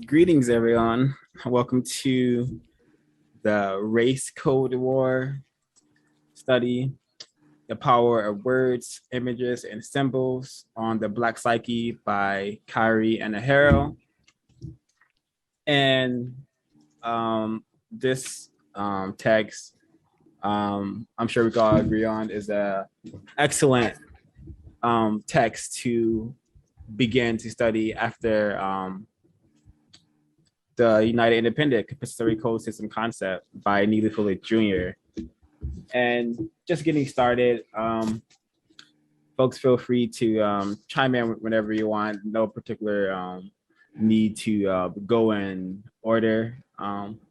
Greetings, everyone. Welcome to the Race Code War study, The Power of Words, Images, and Symbols on the Black Psyche by Kyrie and Ahero. And this text, I'm sure we can all agree on, is a excellent text to begin to study after the United Independent Compensatory Code System Concept by Neely Fuller Jr. And just getting started, folks feel free to chime in whenever you want. No particular need to go in order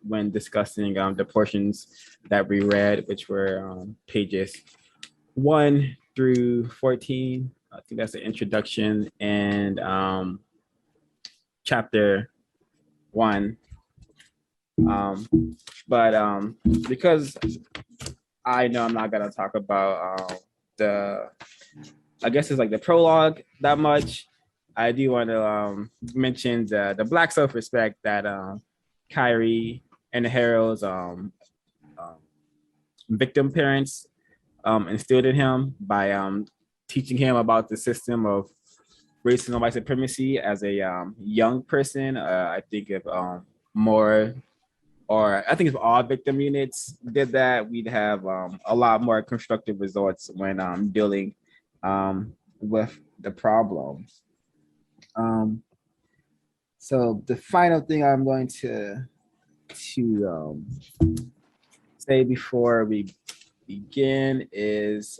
when discussing the portions that we read, which were pages 1 through 14. I think that's the introduction, and chapter 1. But because I know I'm not gonna talk about I guess it's like the prologue that much, I do want to mention the Black self-respect that Kyrie and Harold's victim parents instilled in him by teaching him about the system of racism and white supremacy as a young person. I think if more, or I think if all victim units did that, we'd have a lot more constructive results when dealing with the problem. So the final thing I'm going to say before we begin is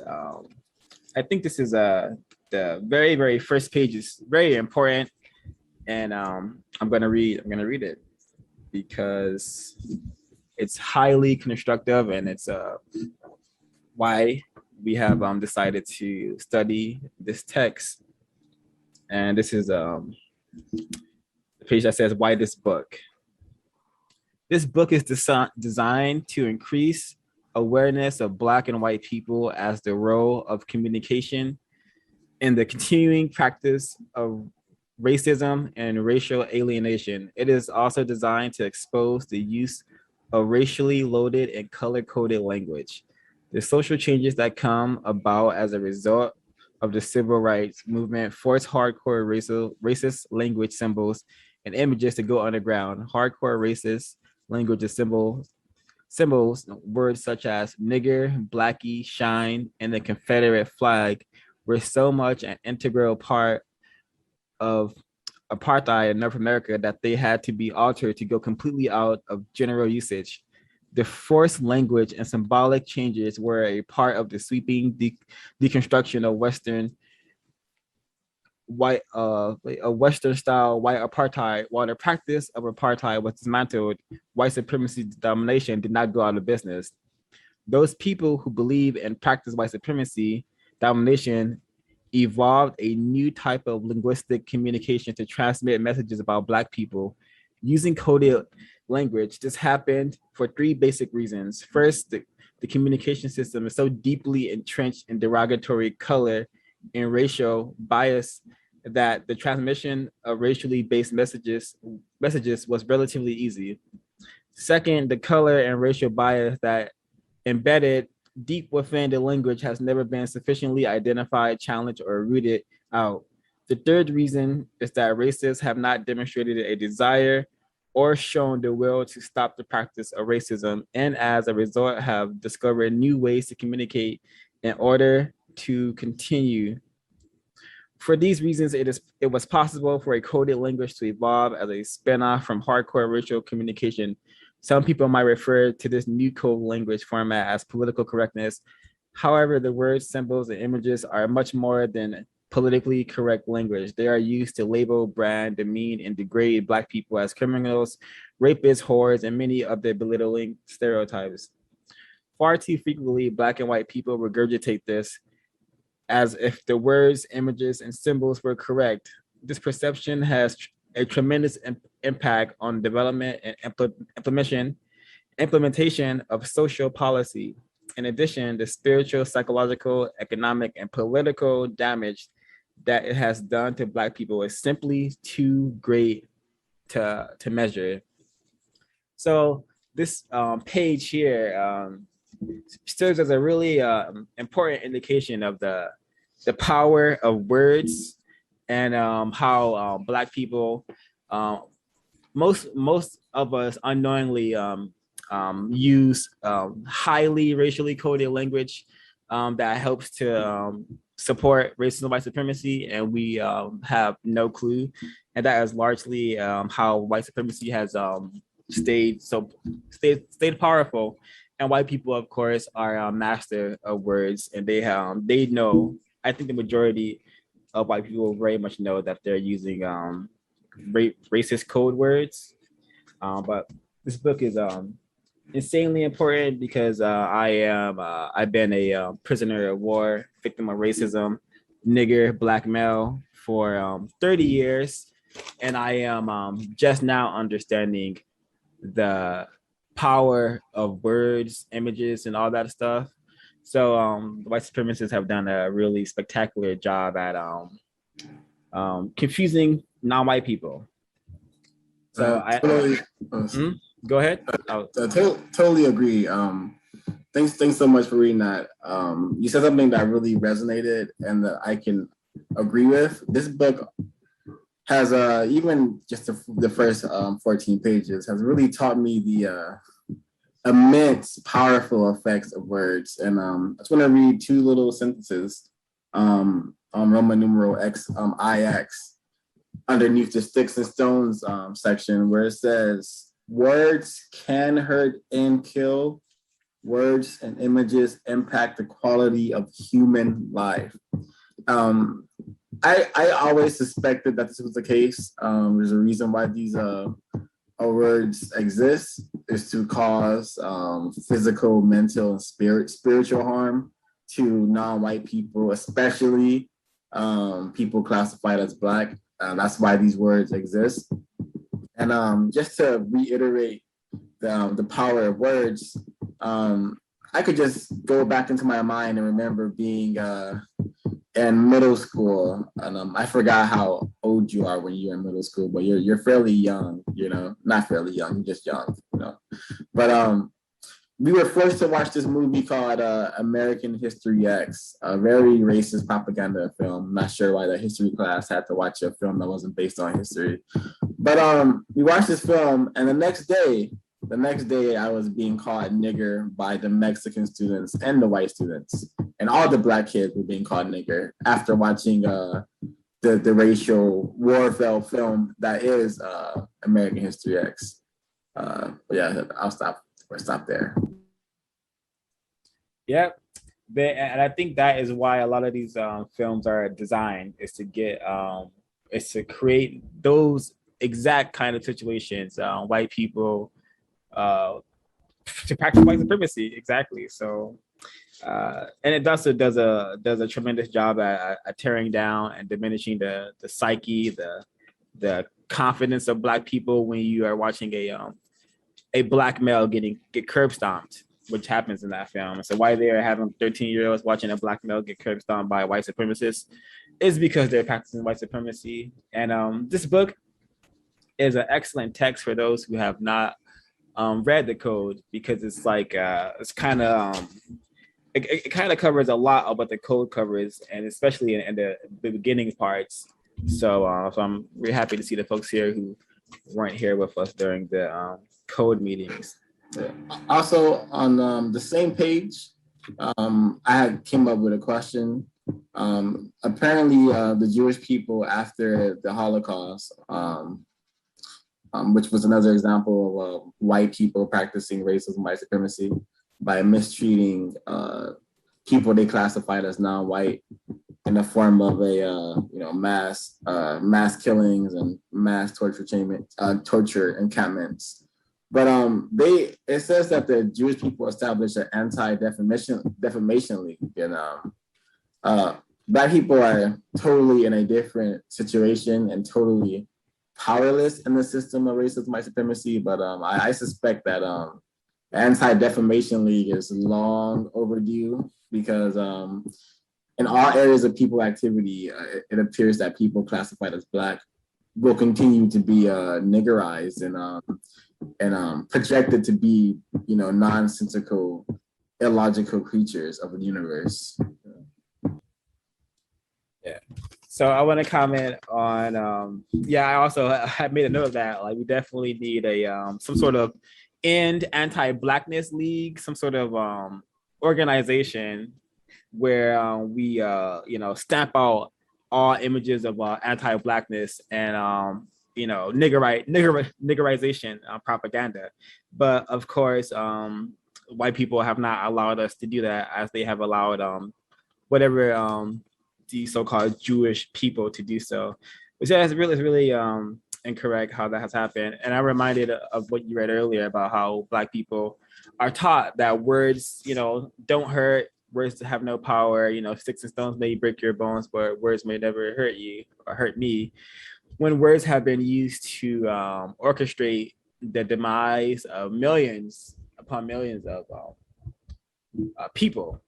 I think this is the very first page is very important, and I'm gonna read it because it's highly constructive, and it's why we have decided to study this text. And this is the page that says, why this book? This book is designed to increase awareness of Black and white people as the role of communication in the continuing practice of racism and racial alienation. It is also designed to expose the use of racially loaded and color-coded language, the social changes that come about as a result of the civil rights movement forced hardcore racist language, symbols, and images to go underground. Hardcore racist language and symbols, words such as nigger, blackie, shine, and the Confederate flag were so much an integral part of apartheid in North America that they had to be altered to go completely out of general usage. The forced language and symbolic changes were a part of the sweeping deconstruction of Western style white apartheid. While the practice of apartheid was dismantled, white supremacy domination did not go out of business. Those people who believe and practice white supremacy domination evolved a new type of linguistic communication to transmit messages about Black people using coded language. This happened for three basic reasons. First, the communication system is so deeply entrenched in derogatory color and racial bias that the transmission of racially based messages was relatively easy. Second, the color and racial bias that embedded deep within the language has never been sufficiently identified, challenged, or rooted out. The third reason is that racists have not demonstrated a desire or shown the will to stop the practice of racism, and as a result have discovered new ways to communicate in order to continue. For these reasons, it was possible for a coded language to evolve as a spinoff from hardcore racial communication. Some people might refer to this new code language format as political correctness. However, the words, symbols, and images are much more than politically correct language. They are used to label, brand, demean, and degrade Black people as criminals, rapists, whores, and many of the belittling stereotypes. Far too frequently, Black and white people regurgitate this as if the words, images, and symbols were correct. This perception has a tremendous impact on development and implementation of social policy. In addition, the spiritual, psychological, economic, and political damage that it has done to Black people is simply too great to measure. So this page here serves as a really important indication of the power of words and how Black people, um, most of us unknowingly use highly racially coded language that helps to support racism and white supremacy, and we have no clue. And that is largely how white supremacy has stayed powerful. And white people, of course, are master of words, and they know. I think the majority of white people very much know that they're using racist code words. But this book is insanely important because I've been a prisoner of war, victim of racism, nigger, black male for 30 years, and I am just now understanding the power of words, images, and all that stuff. So the white supremacists have done a really spectacular job at confusing non-white people. So go ahead. Totally agree. Thanks so much for reading that. You said something that really resonated and that I can agree with. This book has even just the first 14 pages has really taught me the immense, powerful effects of words. And I just want to read two little sentences on Roman numeral X, IX, underneath the sticks and stones section, where it says, words can hurt and kill. Words and images impact the quality of human life. I always suspected that this was the case. There's a reason why these words exist, is to cause physical, mental, and spiritual harm to non-white people, especially people classified as Black. That's why these words exist. And just to reiterate the power of words, I could just go back into my mind and remember being in middle school, and I forgot how old you are when you're in middle school, but you're fairly young, not fairly young, you're just young, But we were forced to watch this movie called American History X, a very racist propaganda film. I'm not sure why the history class had to watch a film that wasn't based on history. But we watched this film, and the next day, I was being called nigger by the Mexican students and the white students, and all the Black kids were being called nigger after watching the racial war film that is American History X. Yeah, I'll stop there. Yep. And I think that is why a lot of these films are designed, is to create those exact kind of situations. White people to practice white supremacy, exactly. So, and it also does a tremendous job at tearing down and diminishing the psyche, the confidence of Black people when you are watching a Black male get curb stomped, which happens in that film. So why they're having 13-year-olds watching a Black male get curb stomped by white supremacists is because they're practicing white supremacy. And this book is an excellent text for those who have not read the code, because it's like it's kind of it kind of covers a lot of what the code covers, and especially in the beginning parts. So I'm really happy to see the folks here who weren't here with us during the code meetings. Also on the same page, I had came up with a question. Apparently, the Jewish people after the Holocaust, which was another example of white people practicing racism, white supremacy, by mistreating people they classified as non-white in the form of a mass killings and mass torture encampments. But it says that the Jewish people established an anti-defamation league, and Black people are totally in a different situation and totally powerless in the system of racism, white supremacy. But I suspect that Anti-Defamation League is long overdue, because in all areas of people activity, it appears that people classified as Black will continue to be niggerized and projected to be, nonsensical, illogical creatures of the universe. Yeah. So I want to comment on I also had made a note of that. Like we definitely need a some sort of end anti-blackness league, some sort of organization where we stamp out all images of anti-blackness and niggerization propaganda. But of course, white people have not allowed us to do that, as they have allowed whatever the so-called Jewish people to do so, which is really incorrect how that has happened. And I'm reminded of what you read earlier about how Black people are taught that words, don't hurt, words have no power. Sticks and stones may break your bones, but words may never hurt you or hurt me. When words have been used to orchestrate the demise of millions upon millions of people,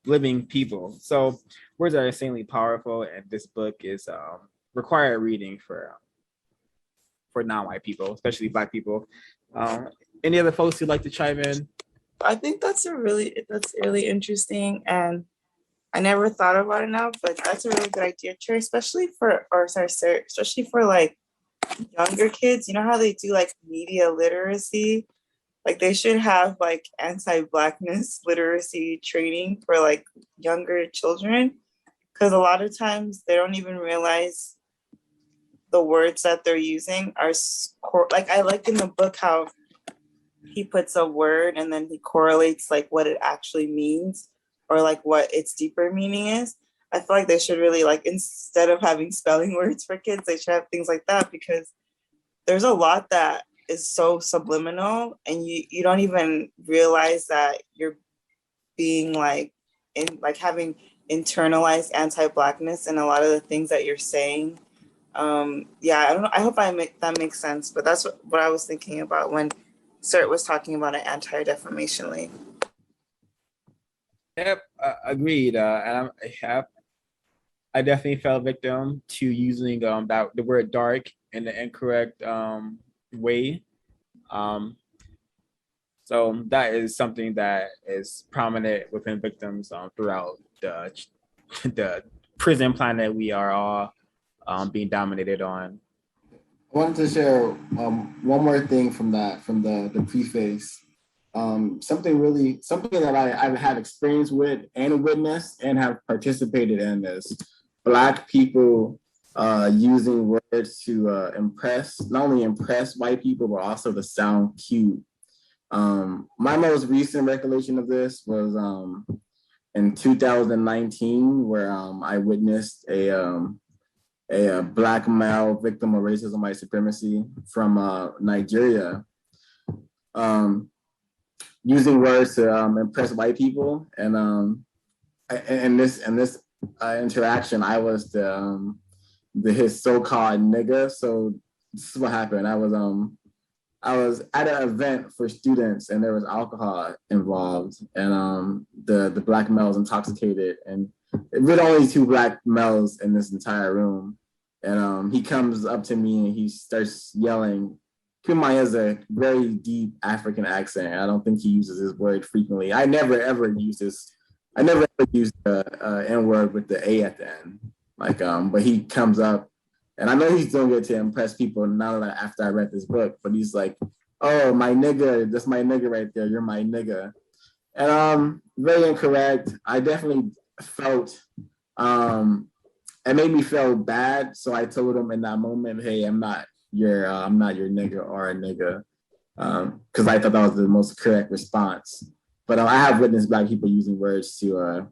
living people. So words are insanely powerful, and this book is required reading for non-white people, especially Black people. Any other folks who'd like to chime in? I think that's really interesting, and I never thought about it now, but that's a really good idea, Trey, especially for like younger kids. You know how they do like media literacy? Like they should have like anti-blackness literacy training for like younger children, because a lot of times they don't even realize the words that they're using are like, I like in the book how he puts a word and then he correlates like what it actually means or like what its deeper meaning is. I feel like they should really, like, instead of having spelling words for kids, they should have things like that, because there's a lot that is so subliminal and you don't even realize that you're being like having internalized anti-blackness in a lot of the things that you're saying. I don't know. I hope that makes sense, but that's what I was thinking about when Sert was talking about an anti-defamation league. Yep, agreed. And I definitely fell victim to using the word dark in the incorrect way. So that is something that is prominent within victims throughout the prison planet we are all being dominated on. I wanted to share one more thing from the preface. Something that I've had experience with and witnessed and have participated in is Black people using words to not only impress white people, but also to sound cute. My most recent recollection of this was in 2019, where I witnessed a Black male victim of racism, white supremacy from Nigeria, using words to impress white people. And in this interaction, I was his so-called nigga. So this is what happened. I was at an event for students, and there was alcohol involved, and the Black male was intoxicated, and with only two Black males in this entire room. And he comes up to me and he starts yelling. Kumai has a very deep African accent. I don't think he uses his word frequently. I never ever used the N-word with the A at the end. But he comes up, and I know he's doing it to impress people now that after I read this book, but he's like, "Oh, my nigga, that's my nigga right there. You're my nigga." And very incorrect. I definitely felt it made me feel bad. So I told him in that moment, "Hey, I'm not your nigga or a nigga," because I thought that was the most correct response. But I have witnessed Black people using words to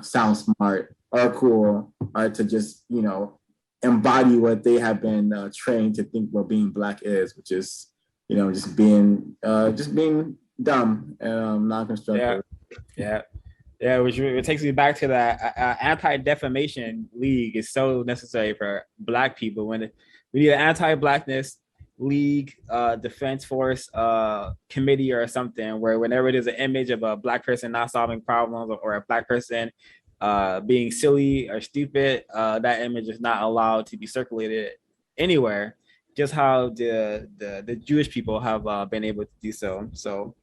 sound smart or cool, or to just embody what they have been trained to think what being Black is, which is just being dumb and non-constructive. Yeah, which takes me back to that anti-defamation league is so necessary for Black people. When we need an anti-Blackness league, defense force committee or something, where whenever there's an image of a Black person not solving problems, or a Black person being silly or stupid, that image is not allowed to be circulated anywhere, just how the Jewish people have been able to do so. So,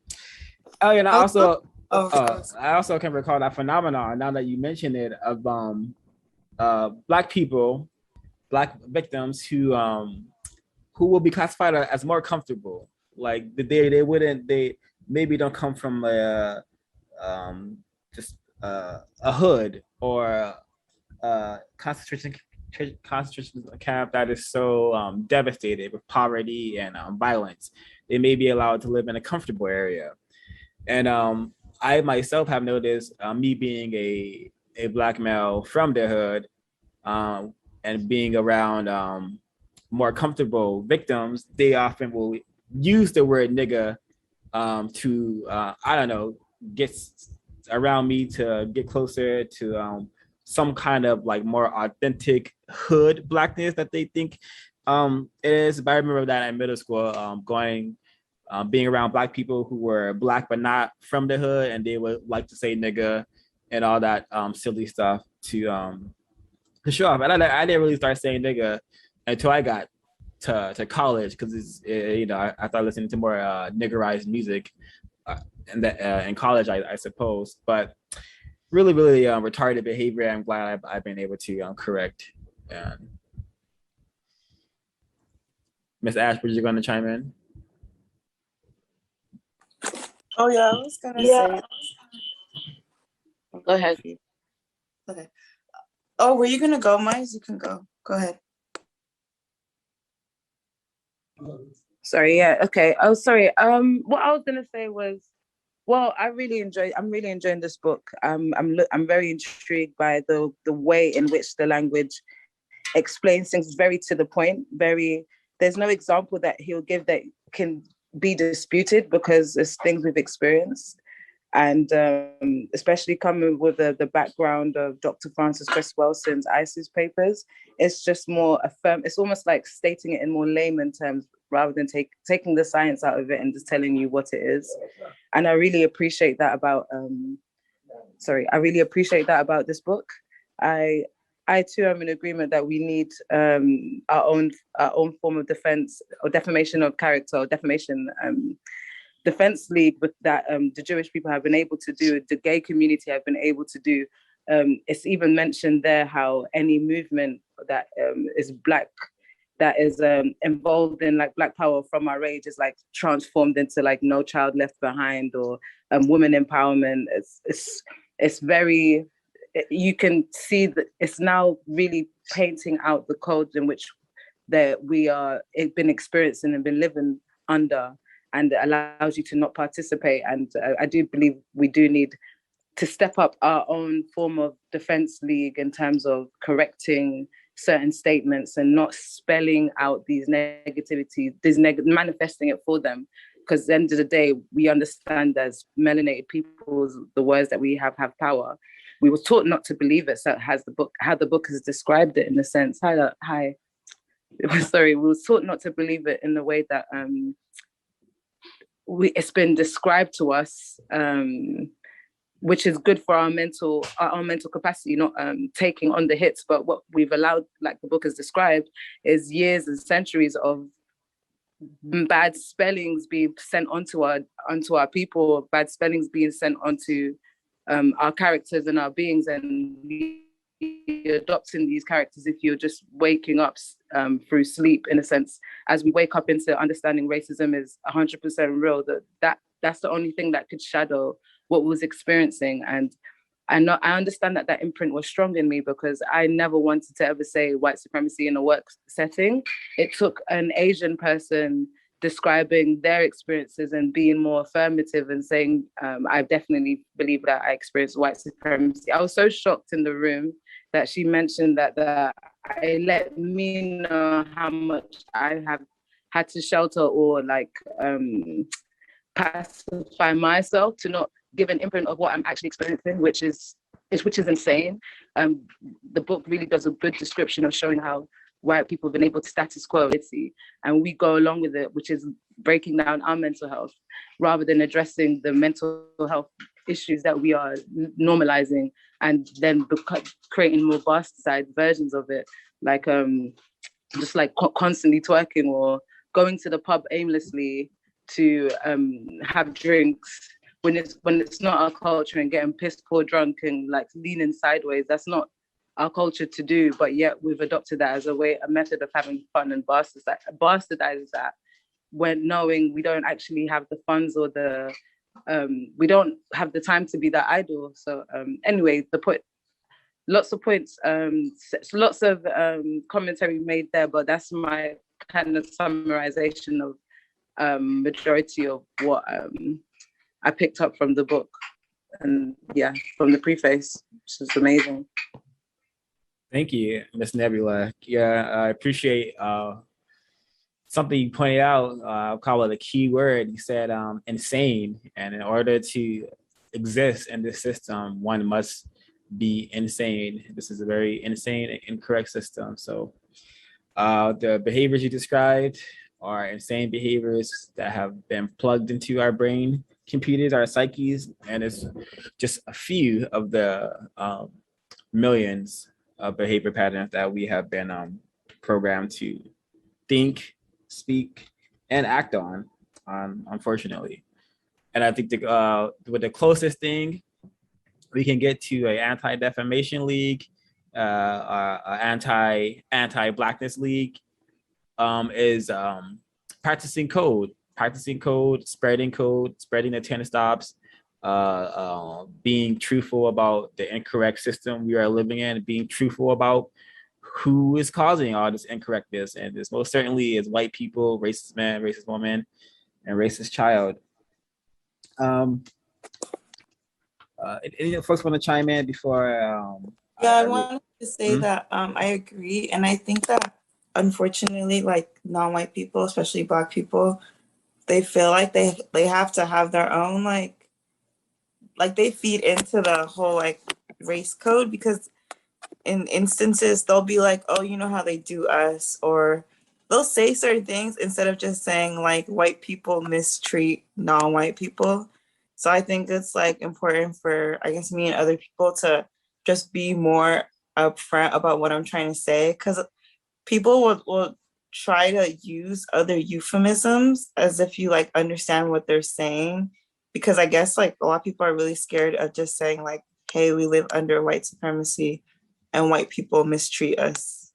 oh, and I also can recall that phenomenon now that you mention it of black people, black victims who will be classified as more comfortable. Like they wouldn't they maybe don't come from um, just a hood or concentration camp that is so devastated with poverty and violence. They may be allowed to live in a comfortable area. And I myself have noticed, me being a black male from the hood, and being around more comfortable victims, they often will use the word nigga to I don't know, get around me to get closer to some kind of like more authentic hood blackness that they think it is. But I remember that in middle school, being around black people who were black but not from the hood, and they would like to say nigga and all that silly stuff to show off. And I didn't really start saying nigga until I got to college, because I started listening to more niggerized music in college, I suppose. But really, really retarded behavior. I'm glad I've been able to correct. And Miss Ashbridge, you're going to chime in? Oh yeah, I was gonna say. Go ahead. Okay. Oh, were you gonna go, Miles? You can go. Go ahead. Sorry. Yeah. Okay. Oh, sorry. What I was gonna say was, well, I'm really enjoying this book. I'm very intrigued by the way in which the language explains things very to the point. There's no example that he'll give that can be disputed because it's things we've experienced. And especially coming with the background of Dr. Francis Cress Welson's ISIS papers, it's just more affirm. It's almost like stating it in more layman terms rather than taking the science out of it and just telling you what it is. And I really appreciate that about. I really appreciate that about this book. I too am in agreement that we need our own form of defense or defamation of character or defamation. Defense league with that the Jewish people have been able to do, the gay community have been able to do. It's even mentioned there how any movement that is black, that is involved in like Black Power from our age is like transformed into like No Child Left Behind or women empowerment. It's very, you can see that it's now really painting out the codes in which that we are been experiencing and been living under, and it allows you to not participate. And I do believe we do need to step up our own form of defense league in terms of correcting certain statements and not spelling out these negativity, manifesting it for them. Because at the end of the day, we understand as melanated people, the words that we have power. We were taught not to believe it. So how the book has described it in the sense, we were taught not to believe it in the way that it's been described to us, which is good for our mental capacity, not taking on the hits. But what we've allowed, like the book has described, is years and centuries of bad spellings being sent onto our people, bad spellings being sent onto our characters and our beings, and adopting these characters if you're just waking up through sleep, in a sense. As we wake up into understanding racism is 100% real, that's the only thing that could shadow what we was experiencing. And I understand that imprint was strong in me because I never wanted to ever say white supremacy in a work setting. It took an Asian person describing their experiences and being more affirmative and saying, I definitely believe that I experienced white supremacy. I was so shocked in the room that she mentioned that it let me know how much I have had to shelter or like pacify myself to not give an imprint of what I'm actually experiencing, which is insane. The book really does a good description of showing how white people have been able to status quo it, and we go along with it, which is breaking down our mental health rather than addressing the mental health issues that we are normalizing and then creating more bastardized versions of it. Like just like constantly twerking or going to the pub aimlessly to have drinks when it's not our culture, and getting pissed poor drunk and like leaning sideways. That's not our culture to do, but yet we've adopted that as a method of having fun, and bastardizes that when knowing we don't actually have the funds or the we don't have the time to be that idle. So anyway, the point, lots of points, lots of commentary made there, but that's my kind of summarization of majority of what I picked up from the book, and yeah, from the preface, which is amazing. Thank you, Ms. Nebula. Yeah, I appreciate something you pointed out. I'll call it a key word. You said insane, and in order to exist in this system, one must be insane. This is a very insane and incorrect system. So the behaviors you described are insane behaviors that have been plugged into our brain computers, our psyches, and it's just a few of the millions of behavior patterns that we have been programmed to think, speak, and act on, unfortunately. And I think with the closest thing we can get to an anti-defamation league, anti-blackness league, is practicing code, spreading the 10 stops, being truthful about the incorrect system we are living in, being truthful about who is causing all this incorrectness. And this most certainly is white people, racist man, racist woman, and racist child. Any folks want to chime in before? I wanted to say that I agree, and I think that unfortunately, like non-white people, especially Black people, they feel like they have to have their own like they feed into the whole like race code, because in instances they'll be like, oh, you know how they do us, or they'll say certain things instead of just saying like white people mistreat non-white people. So I think it's like important for, I guess, me and other people to just be more upfront about what I'm trying to say, because people will try to use other euphemisms as if you like understand what they're saying, because I guess like a lot of people are really scared of just saying like, hey, we live under white supremacy and white people mistreat us.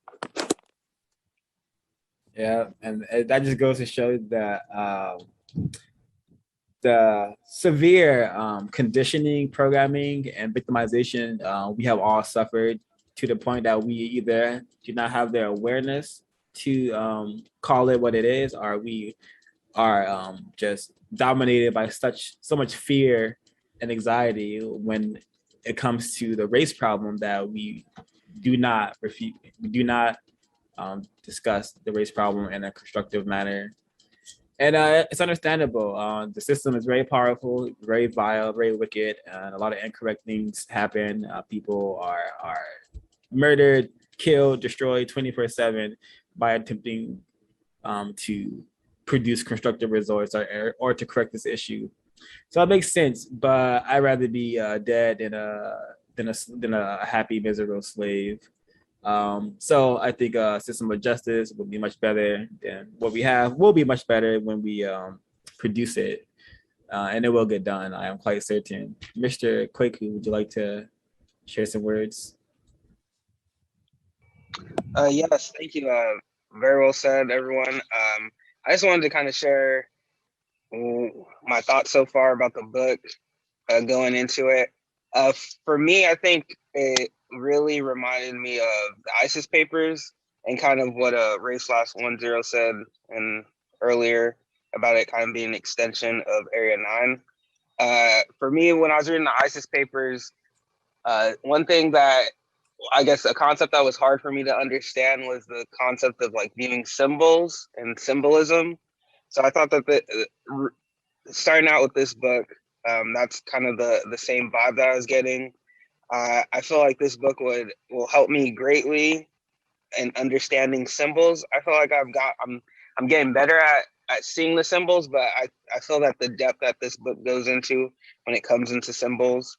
Yeah, and that just goes to show that the severe conditioning, programming, and victimization we have all suffered, to the point that we either do not have the awareness to call it what it is, or we are just dominated by so much fear and anxiety when it comes to the race problem, that we do not discuss the race problem in a constructive manner. And it's understandable. The system is very powerful, very vile, very wicked, and a lot of incorrect things happen. People are murdered, killed, destroyed 24/7 by attempting to produce constructive results or to correct this issue. So it makes sense, but I'd rather be dead than a happy, miserable slave. So I think a system of justice would be much better than what we have. Will be much better when we produce it, and it will get done. I am quite certain. Mr. Kwaku, would you like to share some words? Yes, thank you. Very well said, everyone. I just wanted to kind of share my thoughts so far about the book, going into it. For me, I think it really reminded me of the ISIS papers and kind of what Race10 said earlier about it kind of being an extension of Area 9. For me, when I was reading the ISIS papers, one thing that I guess a concept that was hard for me to understand was the concept of like viewing symbols and symbolism. So I thought that starting out with this book, that's kind of the same vibe that I was getting. I feel like this book will help me greatly in understanding symbols. I feel like I'm getting better at seeing the symbols, but I feel that the depth that this book goes into when it comes into symbols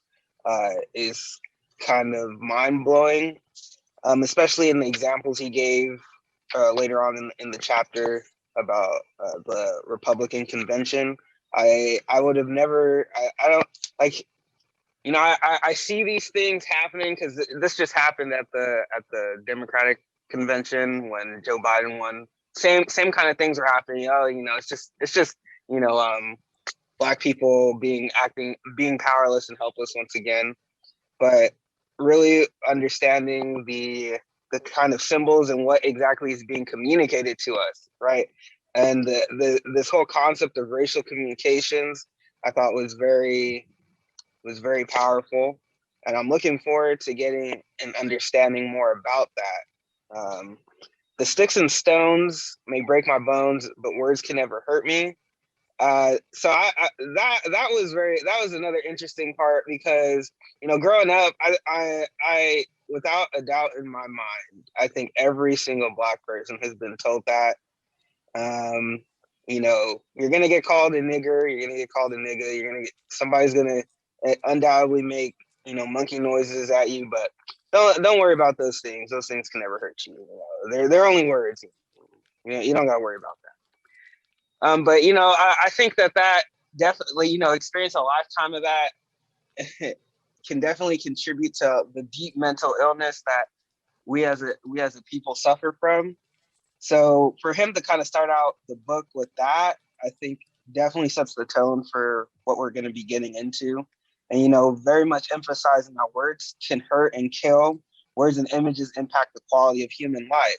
is kind of mind-blowing, especially in the examples he gave later on in the chapter about the Republican convention. I would have never. I don't like. You know, I see these things happening because this just happened at the Democratic convention when Joe Biden won. Same kind of things are happening. Oh, you know, it's just you know, Black people being powerless and helpless once again. But really understanding the kind of symbols and what exactly is being communicated to us, right? And this whole concept of racial communications, I thought was very powerful, and I'm looking forward to getting and understanding more about that. The sticks and stones may break my bones, but words can never hurt me. So that was another interesting part because you know growing up, I without a doubt in my mind, I think every single Black person has been told that. You know, you're gonna get called a nigger, you're gonna get called a nigga, somebody's gonna undoubtedly make monkey noises at you, but don't worry about those things. Those things can never hurt you. They're only words. You don't gotta worry about that. But I think that definitely experience a lifetime of that can definitely contribute to the deep mental illness that we as a people suffer from. So for him to kind of start out the book with that, I think definitely sets the tone for what we're going to be getting into. And, very much emphasizing how words can hurt and kill. Words and images impact the quality of human life.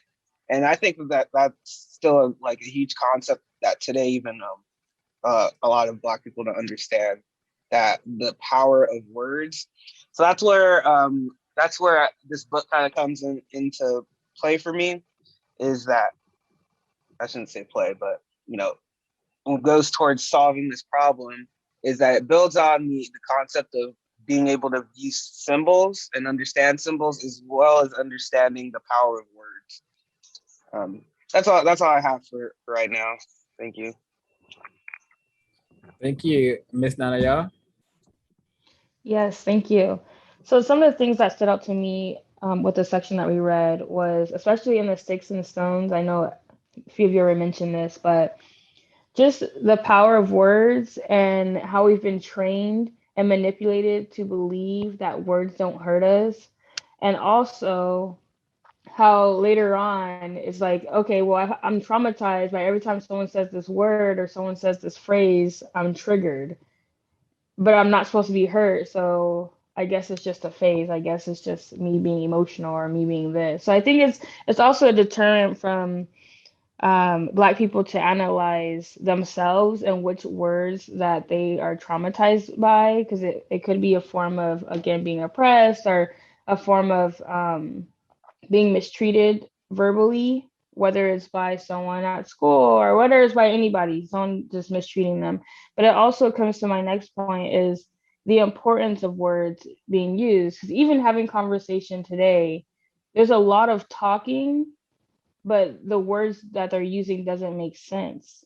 And I think that that's still a huge concept that today even a lot of Black people don't understand, that the power of words. So that's where this book kind of comes into play for me. Is that I shouldn't say play, but what goes towards solving this problem is that it builds on the concept of being able to use symbols and understand symbols as well as understanding the power of words. That's all I have for right now. Thank you. Thank you, Miss Nanaya. Yes, thank you. So some of the things that stood out to me with the section that we read was, especially in the sticks and stones, I know a few of you already mentioned this, but just the power of words and how we've been trained and manipulated to believe that words don't hurt us. And also how later on it's like, okay, well, I'm traumatized by every time someone says this word or someone says this phrase, I'm triggered, but I'm not supposed to be hurt. So I guess it's just a phase. I guess it's just me being emotional or me being this. So I think it's also a deterrent from Black people to analyze themselves and which words that they are traumatized by, because it could be a form of, again, being oppressed or a form of being mistreated verbally, whether it's by someone at school or whether it's by anybody, someone just mistreating them. But it also comes to my next point is the importance of words being used. Because even having conversation today, there's a lot of talking, but the words that they're using doesn't make sense.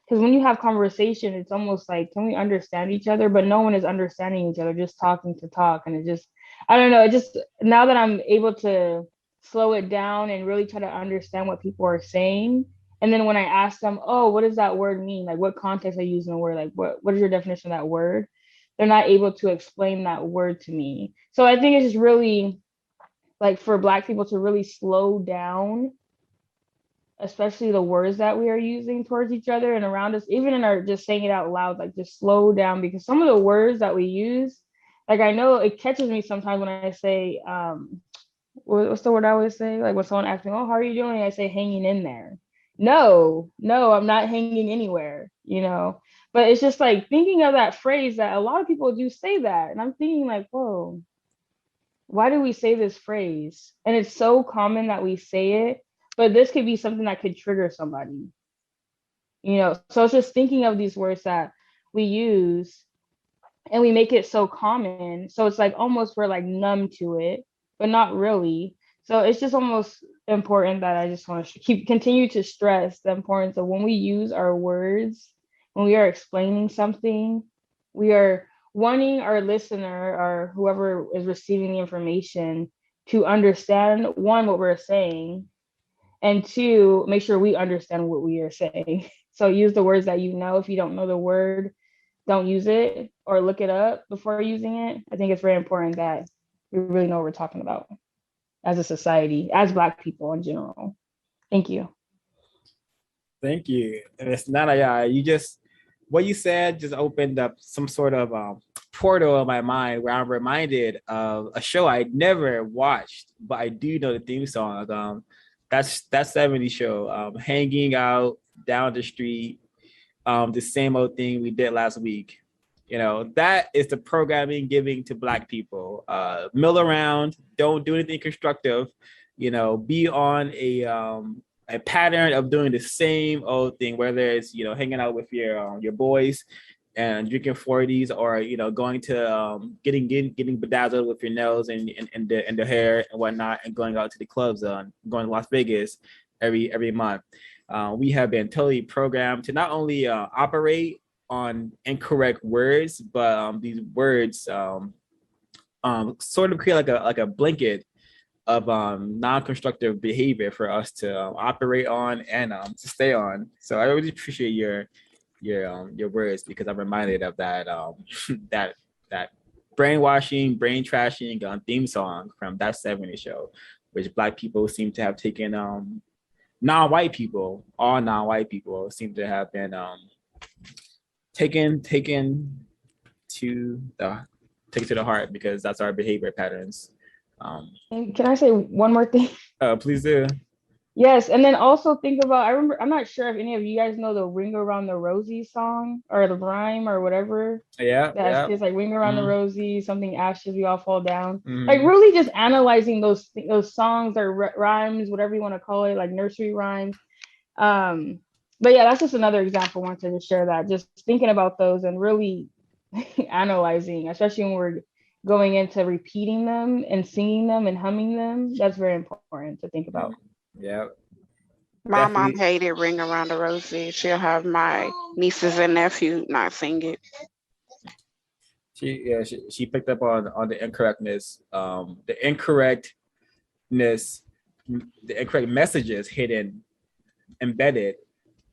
Because when you have conversation, it's almost like, can we understand each other? But no one is understanding each other, just talking to talk. And it just, I don't know, it just, now that I'm able to slow it down and really try to understand what people are saying. And then when I ask them, oh, what does that word mean? Like, what context are you using the word? Like, what is your definition of that word? They're not able to explain that word to me. So I think it's just really like for Black people to really slow down, especially the words that we are using towards each other and around us, even in our just saying it out loud, like just slow down, because some of the words that we use, like I know it catches me sometimes when I say, what's the word I always say? Like when someone asks me, oh, how are you doing? I say hanging in there. No, I'm not hanging anywhere, But it's just like thinking of that phrase that a lot of people do say that. And I'm thinking like, whoa, why do we say this phrase? And it's so common that we say it, but this could be something that could trigger somebody, So it's just thinking of these words that we use and we make it so common. So it's like almost we're like numb to it, but not really. So it's just almost important that I just want to continue to stress the importance of when we use our words, when we are explaining something, we are wanting our listener or whoever is receiving the information to understand, one, what we're saying, And two, make sure we understand what we are saying. So use the words that you know. If you don't know the word, don't use it or look it up before using it. I think it's very important that we really know what we're talking about as a society, as Black people in general. Thank you. Thank you. And it's not you just, what you said just opened up some sort of portal in my mind where I'm reminded of a show I never watched, but I do know the theme song. That's that 70s show, hanging out down the street, the same old thing we did last week. You know, that is the programming giving to Black people. Mill around, don't do anything constructive, you know, be on a pattern of doing the same old thing, whether it's, you know, hanging out with your boys and drinking 40s, or, you know, going to getting bedazzled with your nails and the hair and whatnot, and going out to the clubs, going to Las Vegas every month. We have been totally programmed to not only operate on incorrect words, but these words sort of create like a blanket of non-constructive behavior for us to operate on and to stay on. So I really appreciate your words, because I'm reminded of that that brainwashing, brain trashing theme song from that 70s show, which Black people seem to have taken all non-white people seem to have been taken to the heart, because that's our behavior patterns. And can I say one more thing? Please do. Yes, and then also think about, I remember, I'm not sure if any of you guys know the Ring Around the Rosie song or the rhyme or whatever. Yeah. It's like ring around the Rosie, something ashes, we all fall down. Mm-hmm. Like really just analyzing those songs or rhymes, whatever you want to call it, like nursery rhymes. But yeah, that's just another example. I wanted to share that. Just thinking about those and really analyzing, especially when we're going into repeating them and singing them and humming them. That's very important to think about. Yeah. My mom hated Ring Around the Rosie. She'll have my nieces and nephew not sing it. She picked up on the incorrectness, the incorrect messages embedded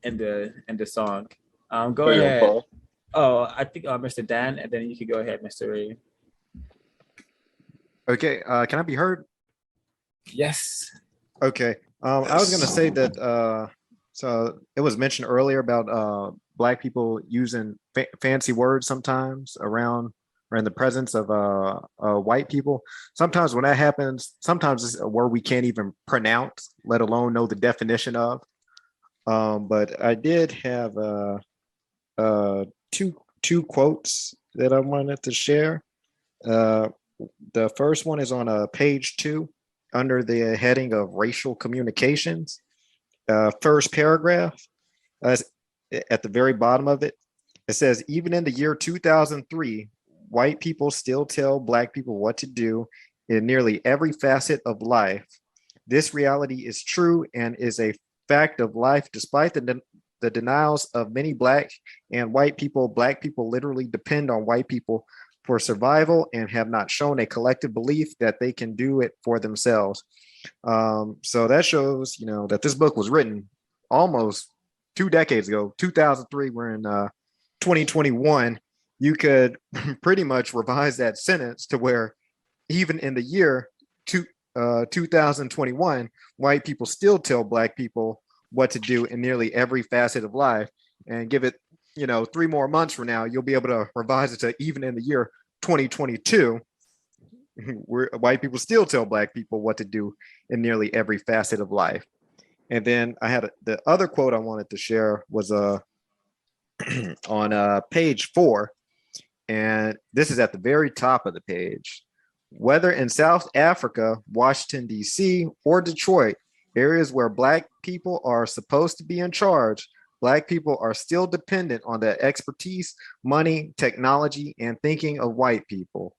in the song. Go ahead. Paul. Oh, I think Mr. Dan, and then you can go ahead, Mr. Ray. Okay, can I be heard? Yes. Okay. I was gonna say that so it was mentioned earlier about Black people using fancy words sometimes around or in the presence of white people. Sometimes when that happens, sometimes it's a word we can't even pronounce, let alone know the definition of. But I did have two quotes that I wanted to share. The first one is on page 2 under the heading of racial communications. First paragraph, at the very bottom of it, it says, even in the year 2003, white people still tell Black people what to do in nearly every facet of life. This reality is true and is a fact of life, despite the denials of many Black and white people. Black people literally depend on white people for survival and have not shown a collective belief that they can do it for themselves. So that shows, you know, that this book was written almost 2 decades ago, 2003. We're in 2021. You could pretty much revise that sentence to where even in the year 2021, white people still tell Black people what to do in nearly every facet of life, and give it, you know, 3 more months from now, you'll be able to revise it to even in the year 2022, where white people still tell Black people what to do in nearly every facet of life. And then I had the other quote I wanted to share was on page 4, and this is at the very top of the page. Whether in South Africa, Washington, D.C., or Detroit, areas where Black people are supposed to be in charge, Black people are still dependent on the expertise, money, technology, and thinking of white people.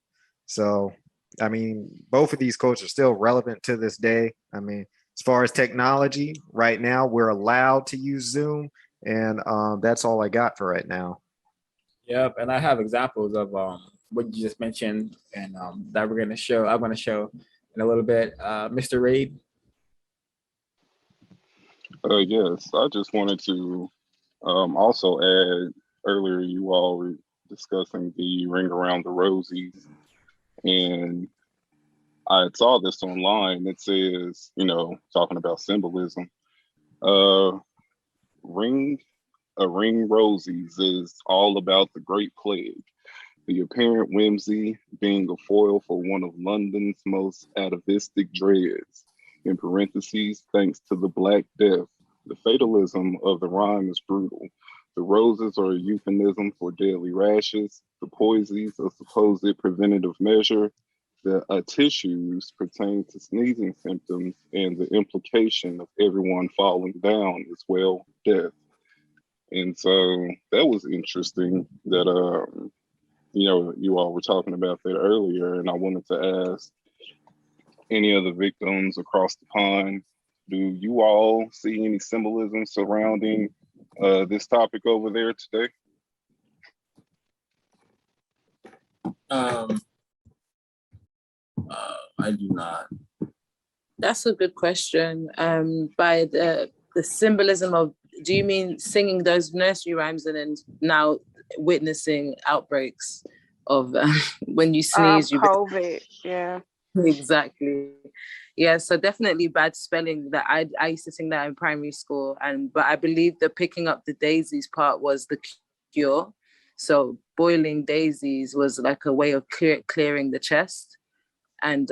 So, I mean, both of these quotes are still relevant to this day. I mean, as far as technology, right now, we're allowed to use Zoom, and that's all I got for right now. Yep, and I have examples of what you just mentioned, and that I'm going to show in a little bit. Mr. Reid. Yes, I just wanted to also add earlier you all were discussing the ring around the rosies, and I saw this online. It says, talking about symbolism, uh, ring a ring rosies is all about the Great Plague, the apparent whimsy being a foil for one of London's most atavistic dreads. In parentheses, thanks to the Black Death. The fatalism of the rhyme is brutal. The roses are a euphemism for deadly rashes. The poisies, a supposed preventative measure. The tissues pertain to sneezing symptoms, and the implication of everyone falling down is, well, death. And so that was interesting that you all were talking about that earlier, and I wanted to ask any of the victims across the pond, do you all see any symbolism surrounding this topic over there today? I do not. That's a good question. By the symbolism of, do you mean singing those nursery rhymes and then now witnessing outbreaks of when you sneeze, you COVID, yeah. Exactly. Yeah, so definitely bad spelling. That I used to sing that in primary school, but I believe the picking up the daisies part was the cure. So boiling daisies was like a way of clearing the chest and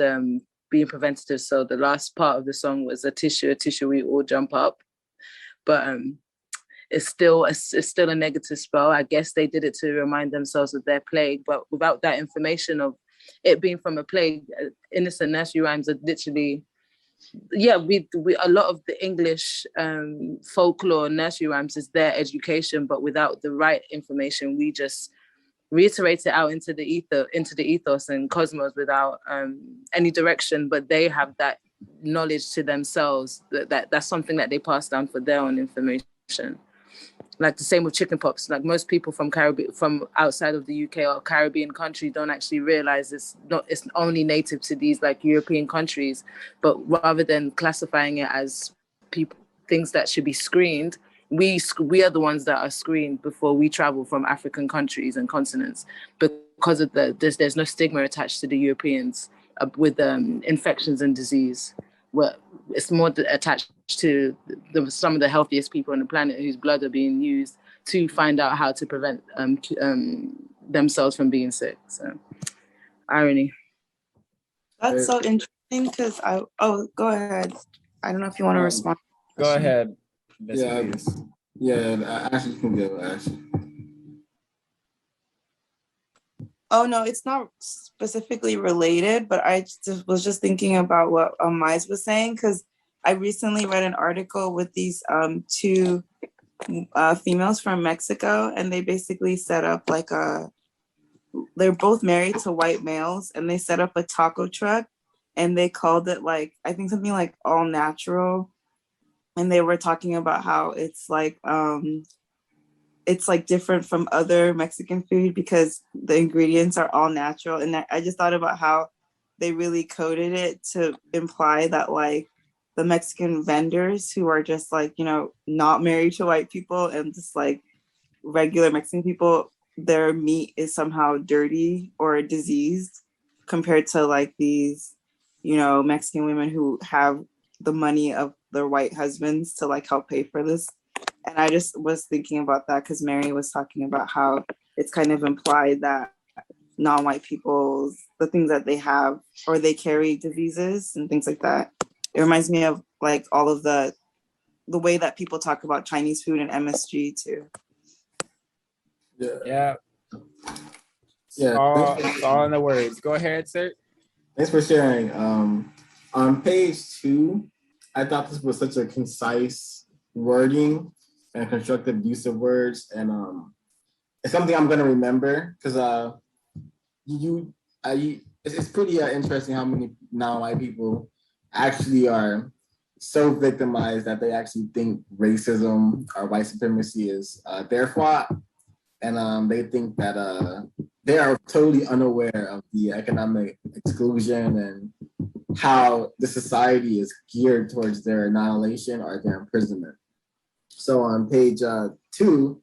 being preventative. So the last part of the song was a tissue, we all jump up. But it's still a negative spell. I guess they did it to remind themselves of their plague, but without that information of it being from a plague, innocent nursery rhymes are literally, we a lot of the English folklore nursery rhymes is their education, but without the right information, we just reiterate it out into the ethos and cosmos without any direction. But they have that knowledge to themselves that's something that they pass down for their own information. Like the same with chickenpox. Like most people from outside of the UK or Caribbean countries don't actually realize it's only native to these like European countries. But rather than classifying it as things that should be screened, we are the ones that are screened before we travel from African countries and continents, because of there's no stigma attached to the Europeans with infections and disease. Well, it's more attached to some of the healthiest people on the planet whose blood are being used to find out how to prevent themselves from being sick. So, irony. That's so interesting because go ahead. I don't know if you want to respond. Go ahead. Yeah, Ashley can go, Ashley. Oh, no, it's not specifically related, but I was just thinking about what Mais was saying, because I recently read an article with these two females from Mexico, and they basically set up they're both married to white males, and they set up a taco truck, and they called it I think something like All Natural. And they were talking about how it's different from other Mexican food because the ingredients are all natural. And I just thought about how they really coded it to imply that the Mexican vendors who are just not married to white people and just regular Mexican people, their meat is somehow dirty or diseased compared to these, Mexican women who have the money of their white husbands to help pay for this. And I just was thinking about that because Mary was talking about how it's kind of implied that non-white people, the things that they have, or they carry diseases and things like that. It reminds me of all of the way that people talk about Chinese food and MSG too. Yeah. All in the words. Go ahead, sir. Thanks for sharing. On page 2, I thought this was such a concise wording and constructive use of words, and it's something I'm gonna remember because it's pretty interesting how many non-white people actually are so victimized that they actually think racism or white supremacy is their fault, and they think that they are totally unaware of the economic exclusion and how the society is geared towards their annihilation or their imprisonment. So on page 2,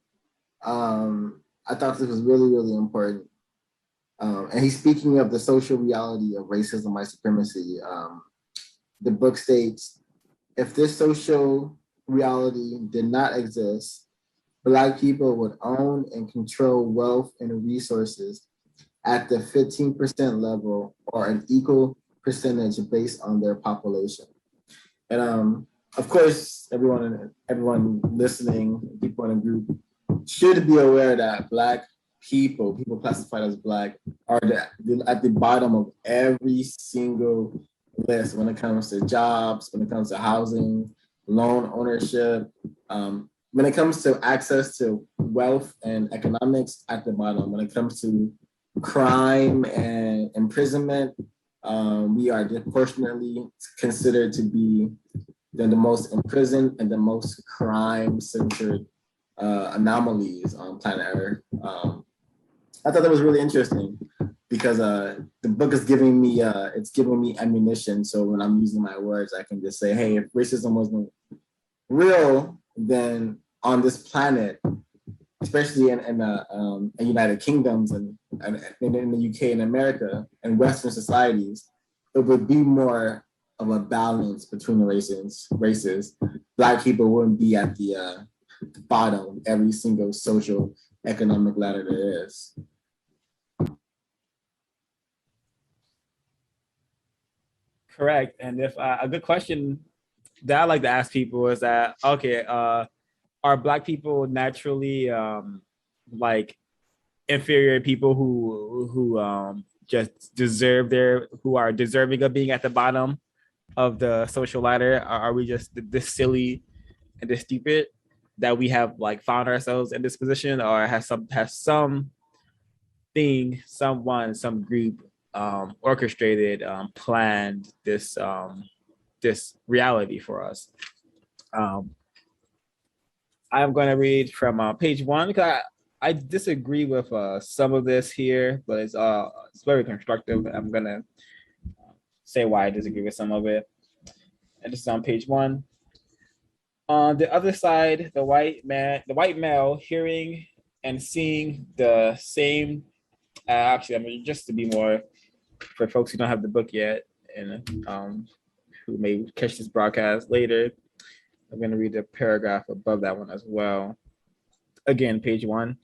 I thought this was really, really important. And he's speaking of the social reality of racism, white supremacy. The book states, if this social reality did not exist, Black people would own and control wealth and resources at the 15% level or an equal percentage based on their population. And of course, everyone listening, people in the group should be aware that Black people classified as Black, are at the bottom of every single list when it comes to jobs, when it comes to housing, loan ownership, when it comes to access to wealth and economics, at the bottom. When it comes to crime and imprisonment, we are disproportionately considered to be the most imprisoned and the most crime-centered anomalies on planet Earth. I thought that was really interesting because the book is giving me ammunition. So when I'm using my words, I can just say, hey, if racism wasn't real, then on this planet, especially in United Kingdoms and in the UK and America and Western societies, it would be more of a balance between the races. Black people wouldn't be at the bottom of every single social economic ladder there is. Correct. And if a good question that I like to ask people is that, okay, are Black people naturally like inferior people who just who are deserving of being at the bottom of the social ladder? Are we just this silly and this stupid that we have like found ourselves in this position, or has some group orchestrated, planned this reality for us? I'm going to read from page 1 because I disagree with some of this here, but it's very constructive. I'm going to say why I disagree with some of it. And this is on page 1. On the other side, the white male hearing and seeing the same. Actually, I mean, just to be more, for folks who don't have the book yet and who may catch this broadcast later, I'm going to read the paragraph above that one as well. Again, page 1.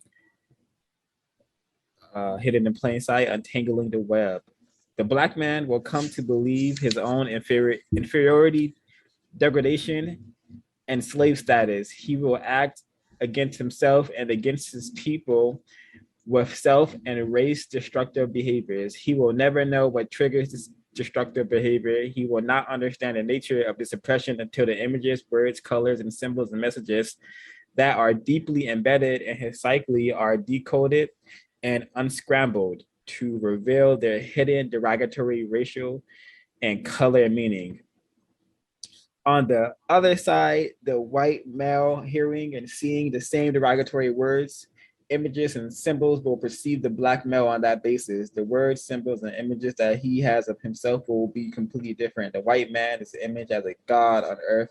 Hidden in plain sight, untangling the web. The Black man will come to believe his own inferiority, degradation, and slave status. He will act against himself and against his people with self and race destructive behaviors. He will never know what triggers this destructive behavior. He will not understand the nature of this oppression until the images, words, colors, and symbols and messages that are deeply embedded in his psyche are decoded and unscrambled to reveal their hidden derogatory racial and color meaning. On the other side, the white male hearing and seeing the same derogatory words, images, and symbols will perceive the Black male on that basis. The words, symbols, and images that he has of himself will be completely different. The white man is imaged as a god on earth.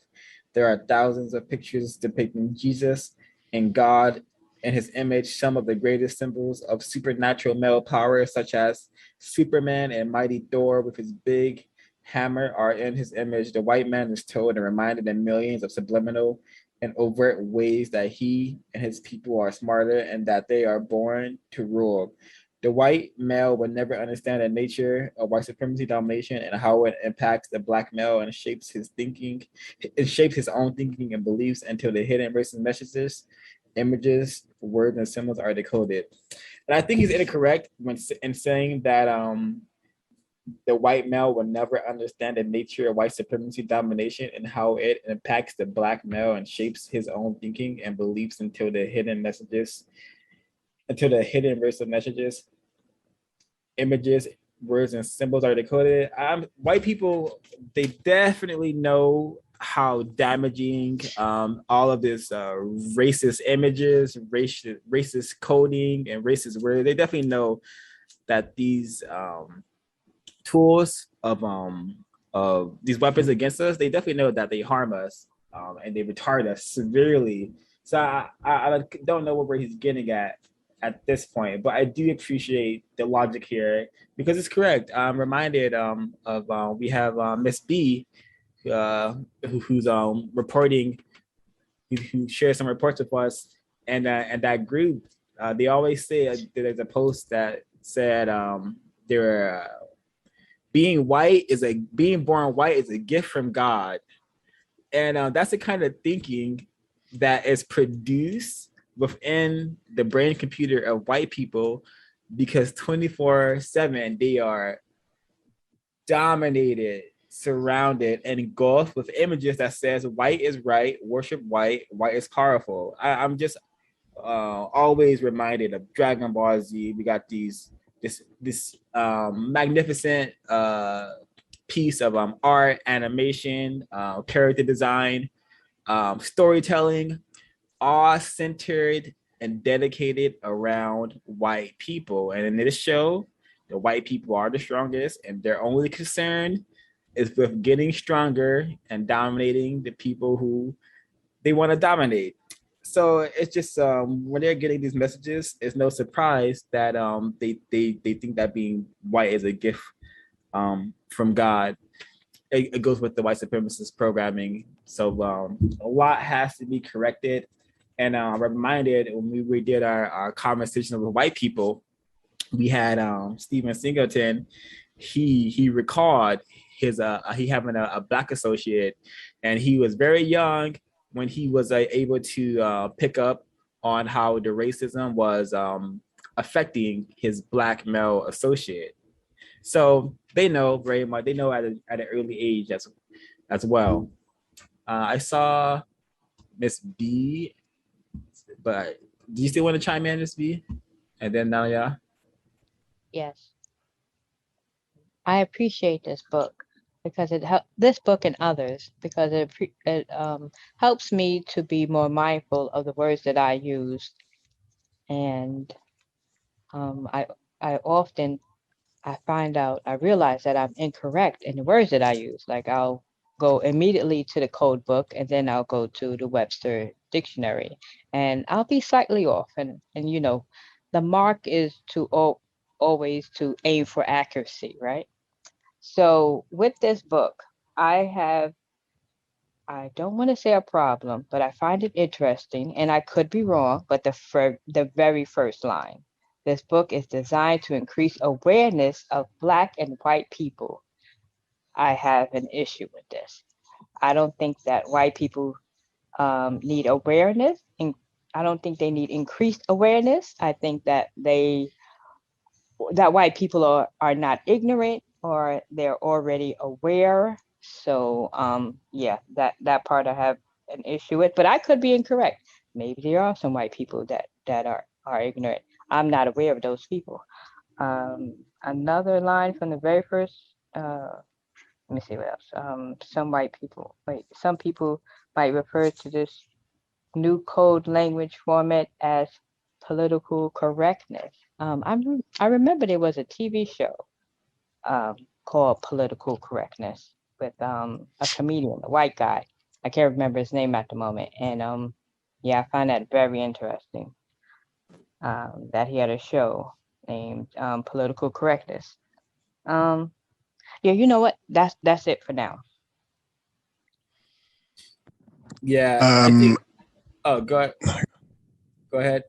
There are thousands of pictures depicting Jesus and God in his image. Some of the greatest symbols of supernatural male power, such as Superman and mighty Thor with his big hammer, are in his image. The white man is told and reminded in millions of subliminal and overt ways that he and his people are smarter and that they are born to rule. The white male will never understand the nature of white supremacy domination and how it impacts the Black male and shapes his thinking. It shapes his own thinking and beliefs until the hidden racist messages, images, words, and symbols are decoded. And I think he's incorrect in saying that the white male will never understand the nature of white supremacy domination and how it impacts the Black male and shapes his own thinking and beliefs until the hidden racial messages, images, words, and symbols are decoded. White people, they definitely know how damaging all of this racist images, racist coding, and racist words. They definitely know that these tools of these weapons against us, they definitely know that they harm us. and they retard us severely. So I don't know where he's getting at this point, but I do appreciate the logic here because it's correct. I'm reminded of we have Miss B, who's reporting, who shares some reports with us, and that group. They always say there's a post that said they're being born white is a gift from God, and that's the kind of thinking that is produced within the brain computer of white people, because 24/7 they are dominated, surrounded, and engulfed with images that says white is right, worship white, white is powerful. I'm just always reminded of Dragon Ball Z. We got this magnificent piece of art, animation, character design, storytelling, all centered and dedicated around white people. And in this show, the white people are the strongest, and their only concern is with getting stronger and dominating the people who they want to dominate. So it's just when they're getting these messages, it's no surprise that they think that being white is a gift from God. It goes with the white supremacist programming. So a lot has to be corrected. And I'm reminded when we did our conversation with white people, we had Stephen Singleton. He recalled he having a black associate, and he was very young when he was able to pick up on how the racism was affecting his black male associate. So they know very much. They know at an early age as well. I saw Miss B, but do you still want to chime in, Miss B? And then now, yeah. Yes, I appreciate this book because this book and others because it helps me to be more mindful of the words that I use, and I often I realize that I'm incorrect in the words that I use. Like I'll go immediately to the code book and then I'll go to the Webster dictionary and I'll be slightly off. And the mark is to always to aim for accuracy, right? So with this book, I don't want to say a problem, but I find it interesting, and I could be wrong, but the very first line, this book is designed to increase awareness of Black and white people. I have an issue with this. I don't think that white people need awareness, and I don't think they need increased awareness. I think that white people are not ignorant or they're already aware. So yeah, that part I have an issue with, but I could be incorrect. Maybe there are some white people that are ignorant. I'm not aware of those people. Another line from the very first let me see what else. Some people might refer to this new code language format as political correctness. I remember there was a TV show called Political Correctness with a comedian, a white guy. I can't remember his name at the moment. And yeah, I find that very interesting that he had a show named Political Correctness. Yeah, you know what? That's it for now. Yeah, I think. Oh, go ahead.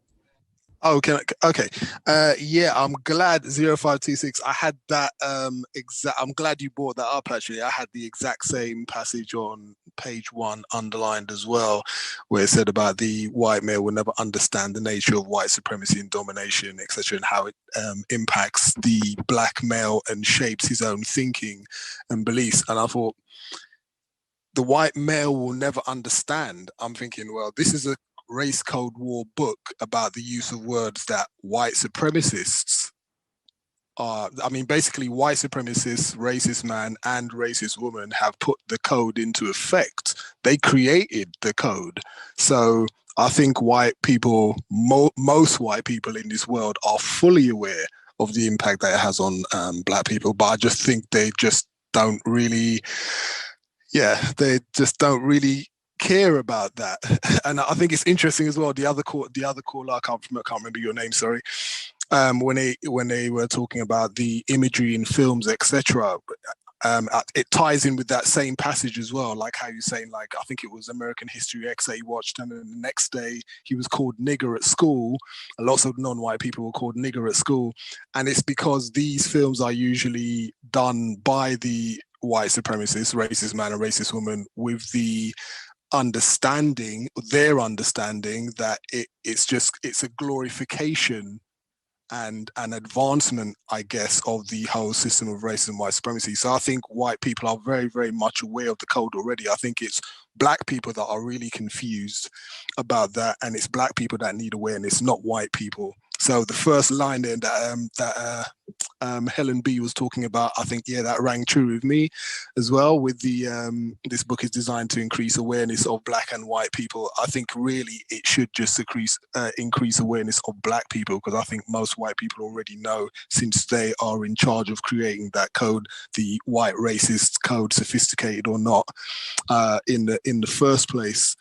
Oh, okay. Yeah, I'm glad 0526. I had that exact. I'm glad you brought that up. Actually, I had the exact same passage on page 1 underlined as well, where it said about the white male will never understand the nature of white supremacy and domination, etc., and how it impacts the black male and shapes his own thinking and beliefs. And I thought, the white male will never understand. I'm thinking, well, this is a race code war book about the use of words that white supremacists are, basically white supremacists, racist man and racist woman have put the code into effect. They created the code. So I think white people, most white people in this world are fully aware of the impact that it has on black people, but I just think they just don't really care about that. And I think it's interesting as well. The other caller, I can't remember your name, sorry. When they were talking about the imagery in films, etc. It ties in with that same passage as well, like how you're saying, like, I think it was American History X that he watched, and then the next day he was called nigger at school. And lots of non-white people were called nigger at school. And it's because these films are usually done by the white supremacist, racist man and racist woman, with their understanding that it's a glorification and an advancement, I guess, of the whole system of racism and white supremacy. So I think white people are very, very much aware of the code already. I think it's Black people that are really confused about that, and it's Black people that need awareness, not white people. So the first line there that Helen B was talking about, I think, yeah, that rang true with me as well. With the this book is designed to increase awareness of Black and white people. I think really it should just increase awareness of Black people, because I think most white people already know, since they are in charge of creating that code, the white racist code, sophisticated or not, in the first place.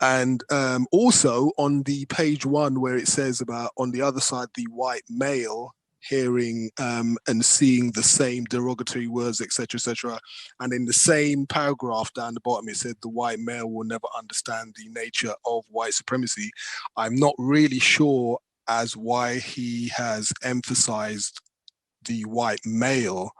And also on the page 1, where it says about, on the other side, the white male hearing and seeing the same derogatory words, etc., and in the same paragraph down the bottom, it said the white male will never understand the nature of white supremacy. I'm not really sure as why he has emphasized the white male,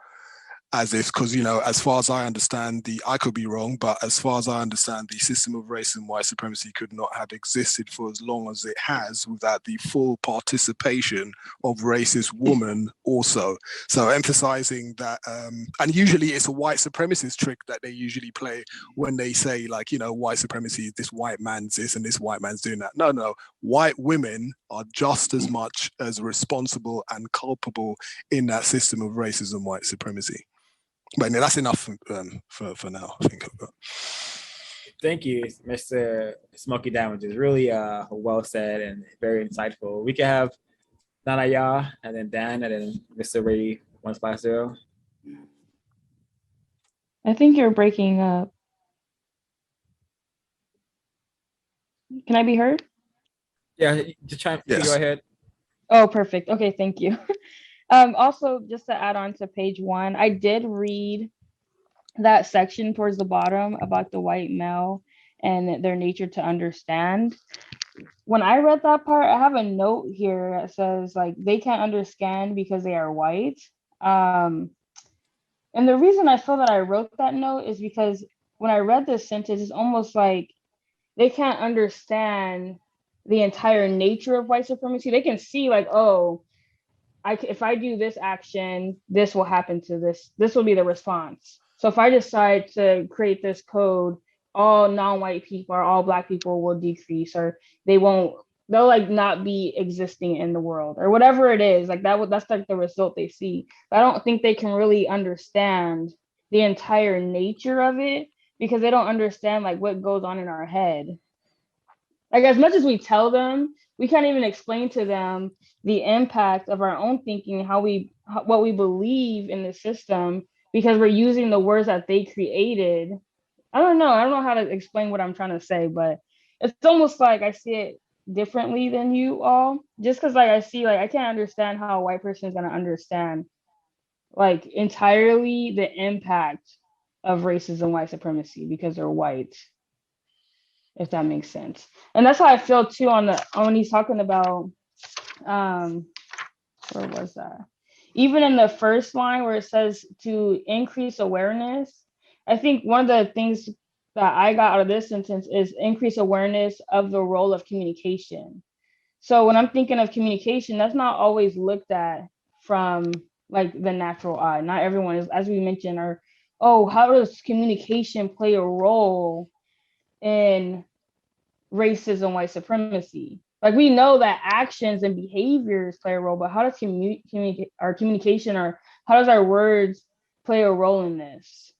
as if, because, you know, as far as I understand, I could be wrong, but as far as I understand, the system of racism and white supremacy could not have existed for as long as it has without the full participation of racist women also. So emphasizing that, and usually it's a white supremacist trick that they usually play when they say, like, you know, white supremacy, this white man's this and this white man's doing that. No, white women are just as much as responsible and culpable in that system of racism and white supremacy. But that's enough for now, I think. Thank you, Mr. Smoky Damages. Really well said and very insightful. We can have Nanaya and then Dan and then Mr. Ray 150. I think you're breaking up. Can I be heard? Yeah, just try to go ahead. Oh, perfect. Okay, thank you. Also, just to add on to page 1, I did read that section towards the bottom about the white male and their nature to understand. When I read that part, I have a note here that says, like, they can't understand because they are white. And the reason I feel that I wrote that note is because when I read this sentence, it's almost like they can't understand the entire nature of white supremacy. They can see, like, oh, if I do this action, this will happen to this. This will be the response. So if I decide to create this code, all non-white people or all Black people will decrease, or they'll like not be existing in the world, or whatever it is. Like that's like the result they see. But I don't think they can really understand the entire nature of it, because they don't understand like what goes on in our head. Like, as much as we tell them, we can't even explain to them the impact of our own thinking, what we believe in the system, because we're using the words that they created. I don't know how to explain what I'm trying to say, but it's almost like I see it differently than you all, just because like I see, like, I can't understand how a white person is going to understand like entirely the impact of racism, white supremacy, because they're white, if that makes sense. And that's how I feel too when he's talking about where was that? Even in the first line where it says to increase awareness, I think one of the things that I got out of this sentence is increase awareness of the role of communication. So when I'm thinking of communication, that's not always looked at from like the natural eye. Not everyone is, as we mentioned, how does communication play a role in racism, white supremacy? Like, we know that actions and behaviors play a role, but how does our communication, or how does our words play a role in this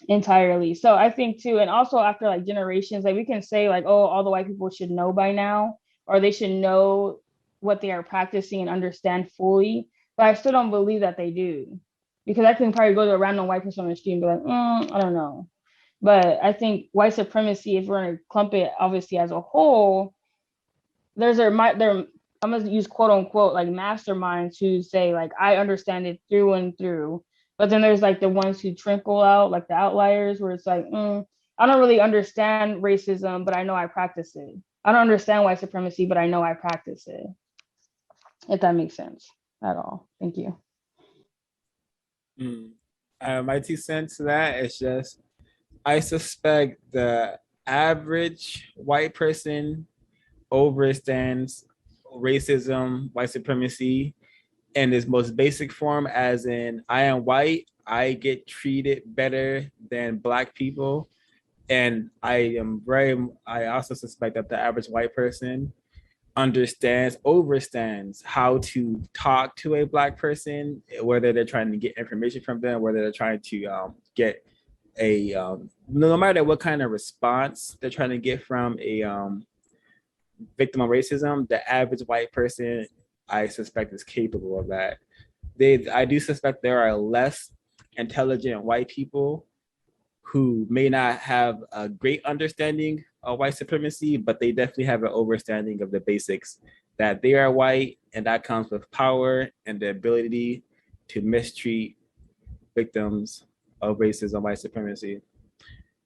entirely? So I think too, and also after like generations, like we can say like, oh, all the white people should know by now, or they should know what they are practicing and understand fully, but I still don't believe that they do, because I can probably go to a random white person on the street and be like, I don't know. But I think white supremacy, if we're going to clump it obviously as a whole, I'm going to use quote unquote like masterminds who say like, I understand it through and through. But then there's like the ones who trickle out, like the outliers, where it's like, I don't really understand racism, but I know I practice it. I don't understand white supremacy, but I know I practice it. If that makes sense at all. Thank you. My 2 cents to that is just, I suspect the average white person overstands racism, white supremacy in its most basic form, as in, I am white, I get treated better than Black people. And I also suspect that the average white person overstands how to talk to a Black person, whether they're trying to get information from them, whether they're trying to get no matter what kind of response they're trying to get from a victim of racism, the average white person, I suspect, is capable of that. I do suspect there are less intelligent white people who may not have a great understanding of white supremacy, but they definitely have an understanding of the basics, that they are white, and that comes with power and the ability to mistreat victims of racism, white supremacy.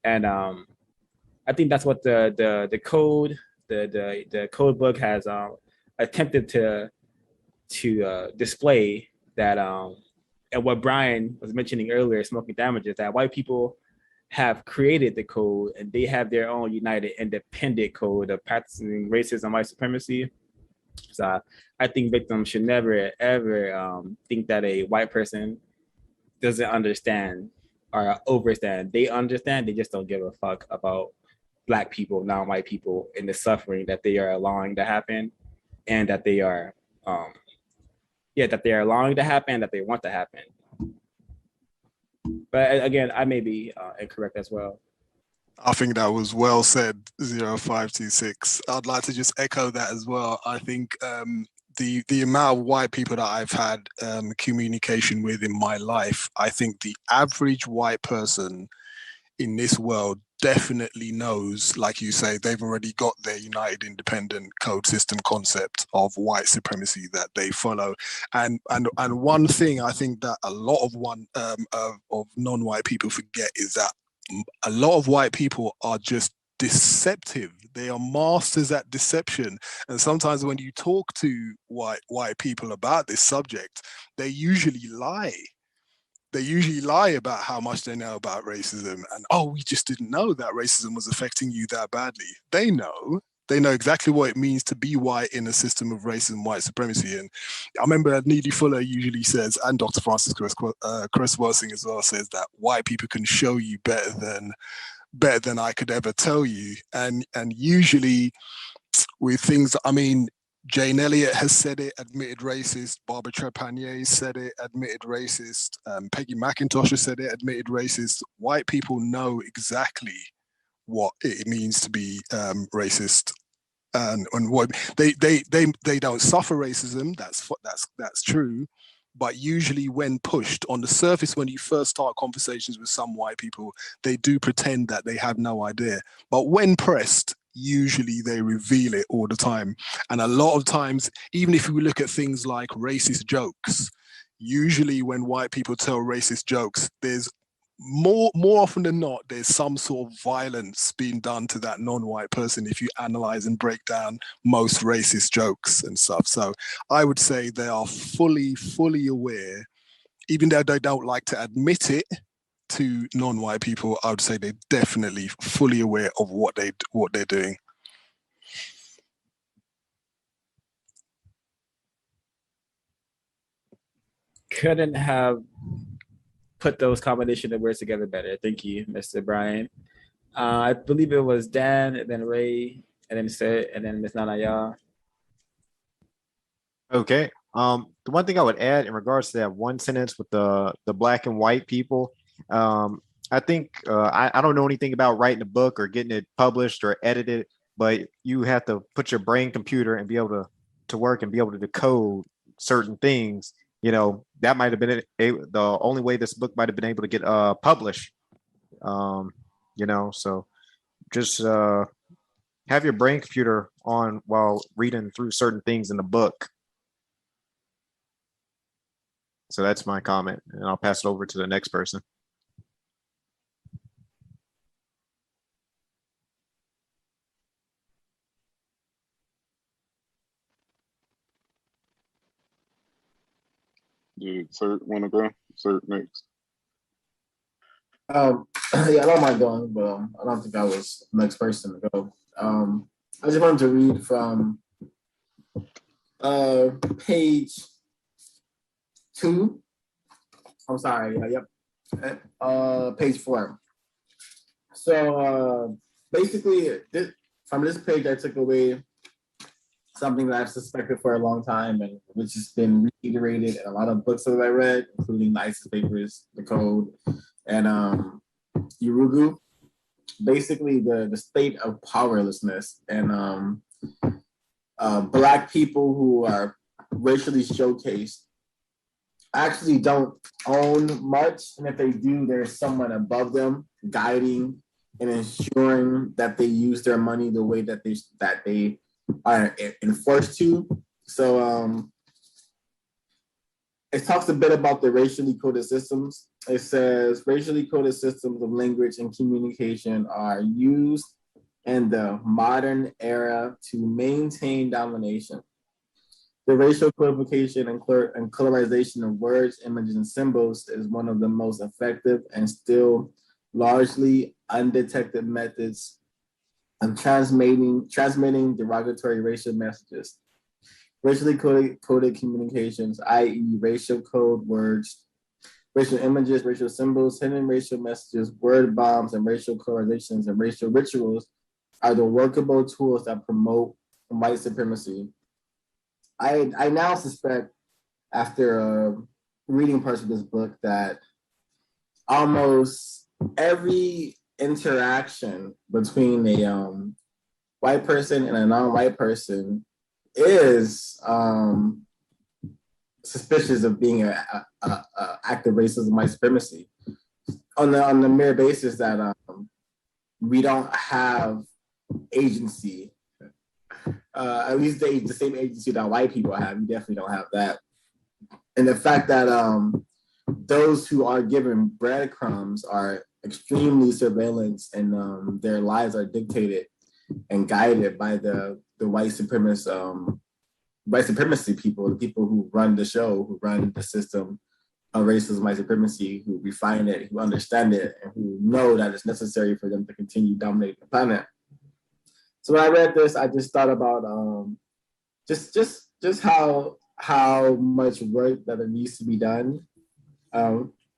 And I think that's what the code, the code book has attempted to display, that and what Brian was mentioning earlier, smoking damages, that white people have created the code and they have their own united independent code of practicing racism, white supremacy. So I think victims should never ever think that a white person doesn't understand or overstand. They understand, they just don't give a fuck about Black people, non-white people, and the suffering that they are allowing to happen, and that they are that they are allowing to happen, that they want to happen. But again, I may be incorrect as well. I think that was well said, 0526. I'd like to just echo that as well. I think the amount of white people that I've had communication with in my life, I think the average white person in this world definitely knows, like you say, they've already got their United Independent Code System concept of white supremacy that they follow. And one thing I think that a lot of non-white people forget is that a lot of white people are just deceptive. They are masters at deception. And sometimes when you talk to white people about this subject, they usually lie. They usually lie about how much they know about racism, and, oh, we just didn't know that racism was affecting you that badly. They know exactly what it means to be white in a system of racism, white supremacy. And I remember Neely Fuller usually says, and Dr. Francis Chris Welsing as well, says that white people can show you better than I could ever tell you. And usually with things, I mean, Jane Elliott has said it, admitted racist. Barbara Trepanier said it, admitted racist. Peggy McIntosh has said it, admitted racist. White people know exactly what it means to be racist, and what they don't suffer racism. That's true. But usually when pushed on the surface, when you first start conversations with some white people, they do pretend that they have no idea. But when pressed, usually they reveal it all the time. And a lot of times, even if we look at things like racist jokes, usually when white people tell racist jokes, there's more often than not, there's some sort of violence being done to that non-white person if you analyze and break down most racist jokes and stuff. So I would say they are fully aware, even though they don't like to admit it to non-white people. I would say they're definitely fully aware of what they're doing. Couldn't have put those combination of words together better. Thank you, Mr. Brian. I believe it was Dan, and then Ray, and then Sid, and then Ms. Nanaya. Okay. The one thing I would add in regards to that one sentence with the Black and white people, I think I don't know anything about writing a book or getting it published or edited, but you have to put your brain computer and be able to work and be able to decode certain things. You know, that might have been the only way this book might have been able to get published. you know. So just have your brain computer on while reading through certain things in the book. So that's my comment, and I'll pass it over to the next person. Did Cert want to go? Cert next. Yeah, I don't mind going, but I don't think I was the next person to go. I just wanted to read from page 2. I'm sorry. Yep. Page 4. So basically, from this page, I took away something that I've suspected for a long time, and which has been reiterated in a lot of books that I read, including the ISIS papers, Decode, and Urugu. Basically, the state of powerlessness and Black people who are racially showcased actually don't own much, and if they do, there's someone above them guiding and ensuring that they use their money the way that they are enforced to. So it talks a bit about the racially coded systems. It says racially coded systems of language and communication are used in the modern era to maintain domination. The racial codification and colorization of words, images, and symbols is one of the most effective and still largely undetected methods of transmitting derogatory racial messages. Racially coded communications, i.e. racial code words, racial images, racial symbols, hidden racial messages, word bombs, and racial colorizations and racial rituals are the workable tools that promote white supremacy. I now suspect, after reading parts of this book, that almost every interaction between a white person and a non-white person is suspicious of being an act of racism, white supremacy, on the mere basis that we don't have agency. At least the same agency that white people have. You definitely don't have that. And the fact that those who are given breadcrumbs are extremely surveillance, and their lives are dictated and guided by the white supremacy people, the people who run the show, who run the system of racism, white supremacy, who refine it, who understand it, and who know that it's necessary for them to continue dominating the planet. So when I read this, I just thought about just how much work that it needs to be done.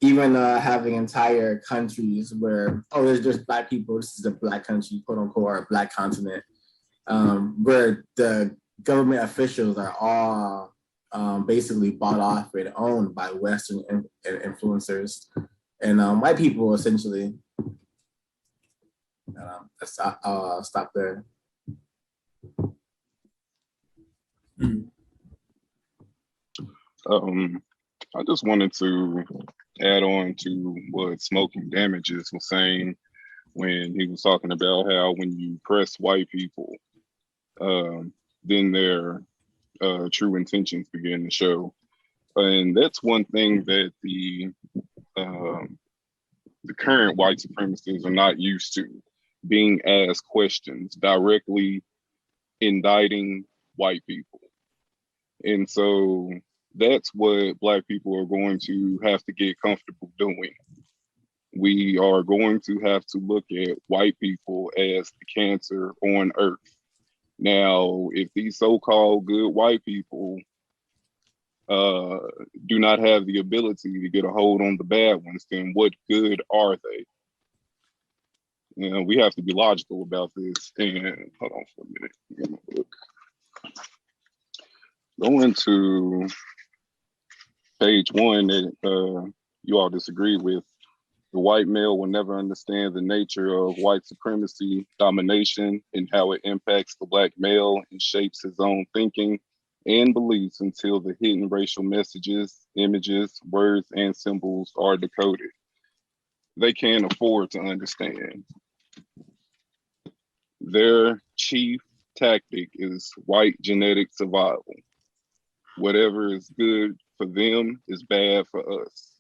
Even having entire countries where, there's just Black people, this is a Black country, quote unquote, or a Black continent, where the government officials are all basically bought off and owned by Western influencers and white people, essentially. I'll stop there. I just wanted to add on to what Smoking Damages was saying when he was talking about how when you press white people, then their true intentions begin to show. And that's one thing that the current white supremacists are not used to, being asked questions, directly indicting white people. And so that's what Black people are going to have to get comfortable doing. We are going to have to look at white people as the cancer on earth. Now, if these so-called good white people do not have the ability to get a hold on the bad ones, then what good are they? You know, we have to be logical about this. And hold on for a minute. Get my book. Going to page 1 that you all disagree with. The white male will never understand the nature of white supremacy, domination, and how it impacts the Black male and shapes his own thinking and beliefs until the hidden racial messages, images, words, and symbols are decoded. They can't afford to understand. their chief tactic is white genetic survival. Whatever is good for them is bad for us.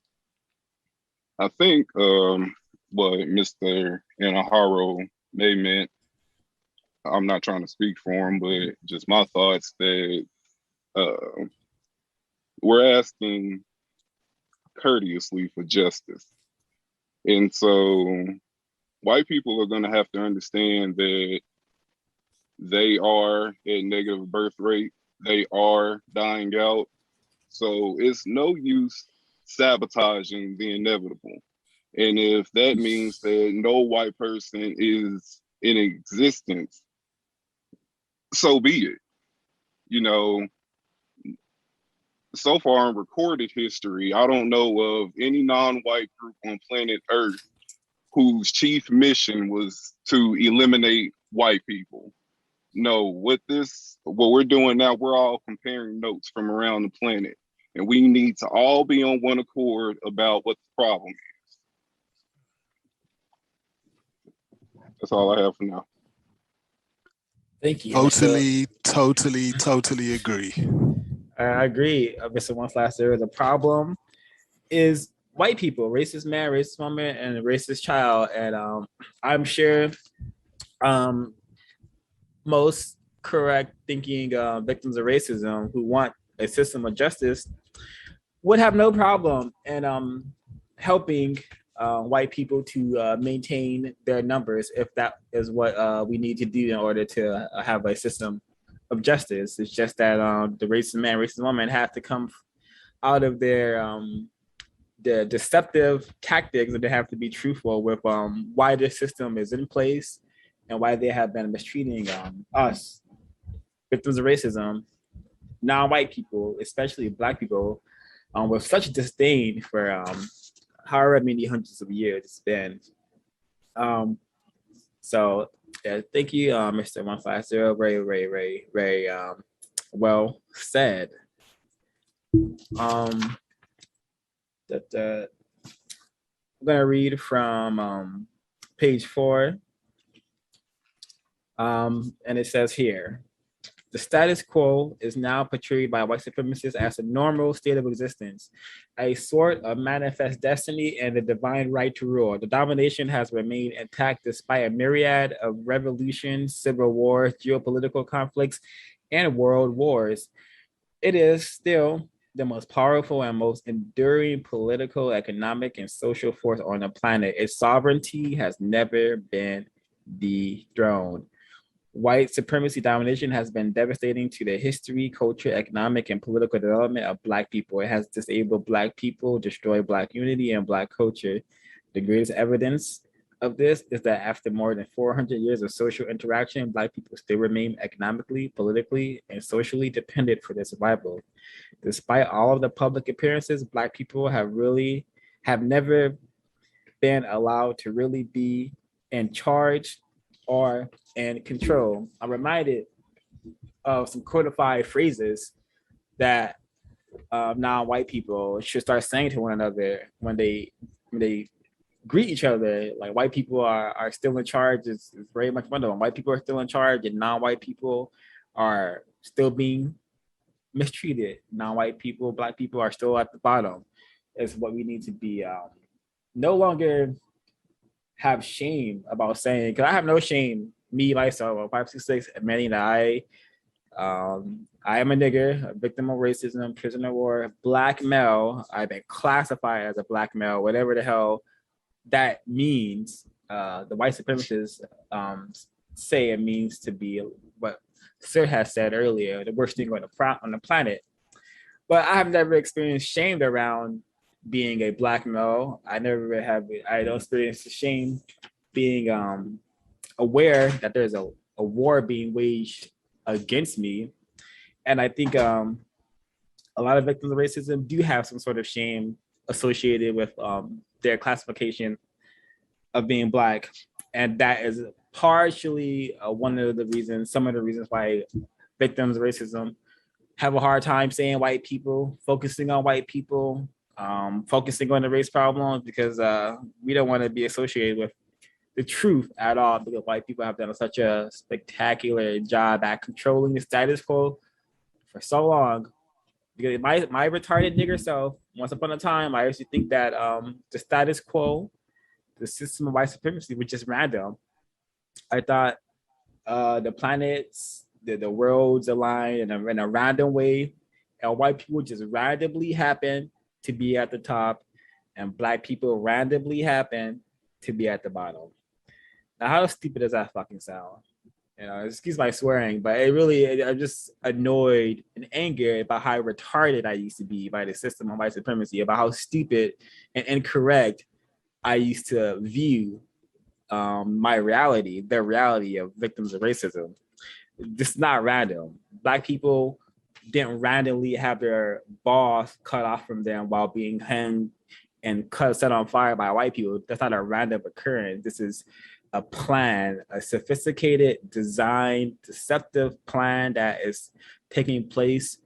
I think what Mr. Anaharo may meant, I'm not trying to speak for him, but just my thoughts that we're asking courteously for justice. And so white people are going to have to understand that they are at negative birth rate. They are dying out. So it's no use sabotaging the inevitable. And if that means that no white person is in existence, so be it. You know, so far in recorded history, I don't know of any non-white group on planet Earth whose chief mission was to eliminate white people. No, what we're doing now, we're all comparing notes from around the planet. And we need to all be on one accord about what the problem is. That's all I have for now. Thank you. Totally agree. I agree, Mr. One Slasher. The problem is white people, racist man, racist woman, and a racist child. And I'm sure most correct thinking victims of racism who want a system of justice would have no problem in helping white people to maintain their numbers if that is what we need to do in order to have a system of justice. It's just that the racist man, racist woman have to come out of their deceptive tactics, and they have to be truthful with why this system is in place and why they have been mistreating us, victims of racism, non-white people, especially Black people, with such disdain for however many hundreds of years it's been. So yeah, thank you, Mr. 150. Very well said. I'm gonna read from page 4. And it says here, the status quo is now portrayed by white supremacists as a normal state of existence, a sort of manifest destiny and the divine right to rule. The domination has remained intact despite a myriad of revolutions, civil wars, geopolitical conflicts, and world wars. It is still the most powerful and most enduring political, economic, and social force on the planet. Its sovereignty has never been dethroned. White supremacy domination has been devastating to the history, culture, economic, and political development of Black people. It has disabled Black people, destroyed Black unity and Black culture. The greatest evidence of this is that after more than 400 years of social interaction, Black people still remain economically, politically, and socially dependent for their survival. Despite all of the public appearances, Black people have never been allowed to really be in charge or in control. I'm reminded of some codified phrases that non-white people should start saying to one another when they greet each other. Like, white people are still in charge. It's very much one of them. White people are still in charge, and non-white people are still being mistreated. Non-white people, Black people are still at the bottom. Is what we need to be. No longer have shame about saying, because I have no shame, me, myself, 566, admitting that I am a nigger, a victim of racism, prisoner of war, Black male. I've been classified as a Black male, whatever the hell that means. The white supremacists say it means to be what Sir has said earlier, the worst thing on the planet. But I have never experienced shame around being a Black male. I don't experience the shame being aware that there's a war being waged against me. And I think a lot of victims of racism do have some sort of shame associated with their classification of being Black. And that is partially some of the reasons why victims of racism have a hard time saying white people, focusing on white people, focusing on the race problem, because we don't want to be associated with the truth at all, because white people have done such a spectacular job at controlling the status quo for so long. Because my retarded nigger self, once upon a time, I used to think that the status quo, the system of white supremacy, was just random. I thought the planets, the worlds align in a random way, and white people just randomly happen to be at the top, and black people randomly happen to be at the bottom. Now, how stupid does that fucking sound? You know, excuse my swearing, but I'm just annoyed and angry about how retarded I used to be by the system of white supremacy, about how stupid and incorrect I used to view my reality, the reality of victims of racism. This is not random. Black people didn't randomly have their balls cut off from them while being hanged and set on fire by white people. That's not a random occurrence. This is a plan, a sophisticated, designed, deceptive plan that is taking place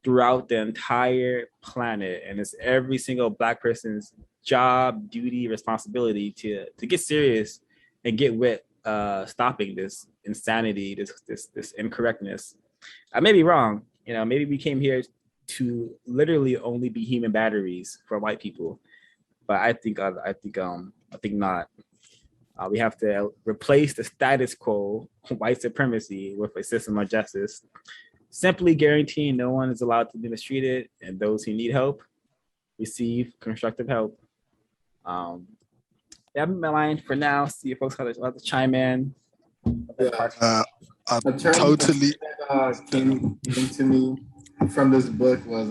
throughout the entire planet. And it's every single black person's job, duty, responsibility to get serious and get with stopping this insanity, this incorrectness. I may be wrong. You know, maybe we came here to literally only be human batteries for white people, but I think not. We have to replace the status quo, white supremacy, with a system of justice, simply guaranteeing no one is allowed to be mistreated, and those who need help receive constructive help. That's my line for now. See if folks have to chime in. I A term totally. that came to me from this book was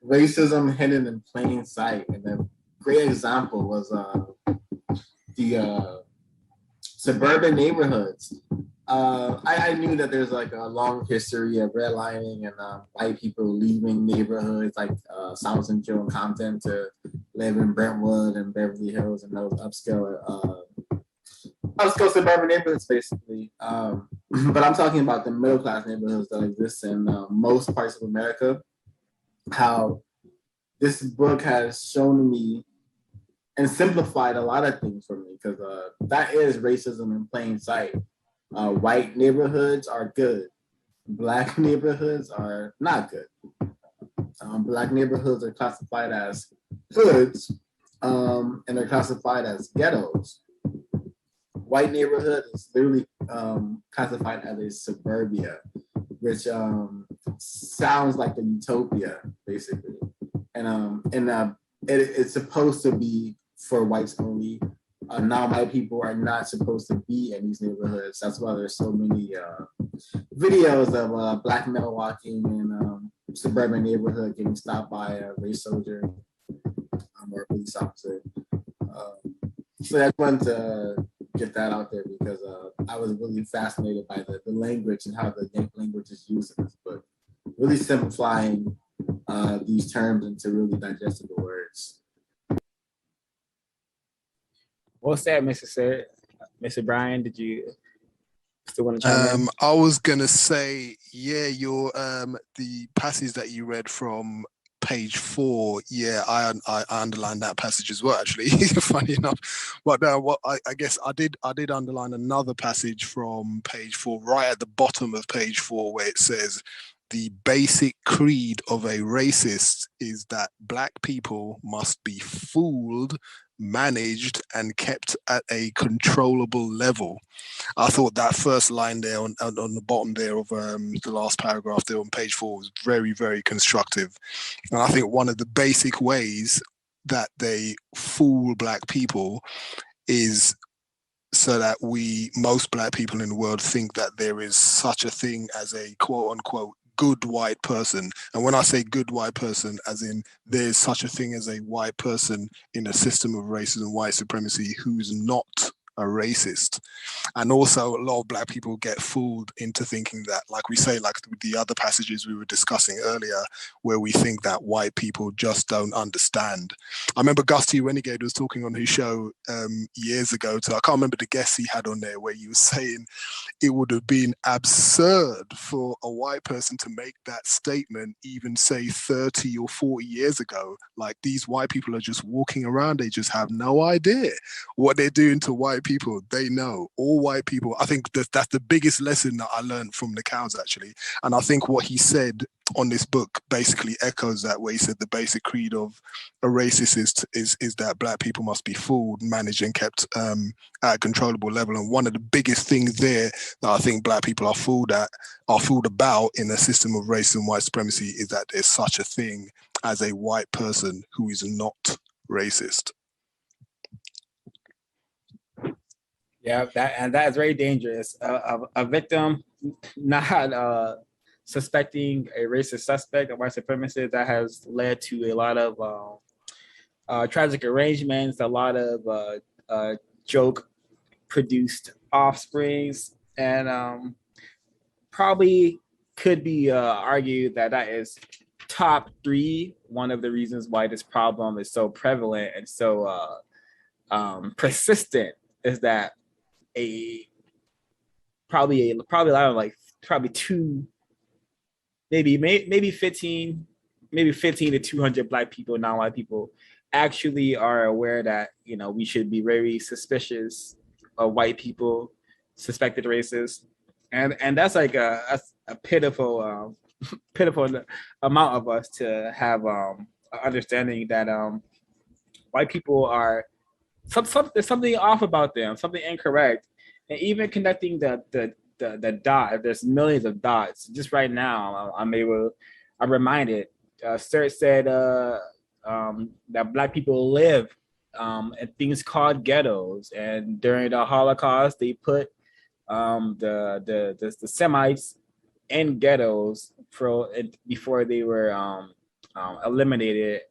racism hidden in plain sight, and a great example was the suburban neighborhoods. I knew that there's like a long history of redlining and white people leaving neighborhoods like South Central and Compton to live in Brentwood and Beverly Hills and those upscale suburban neighborhoods, basically. But I'm talking about the middle class neighborhoods that exist in most parts of America. How this book has shown me and simplified a lot of things for me, because that is racism in plain sight. White neighborhoods are good. Black neighborhoods are not good. Black neighborhoods are classified as hoods, and they're classified as ghettos. White neighborhood is literally classified as a suburbia, which sounds like a utopia, basically. And it's supposed to be for whites only. Non-white people are not supposed to be in these neighborhoods. That's why there's so many videos of black men walking in suburban neighborhood getting stopped by a race soldier or a police officer. So I just wanted to get that out there, because I was really fascinated by the language and how the language is used in this book. Really simplifying these terms into really digestible words. Well said, Mr. Brian. Did you still want to chime in? I was gonna say, yeah, your the passage that you read from page 4, yeah, I underlined that passage as well, actually. Funny enough. But what I guess I did underline another passage from page 4, right at the bottom of page 4, where it says, the basic creed of a racist is that black people must be fooled, managed, and kept at a controllable level. I thought that first line there on the bottom there of the last paragraph there on page 4 was very, very constructive. And I think one of the basic ways that they fool black people is so that most black people in the world think that there is such a thing as a quote unquote good white person. And when I say good white person, as in there's such a thing as a white person in a system of racism and white supremacy who's not a racist. And also a lot of black people get fooled into thinking that, like we say, like the other passages we were discussing earlier, where we think that white people just don't understand. I remember Gus T. Renegade was talking on his show years ago I can't remember the guests he had on there, where he was saying it would have been absurd for a white person to make that statement even say 30 or 40 years ago. Like, these white people are just walking around, they just have no idea what they're doing to white white people, they know. All white people. I think that's the biggest lesson that I learned from the cows, actually. And I think what he said on this book basically echoes that, where he said the basic creed of a racist is that black people must be fooled, managed, and kept at a controllable level. And one of the biggest things there that I think black people are fooled about in a system of racism and white supremacy is that there's such a thing as a white person who is not racist. Yeah, that is very dangerous. A victim not suspecting a racist suspect, a white supremacist, that has led to a lot of tragic arrangements, a lot of joke-produced offsprings, and probably could be argued that is top 3 one of the reasons why this problem is so prevalent and so persistent, is that probably I don't know, like probably 2, maybe 15 to 200 black people, non-white people, actually are aware that, you know, we should be very suspicious of white people, suspected racists, and that's like a pitiful amount of us to have understanding that white people are there's something off about them, something incorrect, and even connecting the dot. There's millions of dots. Just right now, I'm reminded. Sir said that black people live in things called ghettos, and during the Holocaust, they put the Semites in ghettos before they were eliminated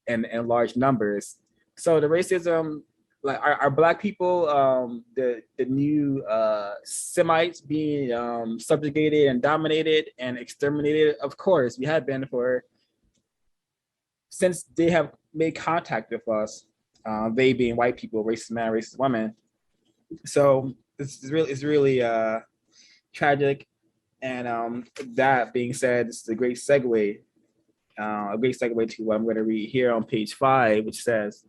in large numbers. So the racism, like are black people the new Semites being subjugated and dominated and exterminated? Of course, we have been since they have made contact with us. They being white people, racist man, racist woman. So it's really tragic. And that being said, this is a great segue to what I'm going to read here on page 5, which says,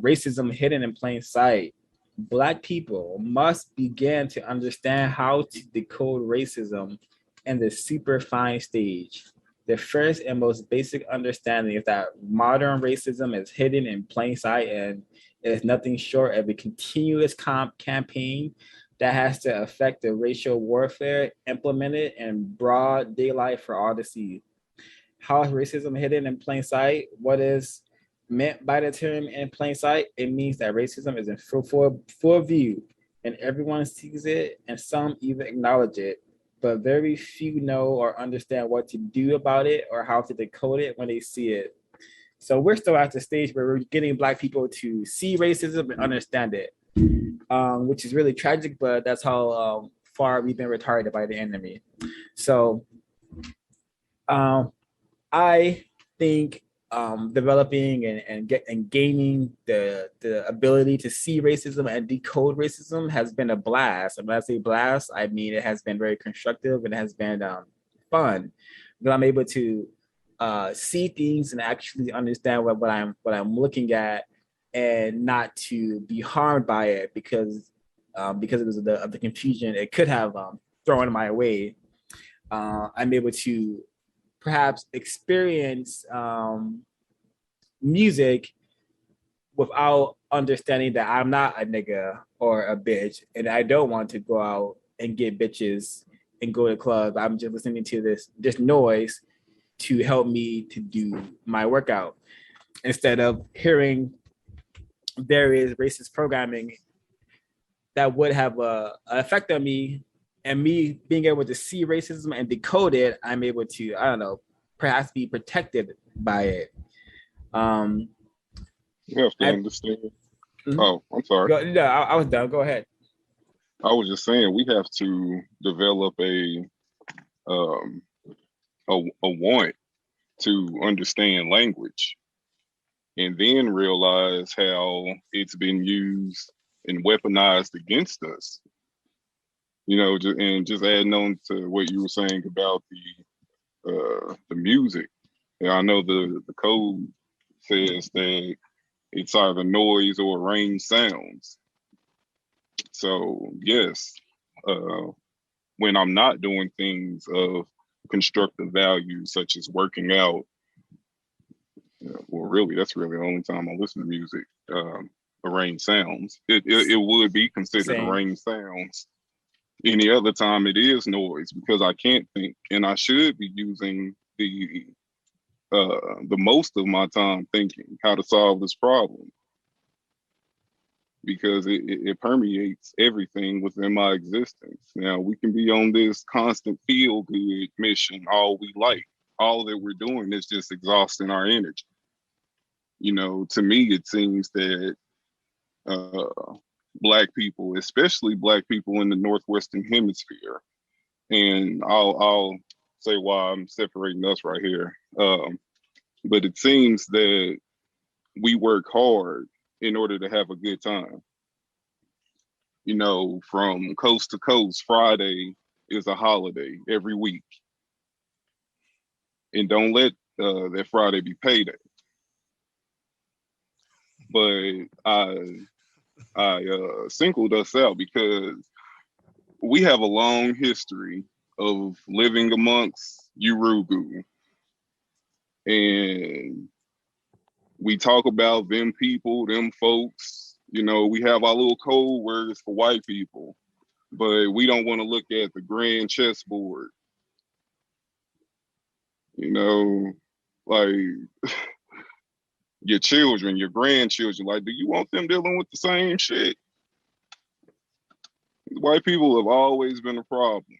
racism hidden in plain sight. Black people must begin to understand how to decode racism in the superfine stage. The first and most basic understanding is that modern racism is hidden in plain sight and is nothing short of a continuous campaign that has to affect the racial warfare implemented in broad daylight for all to see. How is racism hidden in plain sight? What is meant by the term in plain sight? It means that racism is in full view and everyone sees it, and some even acknowledge it, but very few know or understand what to do about it or how to decode it when they see it. So we're still at the stage where we're getting black people to see racism and understand it, which is really tragic, but that's how far we've been retarded by the enemy. So I think developing and gaining the ability to see racism and decode racism has been a blast. And when I say blast, I mean it has been very constructive and it has been fun. But I'm able to see things and actually understand what I'm looking at, and not to be harmed by it because of the confusion it could have thrown my way. I'm able to perhaps experience music without understanding that I'm not a nigga or a bitch, and I don't want to go out and get bitches and go to clubs. I'm just listening to this noise to help me to do my workout, instead of hearing various racist programming that would have an effect on me. And me being able to see racism and decode it, I'm able to, I don't know, perhaps be protected by it. You have to understand. Mm-hmm. Oh, I'm sorry. No, I was done. Go ahead. I was just saying we have to develop a want to understand language, and then realize how it's been used and weaponized against us. You know, and just adding on to what you were saying about the music. And I know the code says that It's either noise or arranged sounds. So yes, when I'm not doing things of constructive value, such as working out, well, really, that's really the only time I listen to music. Arranged sounds. It would be considered Same. arranged sounds. Any other time, it is noise because I can't think, and I should be using the most of my time thinking how to solve this problem, because it permeates everything within my existence. Now, we can be on this constant feel good mission all we like. All that we're doing is just exhausting our energy. You know, to me, it seems that Black people, especially Black people in the Northwestern Hemisphere, and I'll say why I'm separating us right here. But it seems that we work hard in order to have a good time. You know, from coast to coast, Friday is a holiday every week. And don't let that Friday be payday. But I singled us out because we have a long history of living amongst Urugu. And we talk about them people, them folks. You know, we have our little code words for white people, but we don't want to look at the grand chessboard. You know, like your children, your grandchildren, like, do you want them dealing with the same shit? White people have always been a problem,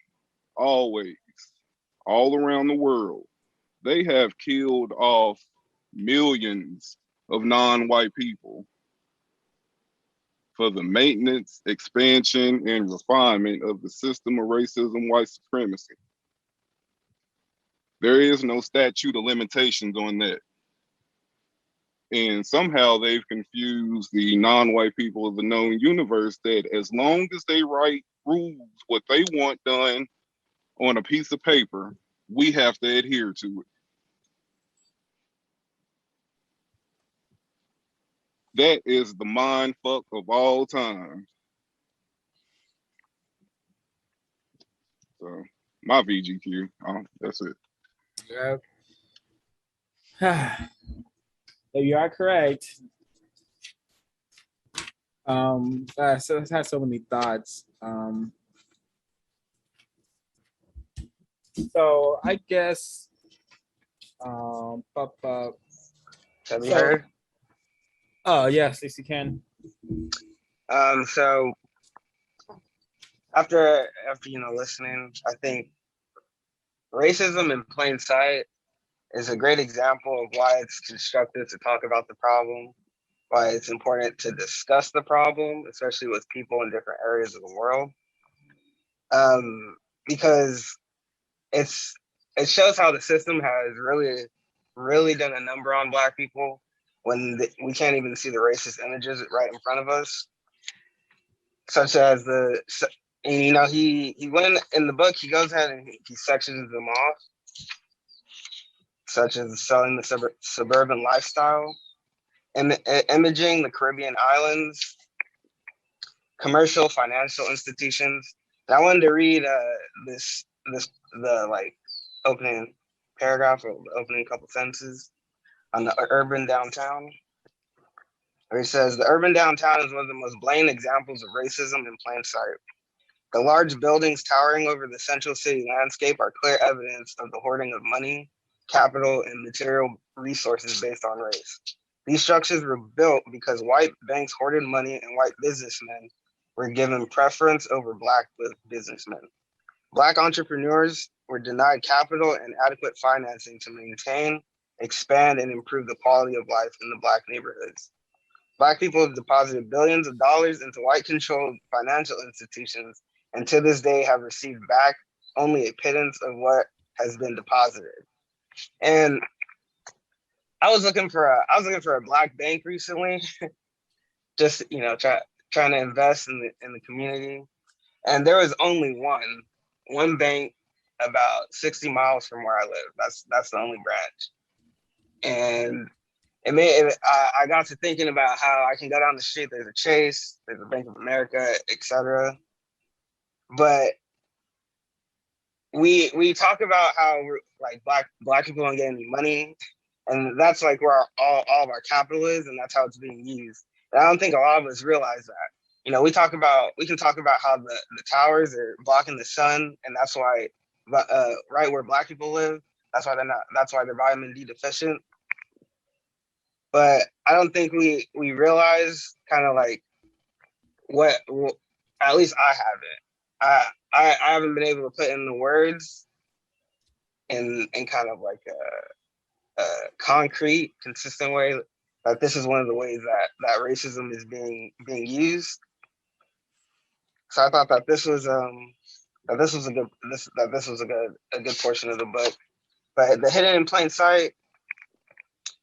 always, all around the world. They have killed off millions of non-white people for the maintenance, expansion, and refinement of the system of racism, white supremacy. There is no statute of limitations on that. And somehow they've confused the non-white people of the known universe that as long as they write rules, what they want done on a piece of paper, we have to adhere to it. That is the mind fuck of all time. So my VGQ, that's it. Yeah. You are correct. So I had so many thoughts. So I guess Can be heard? Oh yes, you can. So after listening, I think racism in plain sight is a great example of why it's constructive to talk about the problem, why it's important to discuss the problem, especially with people in different areas of the world. Because it shows how the system has really done a number on Black people when we can't even see the racist images right in front of us, such as he went in the book, he goes ahead and he sections them off, such as selling the suburban lifestyle, imaging the Caribbean islands, commercial financial institutions. And I wanted to read the opening paragraph or the opening couple sentences on the urban downtown, where he says, the urban downtown is one of the most blatant examples of racism in plain sight. The large buildings towering over the central city landscape are clear evidence of the hoarding of money, capital, and material resources based on race. These structures were built because white banks hoarded money and white businessmen were given preference over Black businessmen. Black entrepreneurs were denied capital and adequate financing to maintain, expand, and improve the quality of life in the Black neighborhoods. Black people have deposited billions of dollars into white-controlled financial institutions, and to this day have received back only a pittance of what has been deposited. And I was looking for a Black bank recently, just trying to invest in the community, and there was only one bank about 60 miles from where I live. That's the only branch, and I got to thinking about how I can go down the street. There's a Chase, there's a Bank of America, etc. But we talk about how we're, like black people don't get any money, and that's like where all of our capital is, and that's how it's being used. And I don't think a lot of us realize that. You know, we can talk about how the towers are blocking the sun, and that's why, right where black people live, that's why they're vitamin D deficient. But I don't think we realize kind of like what at least I haven't. I haven't been able to put in the words in kind of like a concrete, consistent way that this is one of the ways that racism is being used. So I thought that this was a good portion of the book. But the hidden in plain sight,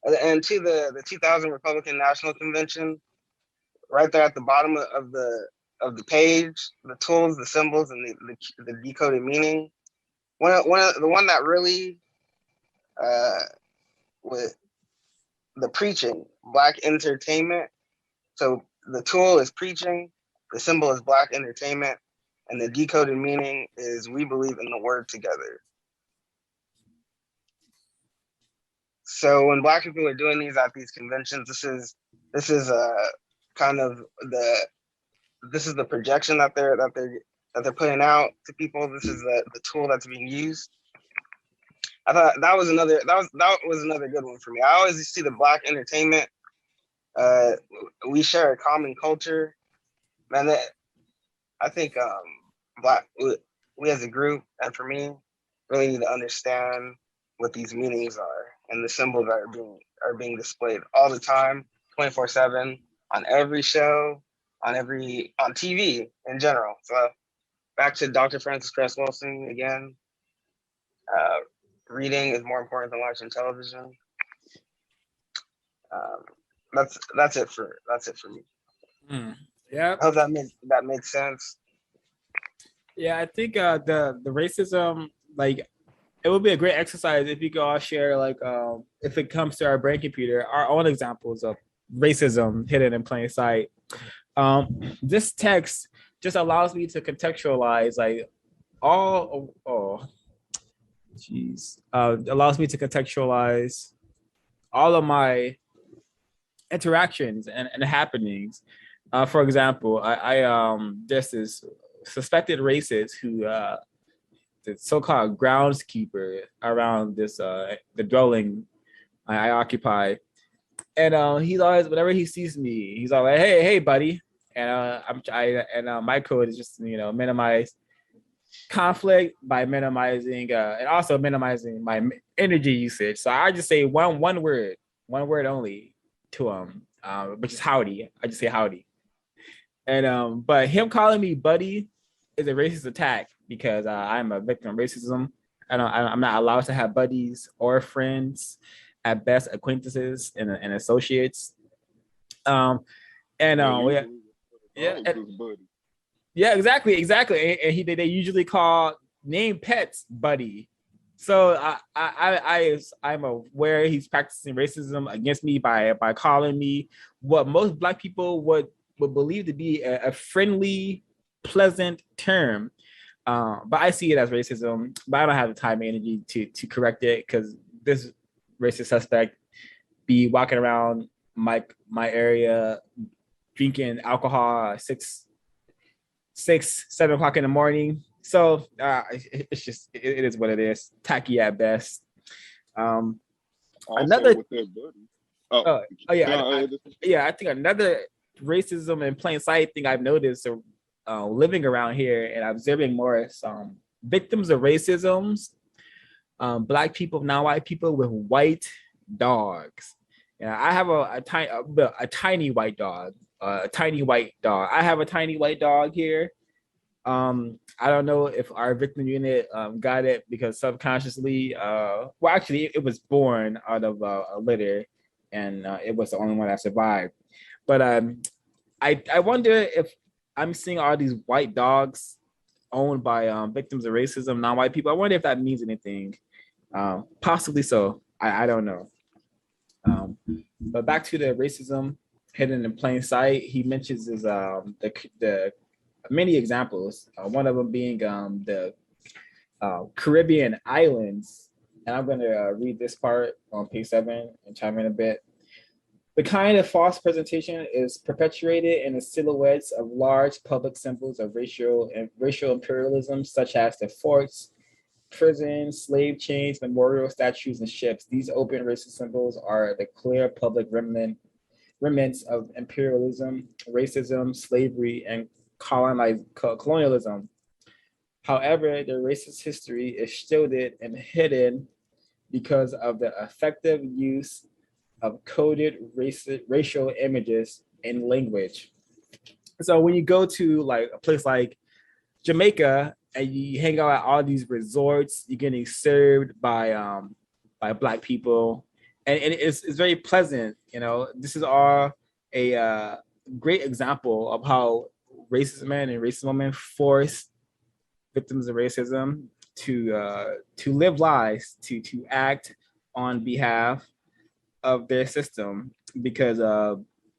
and to the 2000 Republican National Convention, right there at the bottom of the page, the tools, the symbols, and the decoded meaning. The one that really with the preaching, black entertainment. So the tool is preaching, the symbol is black entertainment, and the decoded meaning is we believe in the word together. So when black people are doing these at these conventions, this is kind of the projection that they're putting out to people. This is the tool that's being used. I thought that was another good one for me. I always see the black entertainment. We share a common culture, man. I think we as a group, and for me, really need to understand what these meanings are and the symbols that are being displayed all the time, 24/7, on every show, on TV in general. So back to Dr. Francis Cress Wilson again. Reading is more important than watching television. That's it for me. Yeah. I hope that makes sense. Yeah, I think the racism, like, it would be a great exercise if you could all share, like, if it comes to our brain computer, our own examples of racism hidden in plain sight. This text just allows me to contextualize, like, allows me to contextualize all of my interactions and happenings. For example, I there's this suspected racist who the so-called groundskeeper around this the dwelling I occupy, and he's always, whenever he sees me, he's always like, hey buddy, and my code is just, minimize conflict by minimizing and also minimizing my energy usage. So I just say one word only to him, which is howdy. I just say howdy. And but him calling me buddy is a racist attack because I'm a victim of racism. I'm not allowed to have buddies or friends, at best acquaintances and associates. Yeah, exactly. And they usually call name pets buddy. So I'm aware he's practicing racism against me by calling me what most Black people would believe to be a friendly, pleasant term. But I see it as racism, but I don't have the time and energy to correct it, because this racist suspect be walking around my area drinking alcohol 7 o'clock in the morning. So it's just, it is what it is. Tacky at best. Another I think another racism in plain sight thing I've noticed living around here and observing more is victims of racisms, Black people, non-white people with white dogs. I have a tiny white dog. I have a tiny white dog here. I don't know if our victim unit got it because subconsciously, well, actually, it was born out of a litter, and it was the only one that survived. But I wonder if I'm seeing all these white dogs owned by victims of racism, non-white people. I wonder if that means anything. Possibly so. I don't know. But back to the racism hidden in plain sight, he mentions is the many examples. One of them being the Caribbean islands, and I'm going to read this part on page 7 and chime in a bit. The kind of false presentation is perpetuated in the silhouettes of large public symbols of racial imperialism, such as the forts, prisons, slave chains, memorial statues, and ships. These open racist symbols are the clear public remnants of imperialism, racism, slavery, and colonialism. However, the racist history is shielded and hidden because of the effective use of coded racial images in language. So when you go to like a place like Jamaica and you hang out at all these resorts, you're getting served by Black people, and it's very pleasant. You know, this is all a great example of how racist men and racist women force victims of racism to live lies, to act on behalf of their system, because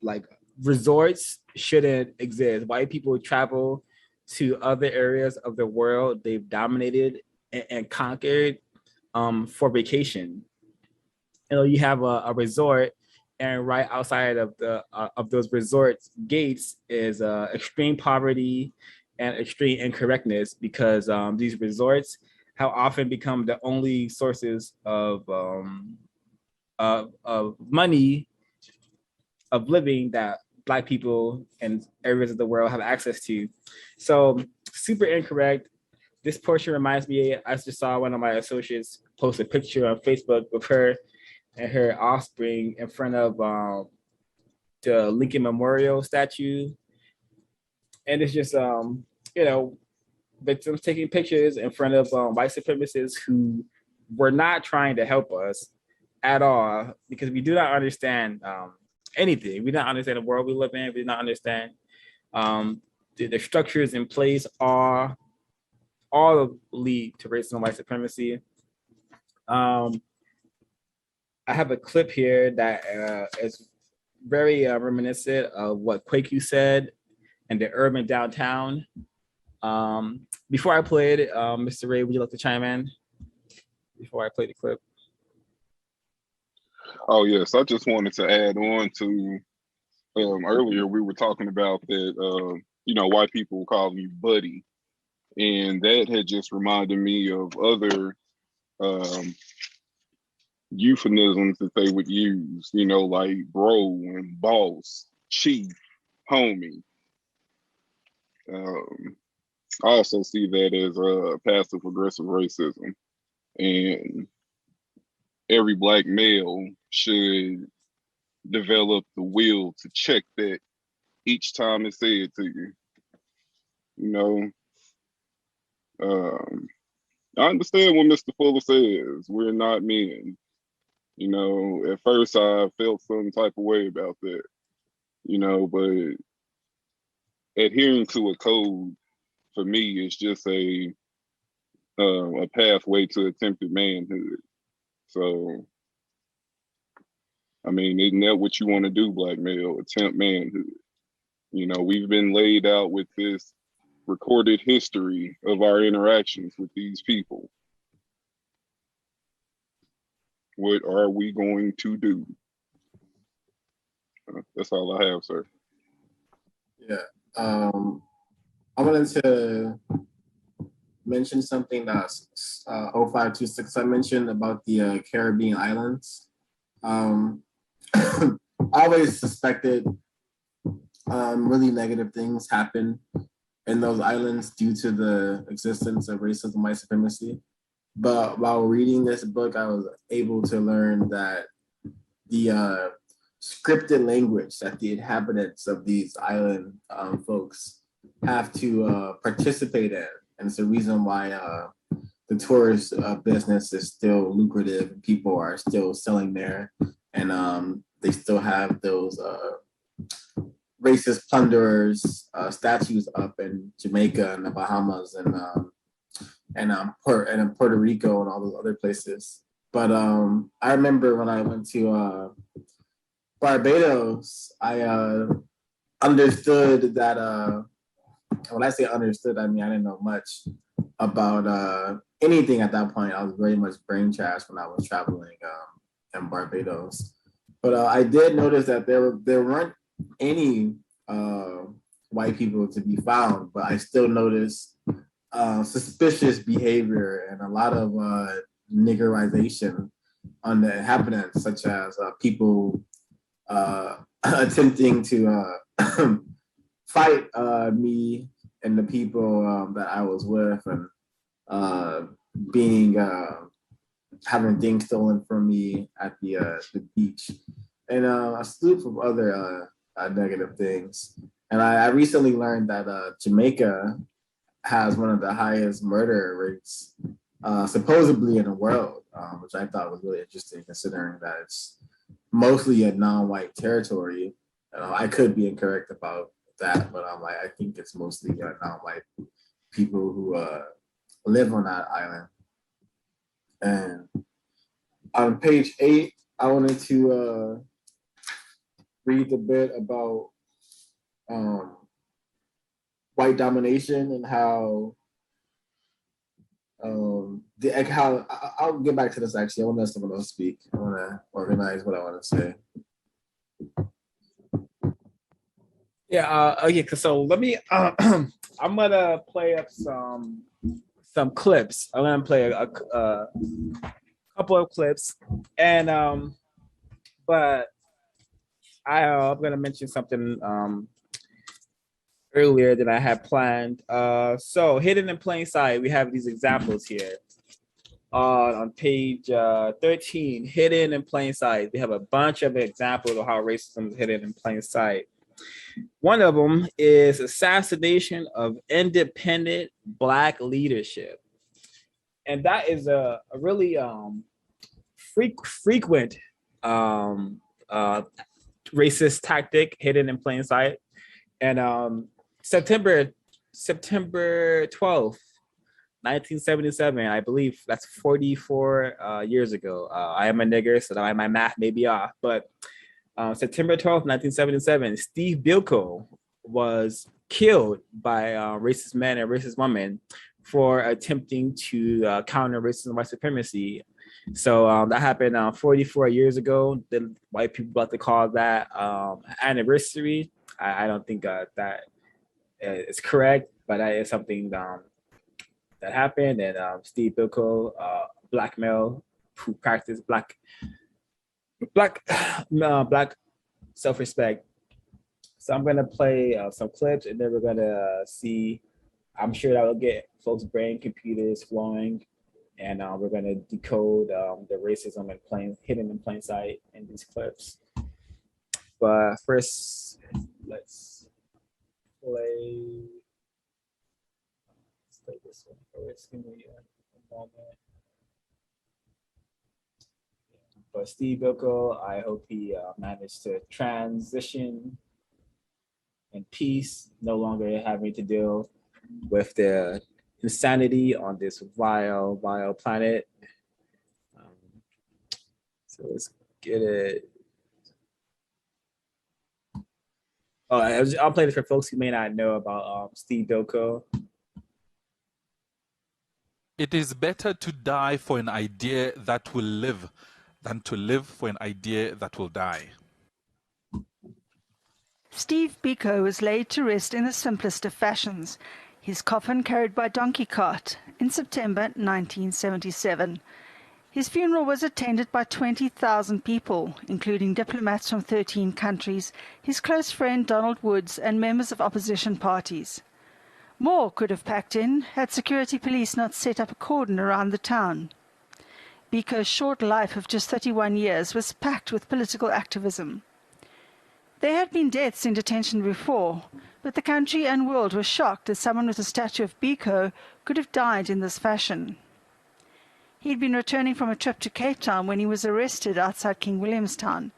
like resorts shouldn't exist. White people travel to other areas of the world they've dominated and conquered for vacation. You know, you have a resort, and right outside of the of those resorts gates is extreme poverty and extreme incorrectness, because these resorts have often become the only sources of money, of living that Black people in areas of the world have access to. So super incorrect. This portion reminds me, I just saw one of my associates post a picture on Facebook with her and her offspring in front of the Lincoln Memorial statue. And it's just, you know, victims taking pictures in front of white supremacists who were not trying to help us at all, because we do not understand anything. We don't understand the world we live in. We do not understand the structures in place all lead to racism and white supremacy. I have a clip here that is very reminiscent of what Kwaku said in the urban downtown. Before I play it, Mr. Ray, would you like to chime in before I play the clip? Oh yes, I just wanted to add on to earlier we were talking about that you know, white people calling you buddy, and that had just reminded me of other euphemisms that they would use, you know, like bro and boss, chief, homie. I also see that as passive aggressive racism, and every Black male should develop the will to check that each time it's said to you. You know, I understand what Mr. Fuller says. We're not men. You know, at first I felt some type of way about that, you know, but adhering to a code for me is just a pathway to attempted manhood. So, I mean, isn't that what you want to do, Black male? Attempt manhood. You know, we've been laid out with this recorded history of our interactions with these people. What are we going to do? That's all I have, sir. Yeah. I wanted to mention something that's 0526 I mentioned about the Caribbean islands. I always suspected really negative things happen in those islands due to the existence of racism and white supremacy. But while reading this book, I was able to learn that the scripted language that the inhabitants of these island folks have to participate in. And it's the reason why the tourist business is still lucrative and people are still selling there. And they still have those racist plunderers statues up in Jamaica and the Bahamas and in Puerto Rico and all those other places. But I remember when I went to Barbados, I understood that when I say understood, I mean I didn't know much about anything at that point. I was very much brain trash when I was traveling in Barbados. But I did notice that there weren't any white people to be found, but I still noticed suspicious behavior and a lot of niggerization on the inhabitants, such as people attempting to fight me and the people that I was with, and being having things stolen from me at the beach, and a slew of other negative things. And I recently learned that Jamaica has one of the highest murder rates supposedly in the world, which I thought was really interesting considering that it's mostly a non-white territory. I could be incorrect about that, but I think it's mostly non-white people who live on that island. And on page 8, I wanted to read a bit about white domination and how I'll get back to this actually. I want to let someone else speak. I want to organize what I want to say. Yeah. Okay. So let me. I'm gonna play up some clips. I'm gonna play a couple of clips, and but I'm gonna mention something earlier than I had planned. So hidden in plain sight, we have these examples here. On page 13, hidden in plain sight. We have a bunch of examples of how racism is hidden in plain sight. One of them is assassination of independent Black leadership. And that is a really frequent racist tactic hidden in plain sight. And September 12th, 1977, I believe that's 44 years ago. I am a nigger, so my math may be off, but September 12th, 1977, Steve Biko was killed by racist men and racist women for attempting to counter racism and white supremacy. So that happened 44 years ago. The white people like to call that anniversary. I don't think that is correct, but that is something that happened. And Steve Biko, Black male who practiced black self-respect. So I'm gonna play some clips, and then we're gonna see. I'm sure that will get folks' brain computers flowing, and we're gonna decode the racism hidden in plain sight in these clips. But first, let's play. Let's play this one first. Give me a moment. But Steve Biko, I hope he managed to transition in peace, no longer having to deal with the insanity on this vile planet. So let's get it. Oh, I'll play this for folks who may not know about Steve Biko. It is better to die for an idea that will live than to live for an idea that will die. Steve Biko was laid to rest in the simplest of fashions, his coffin carried by donkey cart in September 1977. His funeral was attended by 20,000 people, including diplomats from 13 countries, his close friend Donald Woods, and members of opposition parties. More could have packed in had security police not set up a cordon around the town. Biko's short life of just 31 years was packed with political activism. There had been deaths in detention before, but the country and world were shocked that someone with a statue of Biko could have died in this fashion. He had been returning from a trip to Cape Town when he was arrested outside King Williamstown.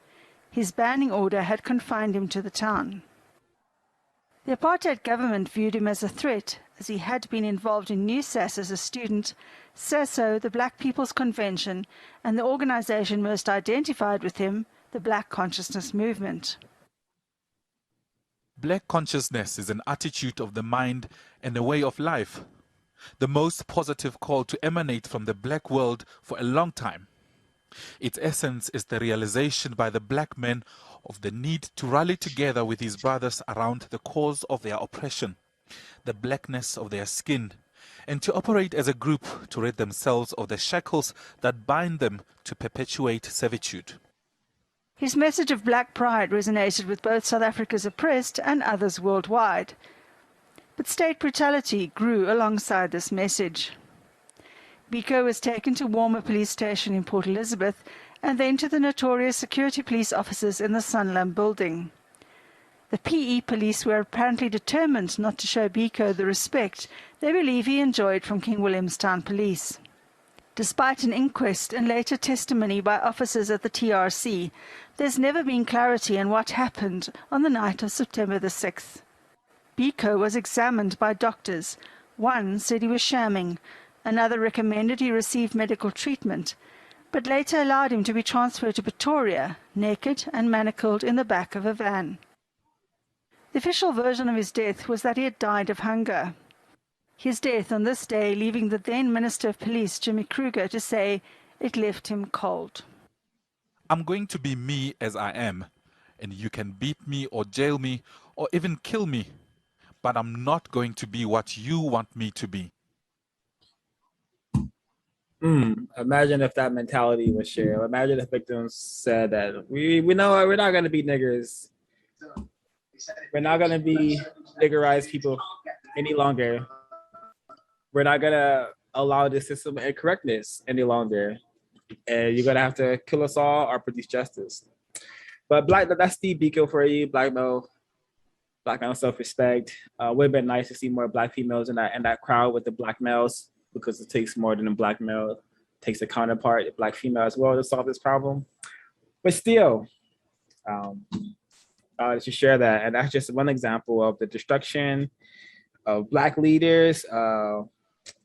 His banning order had confined him to the town. The apartheid government viewed him as a threat as he had been involved in NewSAS as a student, SASO, the Black People's Convention, and the organization most identified with him, the Black Consciousness Movement. Black consciousness is an attitude of the mind and a way of life, the most positive call to emanate from the black world for a long time. Its essence is the realization by the black man of the need to rally together with his brothers around the cause of their oppression, the blackness of their skin, and to operate as a group to rid themselves of the shackles that bind them to perpetuate servitude. His message of black pride resonated with both South Africa's oppressed and others worldwide. But state brutality grew alongside this message. Biko was taken to Walmer Police Station in Port Elizabeth and then to the notorious security police officers in the Sanlam building. The PE police were apparently determined not to show Biko the respect they believe he enjoyed from King Williamstown Police. Despite an inquest and later testimony by officers at the TRC, there's never been clarity on what happened on the night of September the 6th. Biko was examined by doctors. One said he was shamming, another recommended he receive medical treatment, but later allowed him to be transferred to Pretoria, naked and manacled in the back of a van. The official version of his death was that he had died of hunger. His death on this day leaving the then Minister of Police, Jimmy Kruger, to say it left him cold. I'm going to be me as I am, and you can beat me or jail me or even kill me, but I'm not going to be what you want me to be. Imagine if that mentality was shared. Imagine if victims said that we know we're not going to be niggers. We're not going to be niggerized people any longer. We're not going to allow this system of incorrectness any longer. And you're going to have to kill us all or produce justice. But that's Steve Biko for you, black male self-respect. Would have been nice to see more black females in that crowd with the black males, because it takes more than a black male. It takes a counterpart, a black female as well, to solve this problem. But still, to share that. And that's just one example of the destruction of black leaders,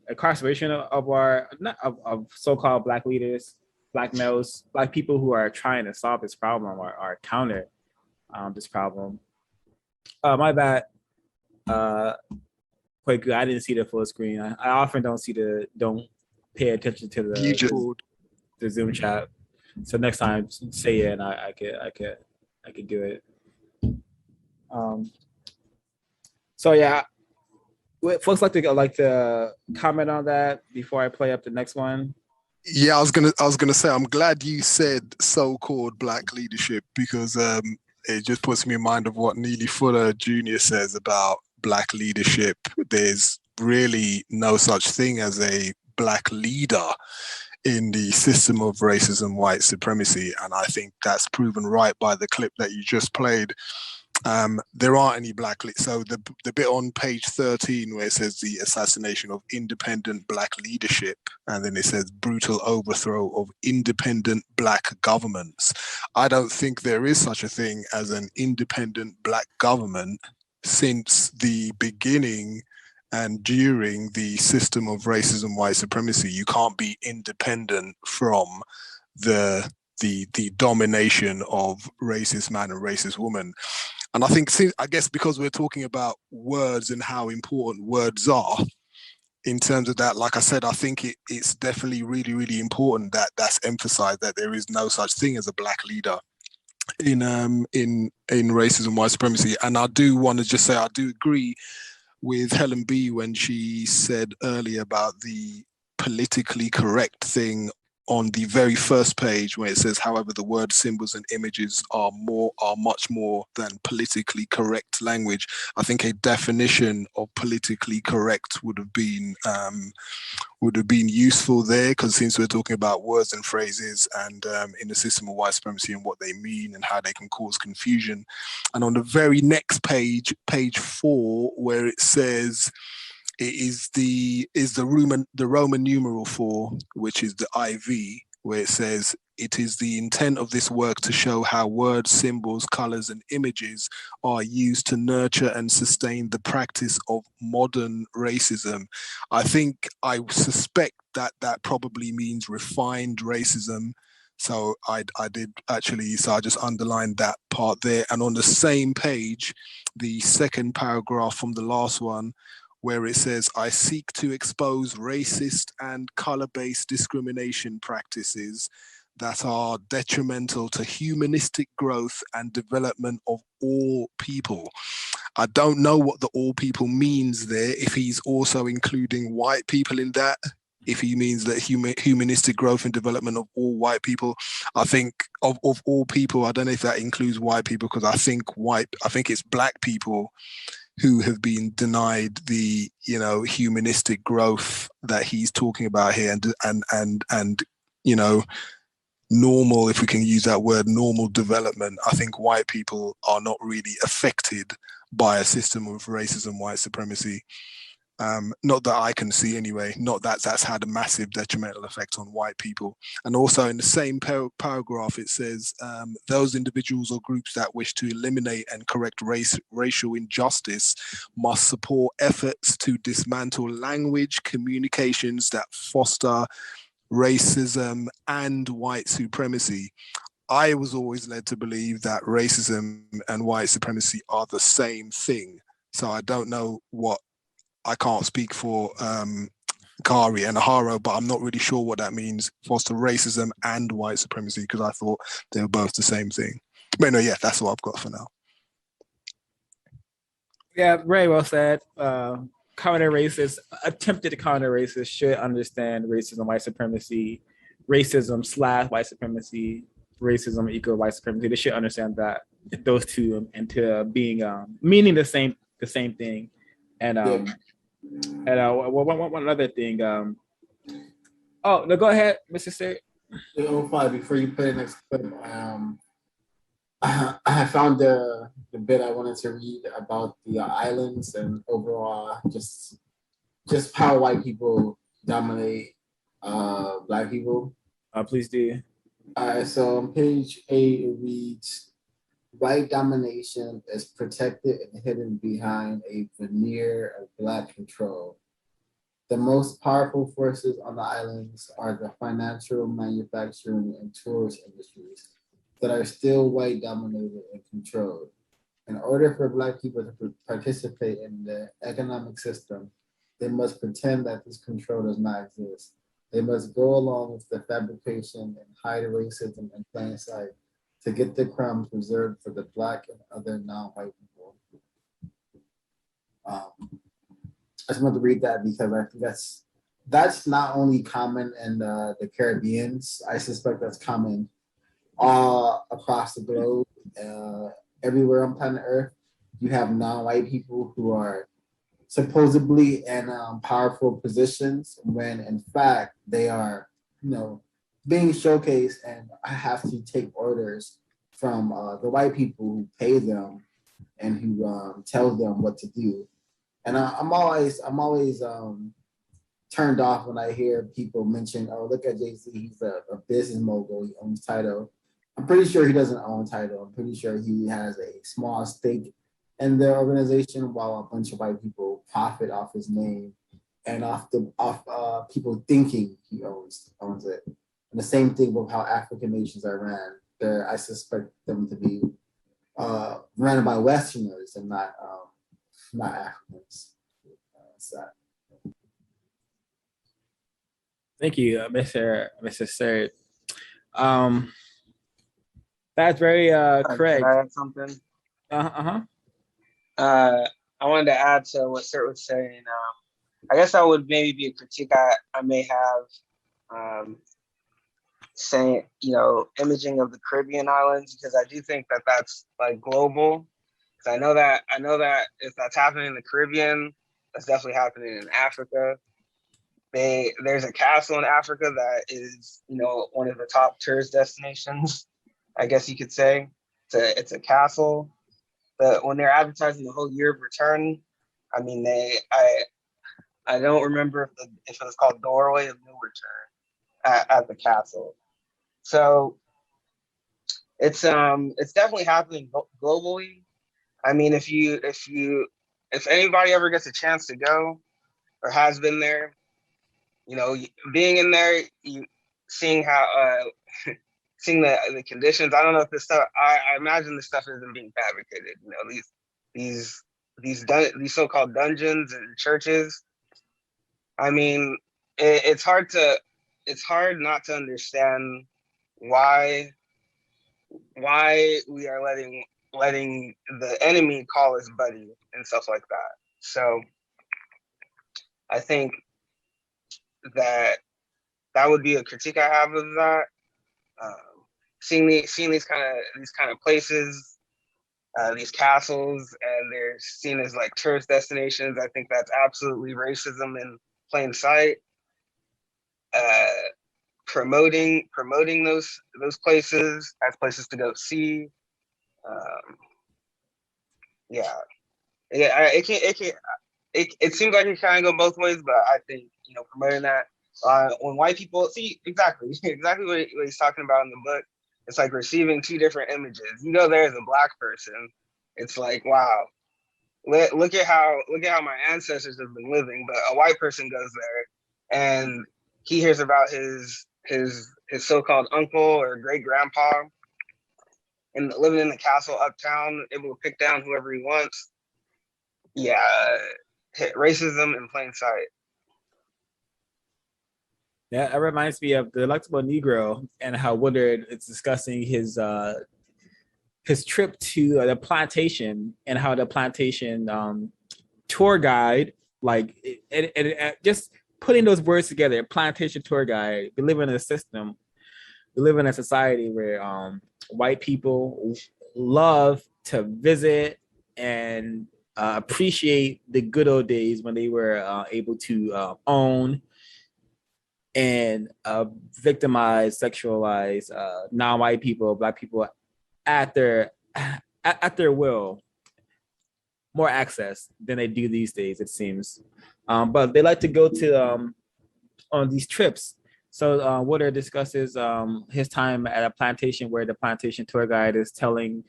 incarceration of so-called black leaders, black males, black people who are trying to solve this problem or counter this problem. My bad. Quite good. I didn't see the full screen. I often don't pay attention to the Zoom chat. So next time, say it and I could do it. So yeah, folks like to comment on that before I play up the next one. Yeah, I was gonna say, I'm glad you said so-called black leadership, because it just puts me in mind of what Neely Fuller Jr. says about black leadership. There's really no such thing as a black leader in the system of racism, white supremacy, and I think that's proven right by the clip that you just played. There aren't any black so the bit on page 13 where it says the assassination of independent black leadership, and then it says brutal overthrow of independent black governments. I don't think there is such a thing as an independent black government since the beginning and during the system of racism, white supremacy. You can't be independent from the domination of racist man and racist woman. And I guess because we're talking about words and how important words are, in terms of that, like I said, I think it's definitely really, really important that that's emphasized, that there is no such thing as a black leader in racism, white supremacy. And I do want to just say, I do agree with Helen B when she said earlier about the politically correct thing on the very first page, where it says, however, the words, symbols, and images are much more than politically correct language. I think a definition of politically correct would have been useful there, because since we're talking about words and phrases and in the system of white supremacy and what they mean and how they can cause confusion. And on the very next page, page 4, where it says, it is the Roman numeral 4, which is the IV, where it says, "It is the intent of this work to show how words, symbols, colors, and images are used to nurture and sustain the practice of modern racism." I suspect that that probably means refined racism. So I did actually, so I just underlined that part there. And on the same page, the second paragraph from the last one, where it says, "I seek to expose racist and color-based discrimination practices that are detrimental to humanistic growth and development of all people." I don't know what the all people means there, if he's also including white people in that, if he means that humanistic growth and development of all white people. I think of all people, I don't know if that includes white people, because I think it's black people who have been denied the, humanistic growth that he's talking about here, and normal, if we can use that word, normal development. I think white people are not really affected by a system of racism, white supremacy. Not that I can see anyway, not that that's had a massive detrimental effect on white people. And also in the same paragraph, it says, "Those individuals or groups that wish to eliminate and correct racial injustice must support efforts to dismantle language communications that foster racism and white supremacy." I was always led to believe that racism and white supremacy are the same thing. So I don't know I can't speak for Kari and Aharo, but I'm not really sure what that means, foster racism and white supremacy, because I thought they were both the same thing. But no, yeah, that's what I've got for now. Yeah, very well said. Counter racists, attempted counter racists should understand racism, white supremacy, racism / white supremacy, racism equal white supremacy. They should understand that those two into being meaning the same thing. And one other thing. Oh no, go ahead, Mr. Sir. Before you play the next clip, I found the bit I wanted to read about the islands and overall just how white people dominate black people. Please do. So on page 8 it reads, "White domination is protected and hidden behind a veneer of black control. The most powerful forces on the islands are the financial, manufacturing, and tourist industries that are still white dominated and controlled. In order for black people to participate in the economic system, they must pretend that this control does not exist. They must go along with the fabrication and hide racism in plain sight to get the crumbs reserved for the black and other non-white people." I just wanted to read that because I think that's not only common in the Caribbeans. I suspect that's common all across the globe. Everywhere on planet Earth, you have non-white people who are supposedly in powerful positions when in fact they are, being showcased and have to take orders from the white people who pay them and who tell them what to do. And I'm always turned off when I hear people mention, "Oh, look at Jay-Z, he's a business mogul, he owns Tidal." I'm pretty sure he doesn't own Tidal. I'm pretty sure he has a small stake in the organization, while a bunch of white people profit off his name and off people thinking he owns it. And the same thing with how African nations are ran. I suspect them to be run by Westerners and not Africans. Thank you, Mr. Sir. That's very correct. Can I add something? I wanted to add to what Sir was saying. I guess that would maybe be a critique I may have, saying, imaging of the Caribbean islands, because I do think that that's like global. Because I know that if that's happening in the Caribbean, that's definitely happening in Africa. There's a castle in Africa that is, one of the top tourist destinations, I guess you could say. It's a castle. But when they're advertising the whole year of return, I mean, I don't remember if it was called Doorway of No Return at the castle. So it's definitely happening globally. I mean, if anybody ever gets a chance to go or has been there, you know, being in there, seeing how seeing the conditions. I don't know if this stuff. I imagine this stuff isn't being fabricated. You know, these so-called dungeons and churches. I mean, it's hard not to understand why we are letting the enemy call us buddy and stuff like that. So I think that would be a critique I have of that. Seeing these kind of places, these castles, and they're seen as like tourist destinations. I think that's absolutely racism in plain sight. Promoting those places as places to go see. Yeah, it seems like it kind of go both ways, but I think, you know, promoting that when white people see exactly what he's talking about in the book. It's like receiving two different images. You go there as a black person, it's like, wow, look at how my ancestors have been living. But a white person goes there and he hears about his so-called uncle or great grandpa and living in the castle uptown, able to pick down whoever he wants. Yeah, racism in plain sight. Yeah, that reminds me of the Delectable Negro and how Woodard is discussing his trip to the plantation and how the plantation tour guide, like, just putting those words together, plantation tour guide. We live in a system, we live in a society where white people love to visit and appreciate the good old days when they were able to own and victimize, sexualize non-white people, black people at their will, more access than they do these days, it seems. But they like to go to on these trips. So Woodard discusses his time at a plantation where the plantation tour guide is telling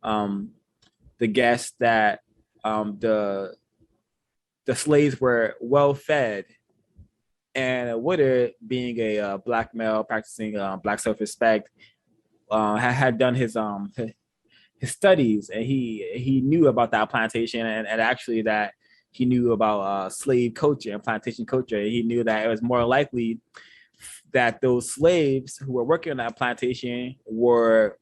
the guests that the slaves were well fed. And Woodard, being a black male practicing black self-respect, had done his studies, and he knew about that plantation, and actually that he knew about slave culture and plantation culture. He knew that it was more likely that those slaves who were working on that plantation were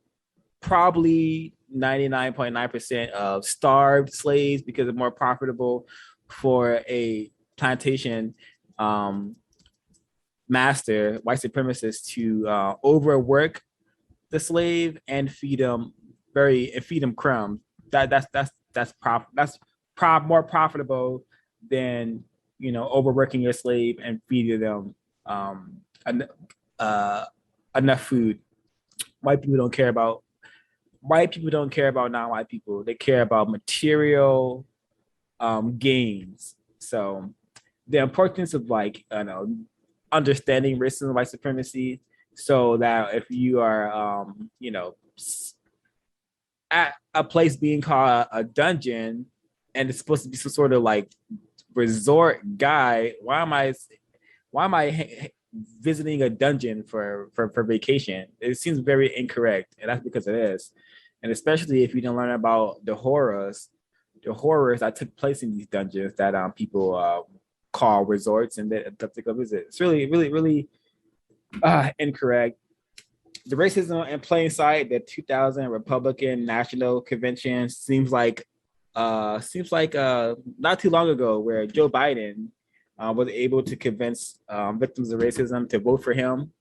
probably 99.9% of starved slaves, because it's more profitable for a plantation master, white supremacist, to overwork the slave and feed them crumbs. That's more profitable than, you know, overworking your slave and feeding them enough food. White people don't care about non-white people. They care about material gains. So the importance of, like, understanding racism and white supremacy, so that if you are at a place being called a dungeon and it's supposed to be some sort of like resort guide, why am I visiting a dungeon for vacation? It seems very incorrect, and that's because it is. And especially if you don't learn about the horrors that took place in these dungeons that people call resorts and that take a visit. It's really incorrect. The racism in plain sight. The 2000 Republican National Convention seems like not too long ago, where Joe Biden was able to convince victims of racism to vote for him,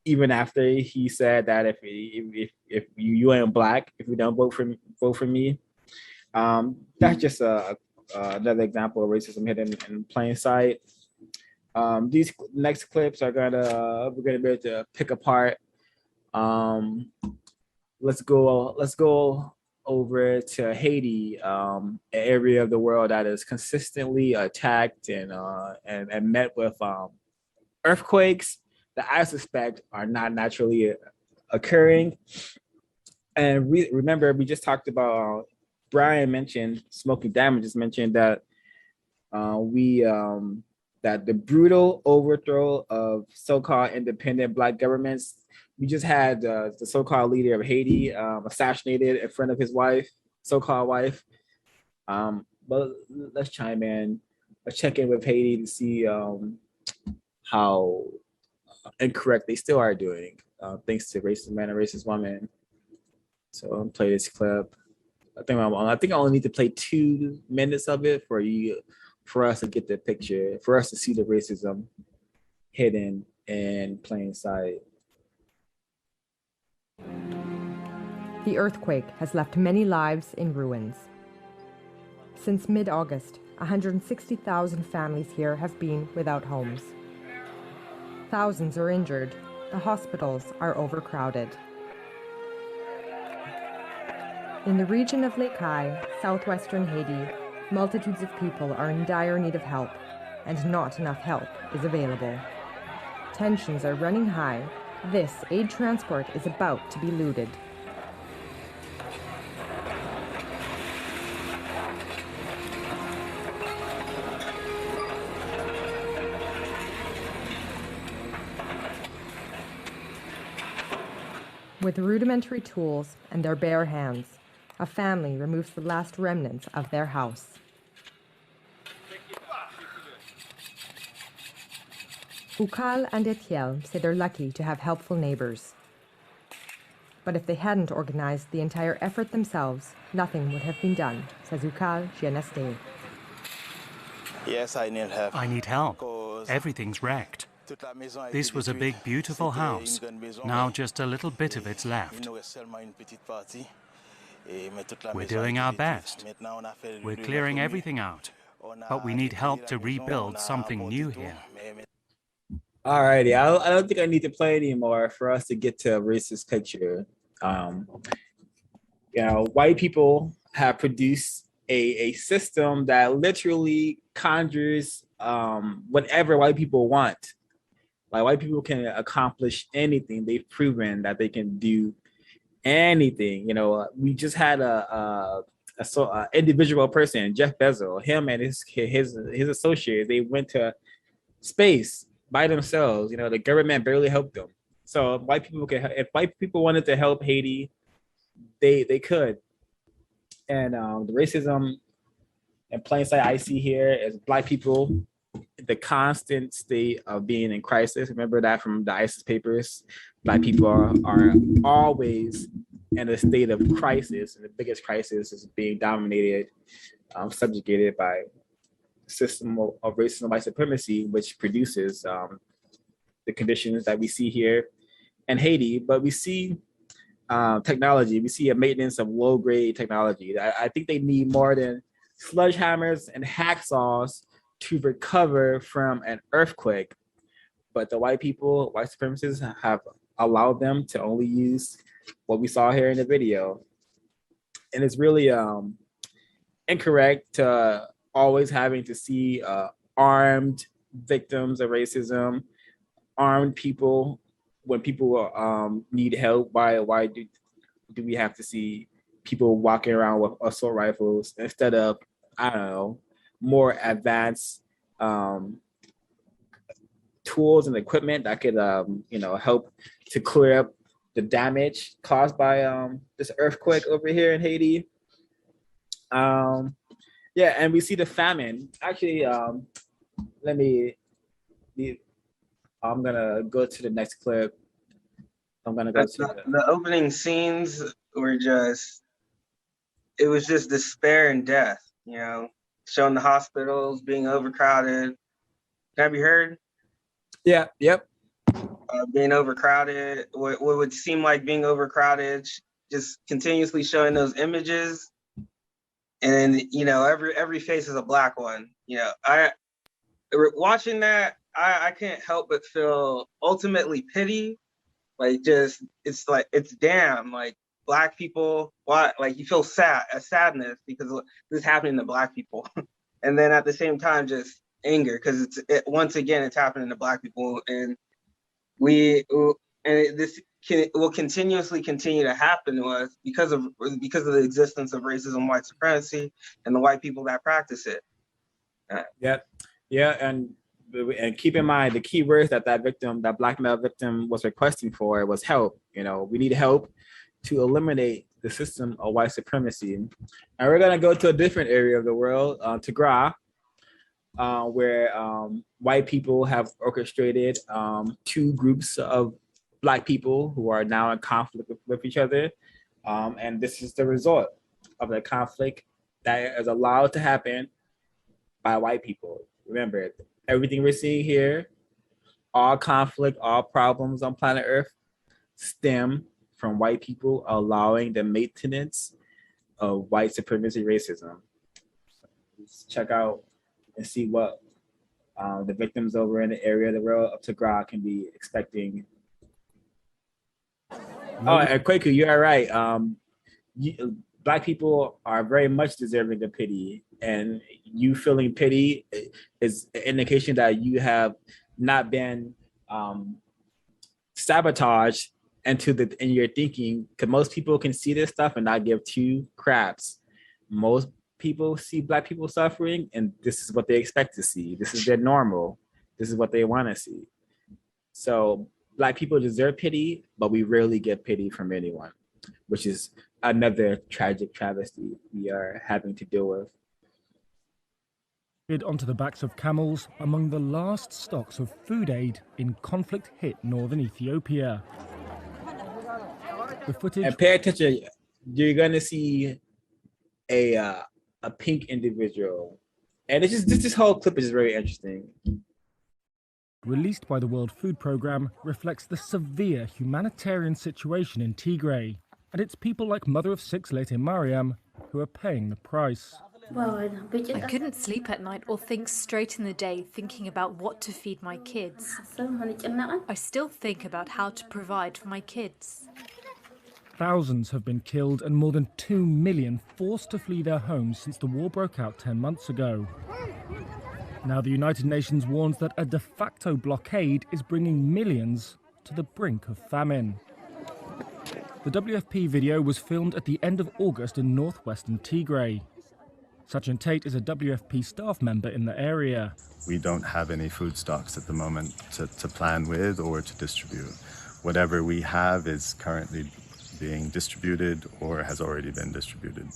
even after he said that if you ain't black, if you don't vote for me. That's just another example of racism hidden in plain sight. These next clips we're gonna be able to pick apart. Let's go over to Haiti, an area of the world that is consistently attacked and met with earthquakes, that I suspect are not naturally occurring. And remember, we just talked about, Brian mentioned, Smoky Diamond just mentioned that that the brutal overthrow of so-called independent Black governments. We just had the so-called leader of Haiti assassinated in front of his wife, so-called wife. But let's chime in, let's check in with Haiti to see how incorrect they still are doing, thanks to racist man and racist woman. So I'll play this clip. I think I only need to play 2 minutes of it for us to get the picture, for us to see the racism hidden in plain sight. The earthquake has left many lives in ruins. Since mid-August, 160,000 families here have been without homes. Thousands are injured. The hospitals are overcrowded. In the region of Les Cayes, southwestern Haiti, multitudes of people are in dire need of help, and not enough help is available. Tensions are running high. This aid transport is about to be looted. With rudimentary tools and their bare hands, a family removes the last remnants of their house. Ukal and Etiel say they're lucky to have helpful neighbors. But if they hadn't organized the entire effort themselves, nothing would have been done, says Ukal Gianeste. Yes, I need help. Everything's wrecked. This was a big, beautiful house. Now just a little bit of it's left. We're doing our best. We're clearing everything out. But we need help to rebuild something new here. Alrighty, I don't think I need to play anymore for us to get to a racist picture. White people have produced a system that literally conjures whatever white people want. Like, white people can accomplish anything. They've proven that they can do anything. We just had a individual person, Jeff Bezos, him and his associates. They went to space by themselves. The government barely helped them. So white people if white people wanted to help Haiti, they could. And the racism in plain sight I see here is Black people, the constant state of being in crisis. Remember that from the ISIS papers. Black people are always in a state of crisis, and the biggest crisis is being dominated, subjugated by system of racism and white supremacy, which produces the conditions that we see here in Haiti. But we see technology. We see a maintenance of low-grade technology. I think they need more than sledgehammers and hacksaws to recover from an earthquake. But the white supremacists have allowed them to only use what we saw here in the video. And it's really incorrect to always having to see armed victims of racism, armed people when people need help. Why do we have to see people walking around with assault rifles instead of, I don't know, more advanced tools and equipment that could help to clear up the damage caused by this earthquake over here in Haiti. And we see the famine. Actually, I'm gonna go to the next clip. I'm gonna go to the opening scenes were it was just despair and death, showing the hospitals being overcrowded. Can I be heard? Yeah, yep. Being overcrowded, what would seem like being overcrowded, just continuously showing those images. And every face is a Black one. Watching that, I can't help but feel ultimately pity. It's damn, like, Black people, why, like, you feel sadness because this is happening to Black people. And then at the same time, just anger, because once again, it's happening to Black people. And this will continuously continue to happen to us because of the existence of racism, white supremacy, and the white people that practice it. And keep in mind the key words that black male victim was requesting for was help. We need help to eliminate the system of white supremacy. And we're gonna go to a different area of the world, Tigray, where white people have orchestrated two groups of Black people who are now in conflict with each other. And this is the result of the conflict that is allowed to happen by white people. Remember, everything we're seeing here, all conflict, all problems on planet Earth stem from white people allowing the maintenance of white supremacy racism. Let's check out and see what the victims over in the area of the world of Tigray can be expecting. Oh, and Kwaku, you're right. Black people are very much deserving of pity, and you feeling pity is an indication that you have not been sabotaged in your thinking, because most people can see this stuff and not give two craps. Most people see Black people suffering, and this is what they expect to see. This is their normal. This is what they want to see. So Black people deserve pity, but we rarely get pity from anyone, which is another tragic travesty we are having to deal with. Onto the backs of camels among the last stocks of food aid in conflict-hit northern Ethiopia. The footage. And pay attention, you're gonna see a pink individual, and it's just this whole clip is very interesting. Released by the World Food Programme, reflects the severe humanitarian situation in Tigray, and it's people like mother of six Lete Mariam who are paying the price. I couldn't sleep at night or think straight in the day thinking about what to feed my kids. I still think about how to provide for my kids. Thousands have been killed and more than 2 million forced to flee their homes since the war broke out 10 months ago. Now the United Nations warns that a de facto blockade is bringing millions to the brink of famine. The WFP video was filmed at the end of August in northwestern Tigray. Sachin Tate is a WFP staff member in the area. We don't have any food stocks at the moment to plan with or to distribute. Whatever we have is currently being distributed or has already been distributed.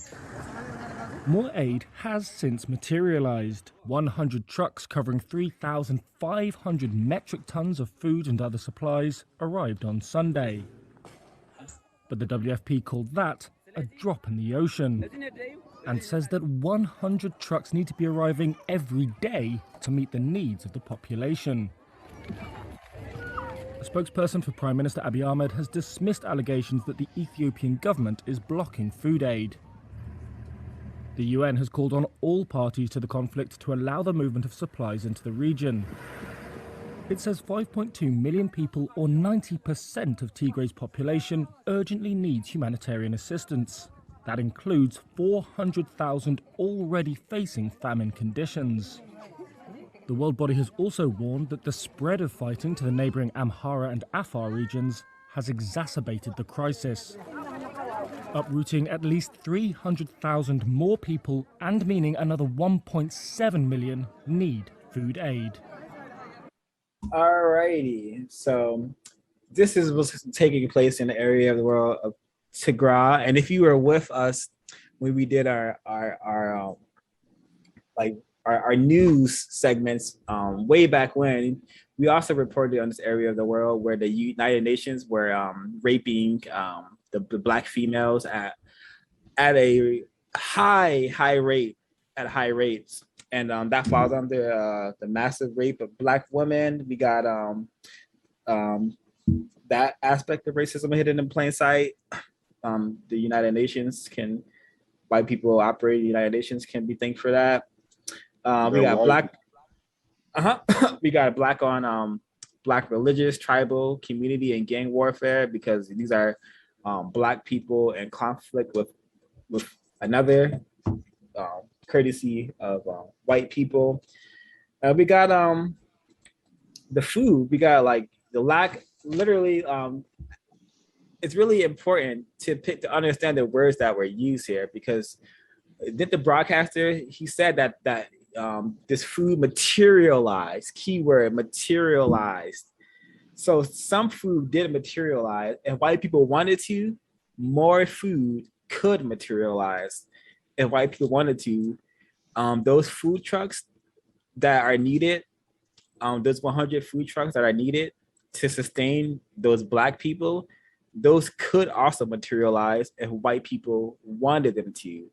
More aid has since materialized. 100 trucks covering 3,500 metric tons of food and other supplies arrived on Sunday. But the WFP called that a drop in the ocean and says that 100 trucks need to be arriving every day to meet the needs of the population. A spokesperson for Prime Minister Abiy Ahmed has dismissed allegations that the Ethiopian government is blocking food aid. The UN has called on all parties to the conflict to allow the movement of supplies into the region. It says 5.2 million people, or 90% of Tigray's population, urgently needs humanitarian assistance. That includes 400,000 already facing famine conditions. The world body has also warned that the spread of fighting to the neighbouring Amhara and Afar regions has exacerbated the crisis, uprooting at least 300,000 more people and meaning another 1.7 million need food aid. Alrighty, so this is what's taking place in the area of the world of Tigray, and if you were with us when we did our news segments way back when, we also reported on this area of the world where the United Nations were raping the Black females at a high rate, at high rates. And that falls under the massive rape of Black women. We got that aspect of racism hidden in plain sight. The United Nations white people operating the United Nations can be thanked for that. We got Black. We got Black on Black religious, tribal, community, and gang warfare, because these are Black people in conflict with another, courtesy of white people. We got the food. We got like the lack literally it's really important to understand the words that were used here, because did the broadcaster, he said that this food materialized, keyword materialized. So some food did materialize, and white people wanted to, more food could materialize. If white people wanted to, those food trucks that are needed, those 100 food trucks that are needed to sustain those Black people, those could also materialize if white people wanted them to.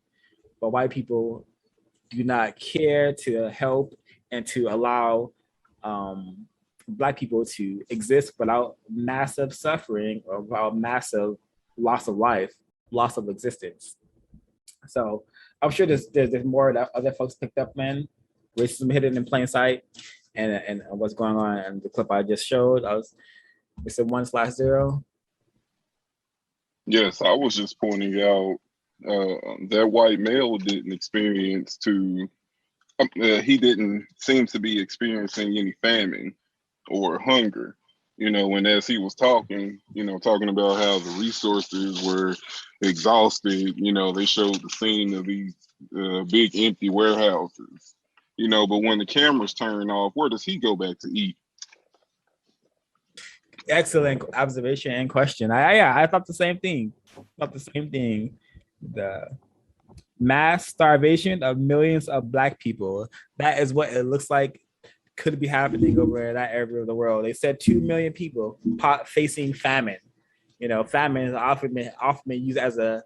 But white people do not care to help and to allow Black people to exist without massive suffering or without massive loss of life, loss of existence. So I'm sure there's more that other folks picked up, man. Racism hidden in plain sight, and what's going on in the clip I just showed. It's a 1/0. Yes, I was just pointing out that white male didn't experience he didn't seem to be experiencing any famine or hunger, and as he was talking about how the resources were exhausted, they showed the scene of these big empty warehouses, but when the cameras turn off, where does he go back to eat? Excellent observation and question. I thought the same thing. The mass starvation of millions of Black people. That is what it looks like could be happening over that area of the world. They said 2 million people facing famine. Famine is often been used as a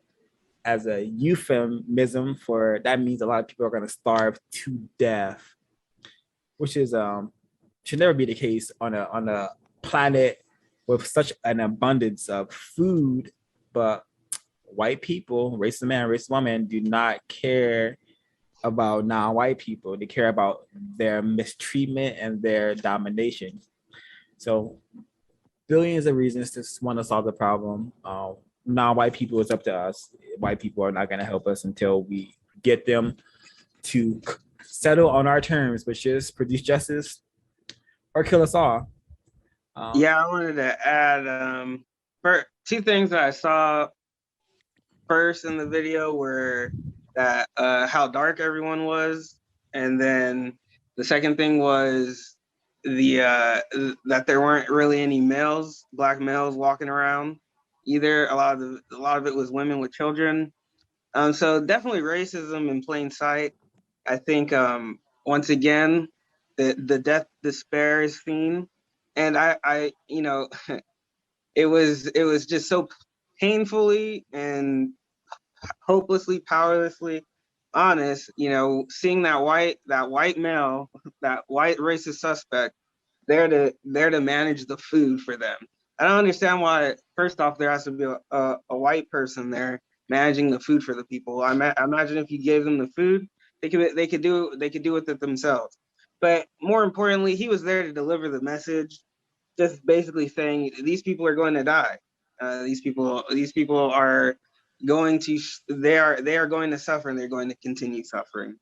euphemism for, that means a lot of people are going to starve to death, which is should never be the case on a planet with such an abundance of food. But white people, racist man, racist woman, do not care about non-white people. They care about their mistreatment and their domination. So billions of reasons to want to solve the problem. Non-white people, is up to us. White people are not going to help us until we get them to settle on our terms, which is produce justice or kill us all. Yeah, I wanted to add two things that I saw first in the video were that how dark everyone was, and then the second thing was that there weren't really any Black males walking around either. A lot of it was women with children. So definitely racism in plain sight. I think once again the death despair is seen, and I it was just so painfully and hopelessly, powerlessly honest, seeing that white male, that white racist suspect there to manage the food for them. I don't understand why, first off, there has to be a white person there managing the food for the people. I imagine if you gave them the food, they could do with it themselves. But more importantly, he was there to deliver the message, just basically saying these people are going to die. These people are going to they are going to suffer, and they're going to continue suffering.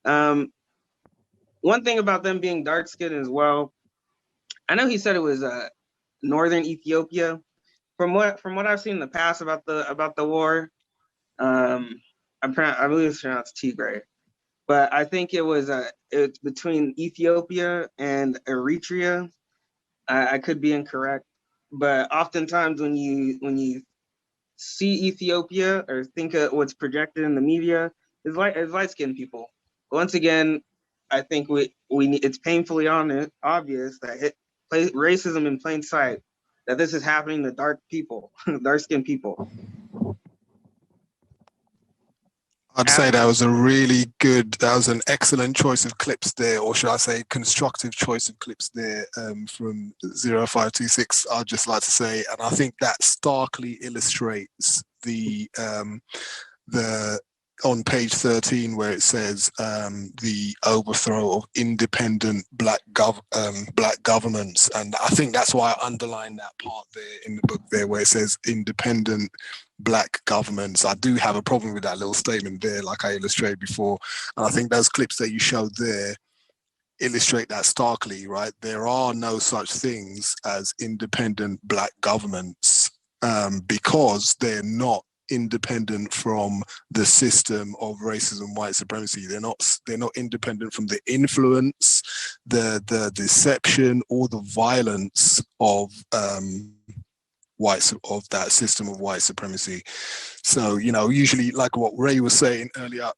One thing about them being dark skinned as well, I know he said it was northern Ethiopia. From what I've seen in the past about the war, I believe it's pronounced Tigray, but I think it's between Ethiopia and Eritrea. I could be incorrect, but oftentimes when you see Ethiopia or think of what's projected in the media is light-skinned people. Once again, I think it's painfully obvious that racism in plain sight, that this is happening to dark people, dark-skinned people. I'd say that was an excellent choice of clips there, or should I say constructive choice of clips there from 0526, I'd just like to say, and I think that starkly illustrates the on page 13 where it says the overthrow of independent black governments, and I think that's why I underlined that part there in the book there where it says independent black governments. I do have a problem with that little statement there, like I illustrated before, and I think those clips that you showed there illustrate that starkly, right? There are no such things as independent Black governments because they're not independent from the system of racism, white supremacy. They're not independent from the influence, the deception, or the violence of that system of white supremacy. So, usually, like what Ray was saying earlier,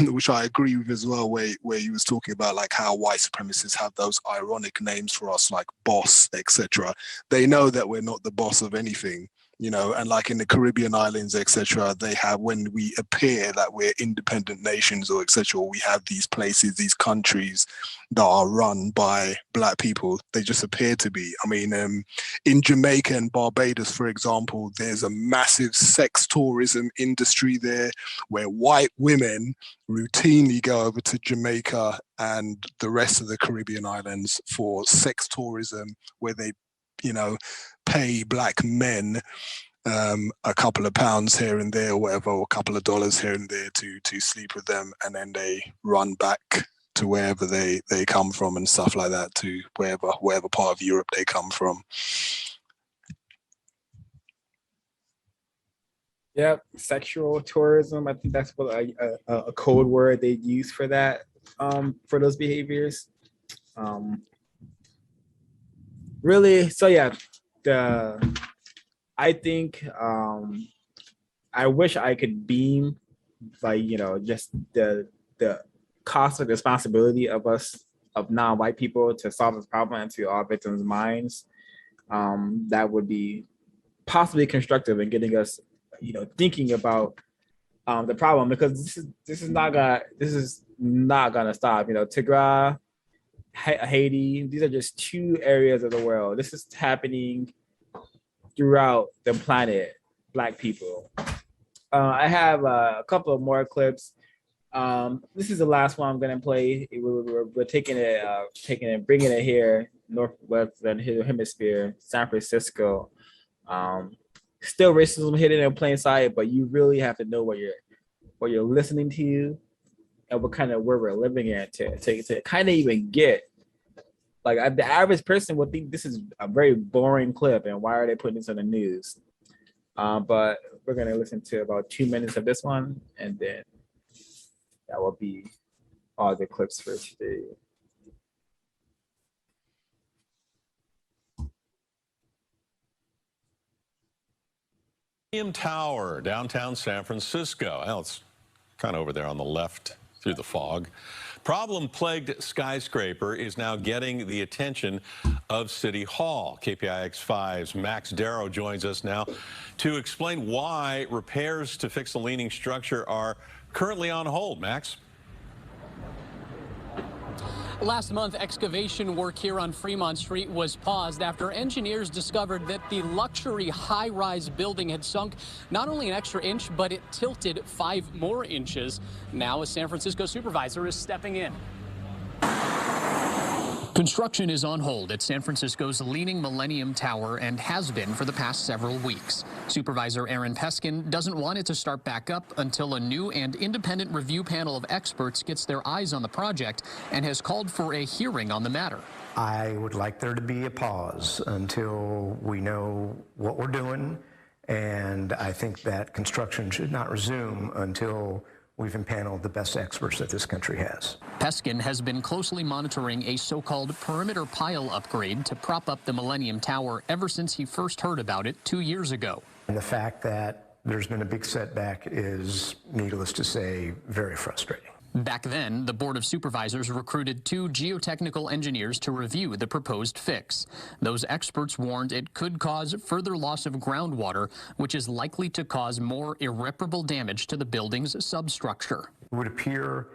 which I agree with as well, where he was talking about like how white supremacists have those ironic names for us, like boss, etc. They know that we're not the boss of anything. And like in the Caribbean islands, etc., they have, when we appear that we're independent nations or etc., we have these places, these countries that are run by Black people. They just appear to be. I mean, in Jamaica and Barbados, for example, there's a massive sex tourism industry there where white women routinely go over to Jamaica and the rest of the Caribbean islands for sex tourism, where they pay Black men a couple of pounds here and there or whatever, or a couple of dollars here and there to sleep with them, and then they run back to wherever they come from and stuff like that, to wherever part of Europe they come from. Yep, sexual tourism. I think that's what a code word they use for that, for those behaviors. Really, so yeah, I think I wish I could beam, like, just the cosmic responsibility of us, of non-white people, to solve this problem into all victims' minds. That would be possibly constructive in getting us, thinking about the problem, because this is not gonna stop. Tigray, Haiti, these are just two areas of the world. This is happening throughout the planet, Black people. I have a couple of more clips. This is the last one I'm gonna play. We're taking it, bringing it here, northwestern hemisphere, San Francisco. Still racism hidden in plain sight, but you really have to know what you're listening to, and what kind of where we're living in to kind of even get. Like, the average person would think this is a very boring clip, and why are they putting this on the news? But we're gonna listen to about 2 minutes of this one, and then that will be all the clips for today. Tower, downtown San Francisco. Well, it's kind of over there on the left through the fog. Problem-plagued skyscraper is now getting the attention of City Hall. KPIX5's Max Darrow joins us now to explain why repairs to fix the leaning structure are currently on hold. Max? Last month, excavation work here on Fremont Street was paused after engineers discovered that the luxury high-rise building had sunk not only an extra inch, but it tilted 5 more inches. Now a San Francisco supervisor is stepping in. Construction is on hold at San Francisco's leaning Millennium Tower and has been for the past several weeks. Supervisor Aaron Peskin doesn't want it to start back up until a new and independent review panel of experts gets their eyes on the project and has called for a hearing on the matter. I would like there to be a pause until we know what we're doing, and I think that construction should not resume until we've impaneled the best experts that this country has. Peskin has been closely monitoring a so-called perimeter pile upgrade to prop up the Millennium Tower ever since he first heard about it 2 years ago. And the fact that there's been a big setback is, needless to say, very frustrating. Back then, the Board of Supervisors recruited 2 geotechnical engineers to review the proposed fix. Those experts warned it could cause further loss of groundwater, which is likely to cause more irreparable damage to the building's substructure. It would appear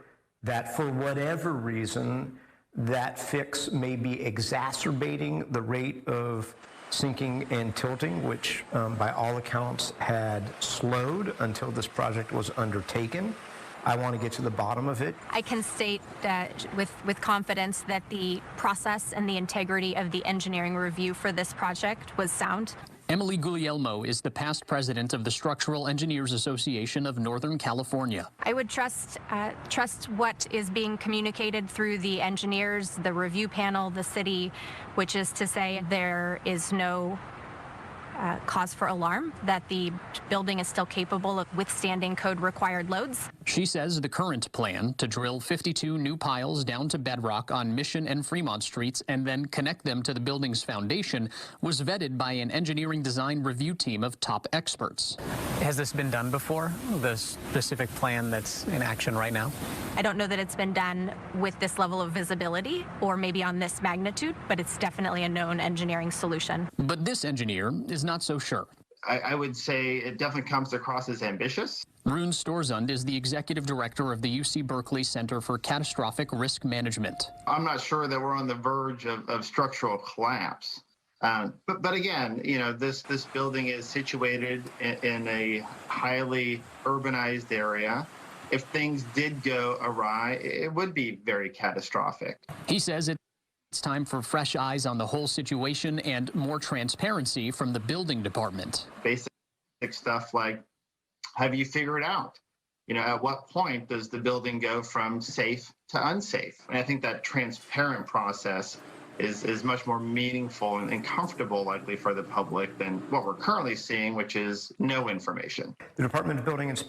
that for whatever reason, that fix may be exacerbating the rate of sinking and tilting, which by all accounts had slowed until this project was undertaken. I want to get to the bottom of it. I can state that with confidence that the process and the integrity of the engineering review for this project was sound. Emily Guglielmo is the past president of the Structural Engineers Association of Northern California. I would trust what is being communicated through the engineers, the review panel, the city, which is to say there is no cause for alarm, that the building is still capable of withstanding code required loads. She says the current plan to drill 52 new piles down to bedrock on Mission and Fremont Streets and then connect them to the building's foundation was vetted by an engineering design review team of top experts. Has this been done before, the specific plan that's in action right now? I don't know that it's been done with this level of visibility or maybe on this magnitude, but it's definitely a known engineering solution. But this engineer is not so sure. I would say it definitely comes across as ambitious. Rune Storzund is the executive director of the UC Berkeley Center for Catastrophic Risk Management. I'm not sure that we're on the verge of structural collapse. But again, you know, this building is situated in a highly urbanized area. If things did go awry, it would be very catastrophic. He says it's time for fresh eyes on the whole situation and more transparency from the building department. Basic stuff like, have you figured out, you know, at what point does the building go from safe to unsafe? And I think that transparent process is much more meaningful and comfortable likely for the public than what we're currently seeing, which is no information. The Department of Building and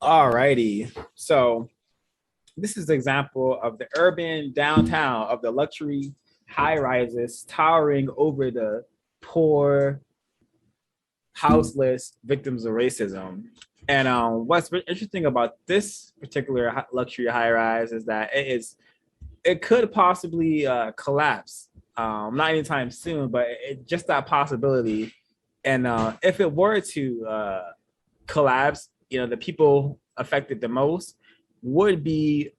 Alrighty, so this is the example of the urban downtown of the luxury high-rises towering over the poor, houseless victims of racism. And what's interesting about this particular luxury high-rise is that it could possibly collapse, not anytime soon, but just that possibility. And if it were to collapse, you know, the people affected the most would be,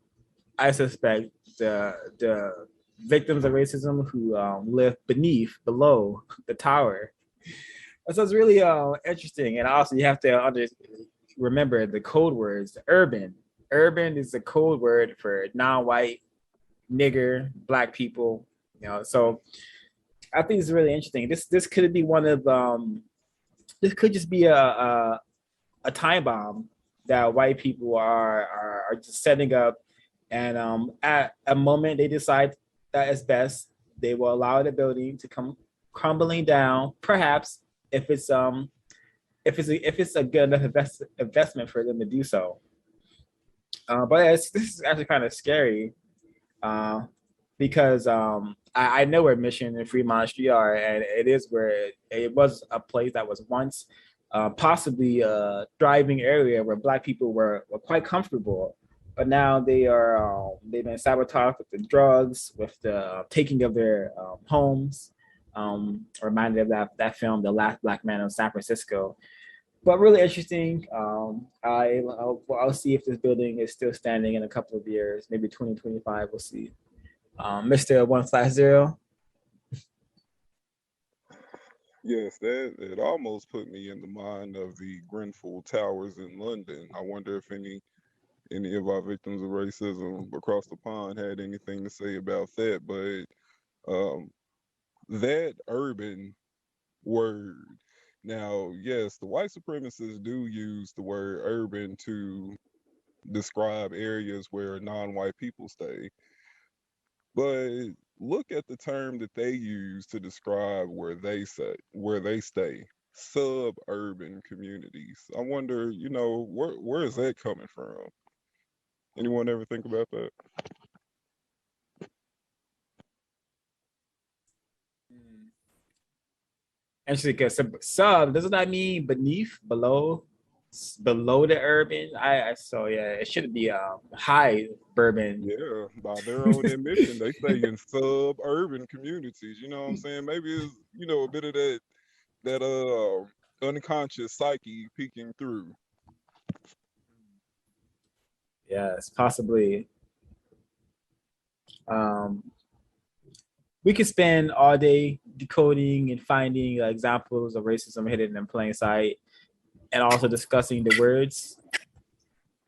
I suspect, the victims of racism who live below the tower. So it's really interesting. And also you have to remember the code words. Urban is the code word for non-white, nigger, black people. You know, so I think it's really interesting. This could be one of this could just be a time bomb that white people are just setting up, and at a moment they decide that it's best, they will allow the building to come crumbling down, perhaps if it's a good enough investment for them to do so. But this is actually kind of scary because I know where Mission and Fremont Street are, and it was a place that was once possibly a thriving area where Black people were quite comfortable, but now they've been sabotaged with the drugs, with the taking of their homes. Reminded of that film, The Last Black Man in San Francisco. But really interesting. I'll see if this building is still standing in a couple of years, maybe 2025. We'll see. Mr. 150. Yes, it almost put me in the mind of the Grenfell Towers in London. I wonder if any of our victims of racism across the pond had anything to say about that. But that urban word, now, yes, the white supremacists do use the word urban to describe areas where non-white people stay. But look at the term that they use to describe where they stay, suburban communities. I wonder, you know, where is that coming from? Anyone ever think about that? Actually, because sub doesn't that mean beneath, below the urban? So yeah, it should be high urban. Yeah, by their own admission, they stay in suburban communities. You know what I'm saying? Maybe it's, you know, a bit of that unconscious psyche peeking through. Yes, possibly. We could spend all day decoding and finding examples of racism hidden in plain sight, and also discussing the words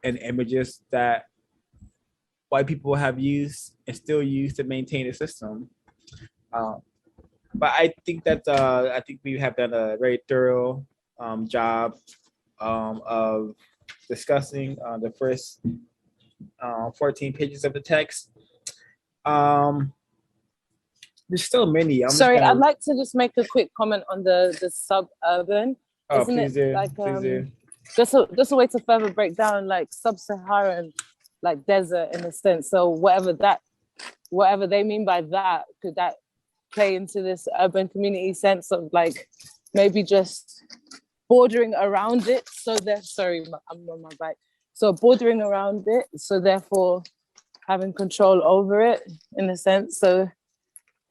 and images that white people have used and still use to maintain the system. But I think that I think we have done a very thorough job of discussing the first 14 pages of the text. There's still many. Sorry, I'd like to just make a quick comment on the suburban. Oh, Isn't please it do. like Please do. just a way to further break down like sub-Saharan, like desert in a sense. So whatever they mean by that, could that play into this urban community sense of like maybe just bordering around it? So I'm on my bike. So bordering around it, so therefore having control over it in a sense. So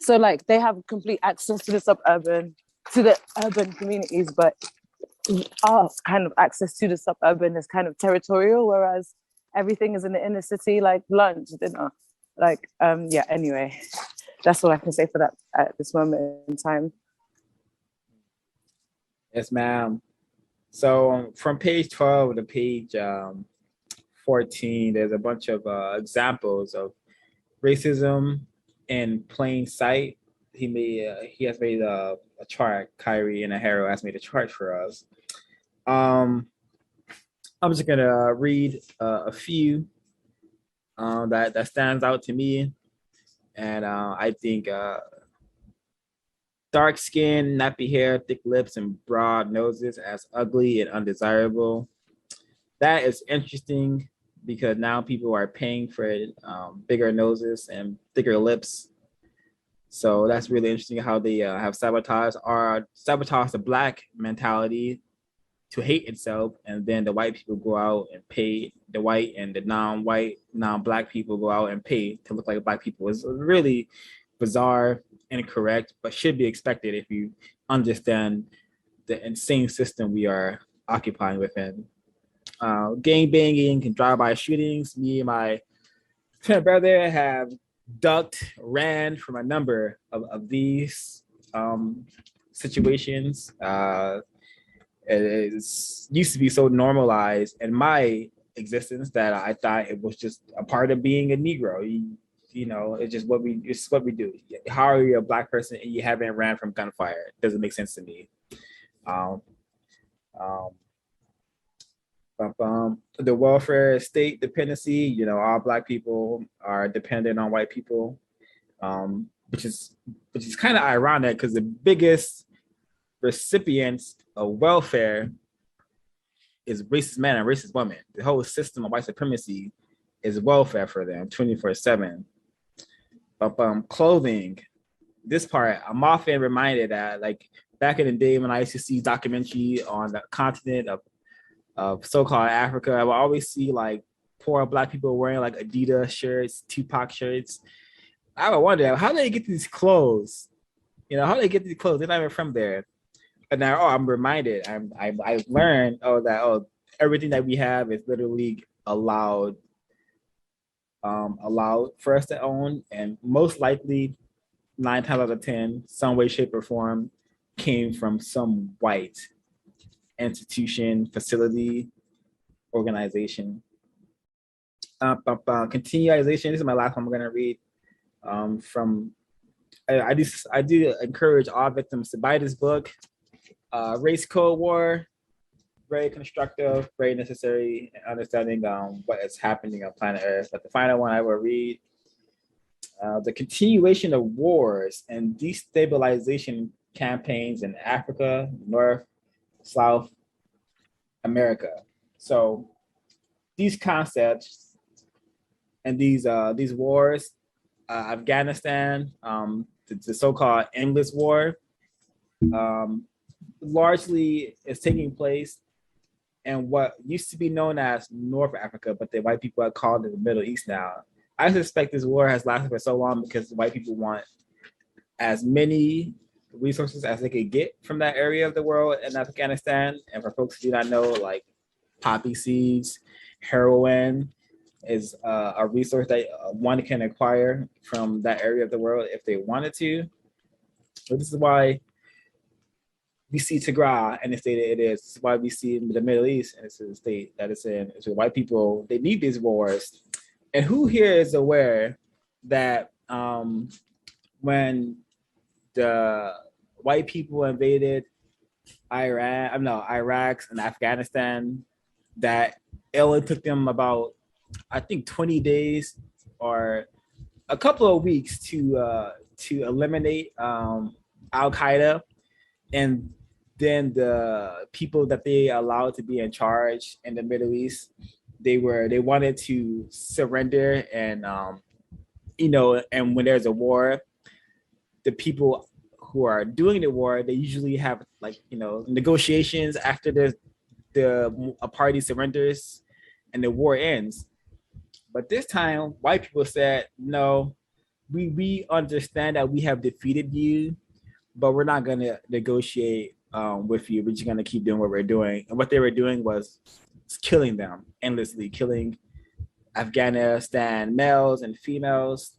like they have complete access to the urban communities, but our kind of access to the suburban is kind of territorial, whereas everything is in the inner city, like lunch, dinner. Like, yeah, anyway, that's all I can say for that at this moment in time. Yes, ma'am. So from page 12 to page 14, there's a bunch of examples of racism in plain sight. He has made a chart. Kyrie and Aharo has made a chart for us. I'm just gonna read a few that stands out to me, and I think dark skin, nappy hair, thick lips, and broad noses as ugly and undesirable. That is interesting because now people are paying for bigger noses and thicker lips. So that's really interesting how they have sabotaged the Black mentality to hate itself, and then the white people go out and pay the white, and the non-white, non-Black people go out and pay to look like Black people. It's really bizarre, incorrect, but should be expected if you understand the insane system we are occupying within. Gang banging and drive-by shootings. Me and my twin brother have ran from a number of these situations. It used to be so normalized in my existence that I thought it was just a part of being a Negro. You know, it's just what we do. How are you a Black person and you haven't ran from gunfire? It doesn't make sense to me. The welfare state dependency, you know, all Black people are dependent on white people, which is kind of ironic because the biggest recipients of welfare is racist men and racist women. The whole system of white supremacy is welfare for them 24/7. Clothing, this part, I'm often reminded that like back in the day when I used to see documentary on the continent of so-called Africa, I would always see like poor Black people wearing like Adidas shirts, Tupac shirts. I would wonder how do they get these clothes? You know, how do they get these clothes? They're not even from there. But now, I'm reminded. I've learned that everything that we have is literally allowed for us to own, and most likely 9 times out of 10, some way, shape, or form came from some white institution, facility, organization. Continuization. This is my last one I'm gonna read. I do encourage all victims to buy this book. Race Cold War, very constructive, very necessary in understanding what is happening on planet Earth. But the final one I will read, the continuation of wars and destabilization campaigns in Africa, North, South America. So these concepts and these wars, Afghanistan, the so-called endless war, largely is taking place in what used to be known as North Africa, but the white people are called it the Middle East now. I suspect this war has lasted for so long because the white people want as many resources as they could get from that area of the world in Afghanistan. And for folks who do not know, like poppy seeds, heroin is a resource that one can acquire from that area of the world if they wanted to. So this is why we see Tigray and the state it is. This is why we see the Middle East and it's a state that it's in. So white people, they need these wars. And who here is aware that when the white people invaded Iraq and Afghanistan, that it only took them about, I think, 20 days or a couple of weeks to eliminate Al Qaeda, and then the people that they allowed to be in charge in the Middle East, they wanted to surrender, and and when there's a war, the people who are doing the war, they usually have negotiations after a party surrenders and the war ends. But this time, white people said, no, we understand that we have defeated you, but we're not going to negotiate with you. We're just going to keep doing what we're doing. And what they were doing was killing them endlessly, killing Afghanistan males and females,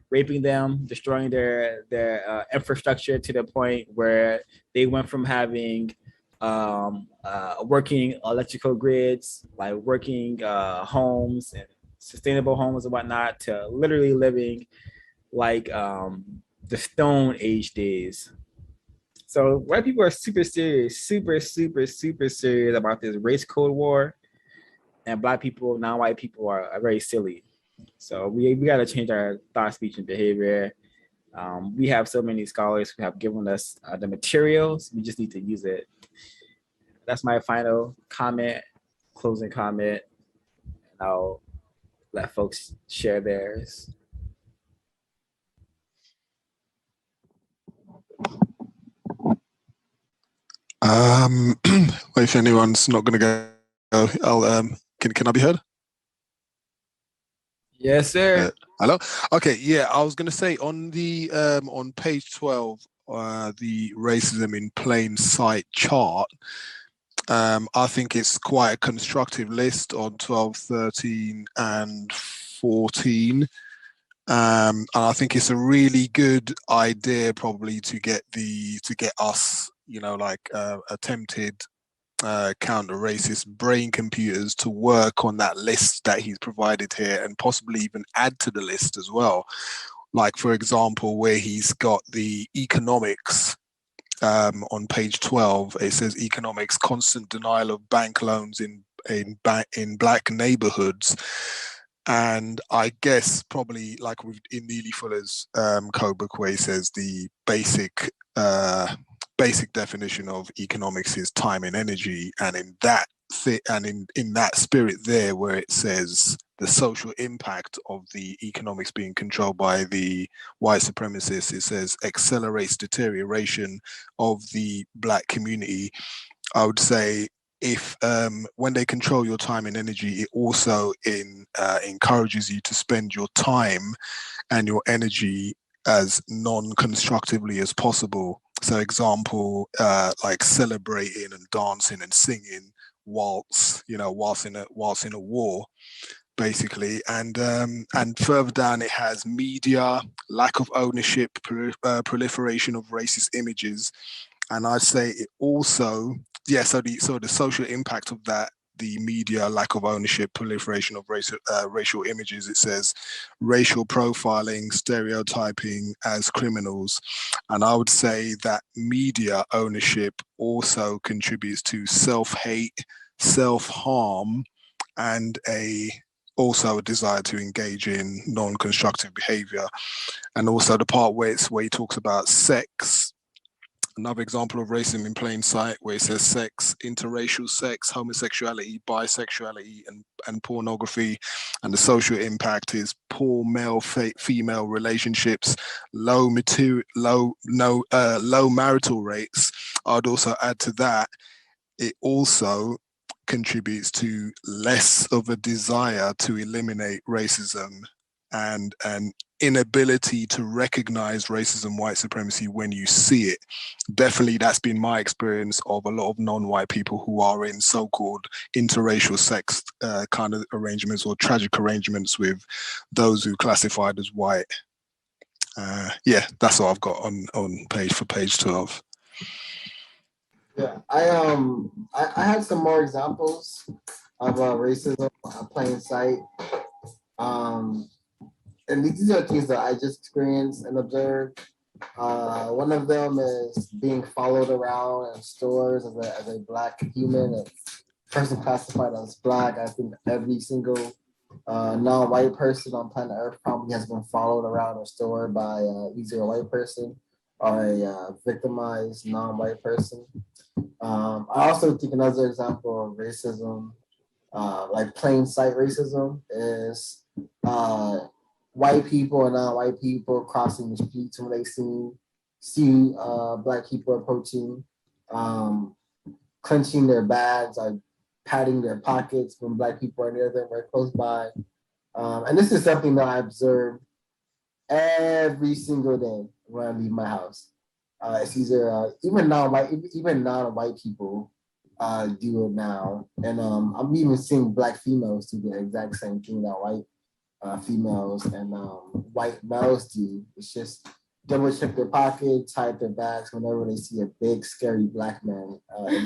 raping them, destroying their infrastructure to the point where they went from having working electrical grids, like working homes and sustainable homes and whatnot, to literally living like the Stone Age days. So white people are super serious, super serious about this race code war, and black people, non-white people are very silly. So we got to change our thought, speech, and behavior. We have so many scholars who have given us the materials. We just need to use it. That's my final comment, closing comment. I'll let folks share theirs. If anyone's not going to go, I'll can I be heard? Yes, sir. Hello. Okay. Yeah, I was going to say on the on page 12, the racism in plain sight chart. I think it's quite a constructive list on 12, 13, and 14. And I think it's a really good idea, probably, to get us, attempted counter-racist brain computers to work on that list that he's provided here, and possibly even add to the list as well. Like, for example, where he's got the economics on page 12, it says economics, constant denial of bank loans in black neighborhoods. And I guess probably like in Neely Fuller's code book, where he says the basic definition of economics is time and energy, and in that in that spirit there, where it says the social impact of the economics being controlled by the white supremacists, it says accelerates deterioration of the black community. I would say, if when they control your time and energy, it also encourages you to spend your time and your energy as non-constructively as possible. So example, like celebrating and dancing and singing whilst in a war, basically. And further down it has media, lack of ownership, proliferation of racist images. And I'd say it also, so the social impact of that, the media, lack of ownership, proliferation of racial images, it says racial profiling, stereotyping as criminals. And I would say that media ownership also contributes to self-hate, self-harm, and also a desire to engage in non-constructive behavior. And also the part where he talks about sex. Another example of racism in plain sight, where it says sex, interracial sex, homosexuality, bisexuality, and pornography, and the social impact is poor male-female relationships, low marital rates. I'd also add to that, it also contributes to less of a desire to eliminate racism and an inability to recognize racism, white supremacy when you see it. Definitely, that's been my experience of a lot of non-white people who are in so-called interracial sex kind of arrangements or tragic arrangements with those who classified as white. That's all I've got on page 12. Yeah, I had some more examples of racism plain sight. And these are things that I just experienced and observed. One of them is being followed around in stores as a Black human, a person classified as Black. I think every single non-white person on planet Earth probably has been followed around a store by either a white person or a victimized non-white person. I also think another example of racism, like plain sight racism, is white people and non-white people crossing the streets when they see Black people approaching, clenching their bags, like patting their pockets when Black people are near them, very close by. And this is something that I observe every single day when I leave my house. It's either even non-white people do it now, and I'm even seeing Black females do the exact same thing that white females and white males do. It's just double check their pockets, hide their bags whenever they see a big, scary Black man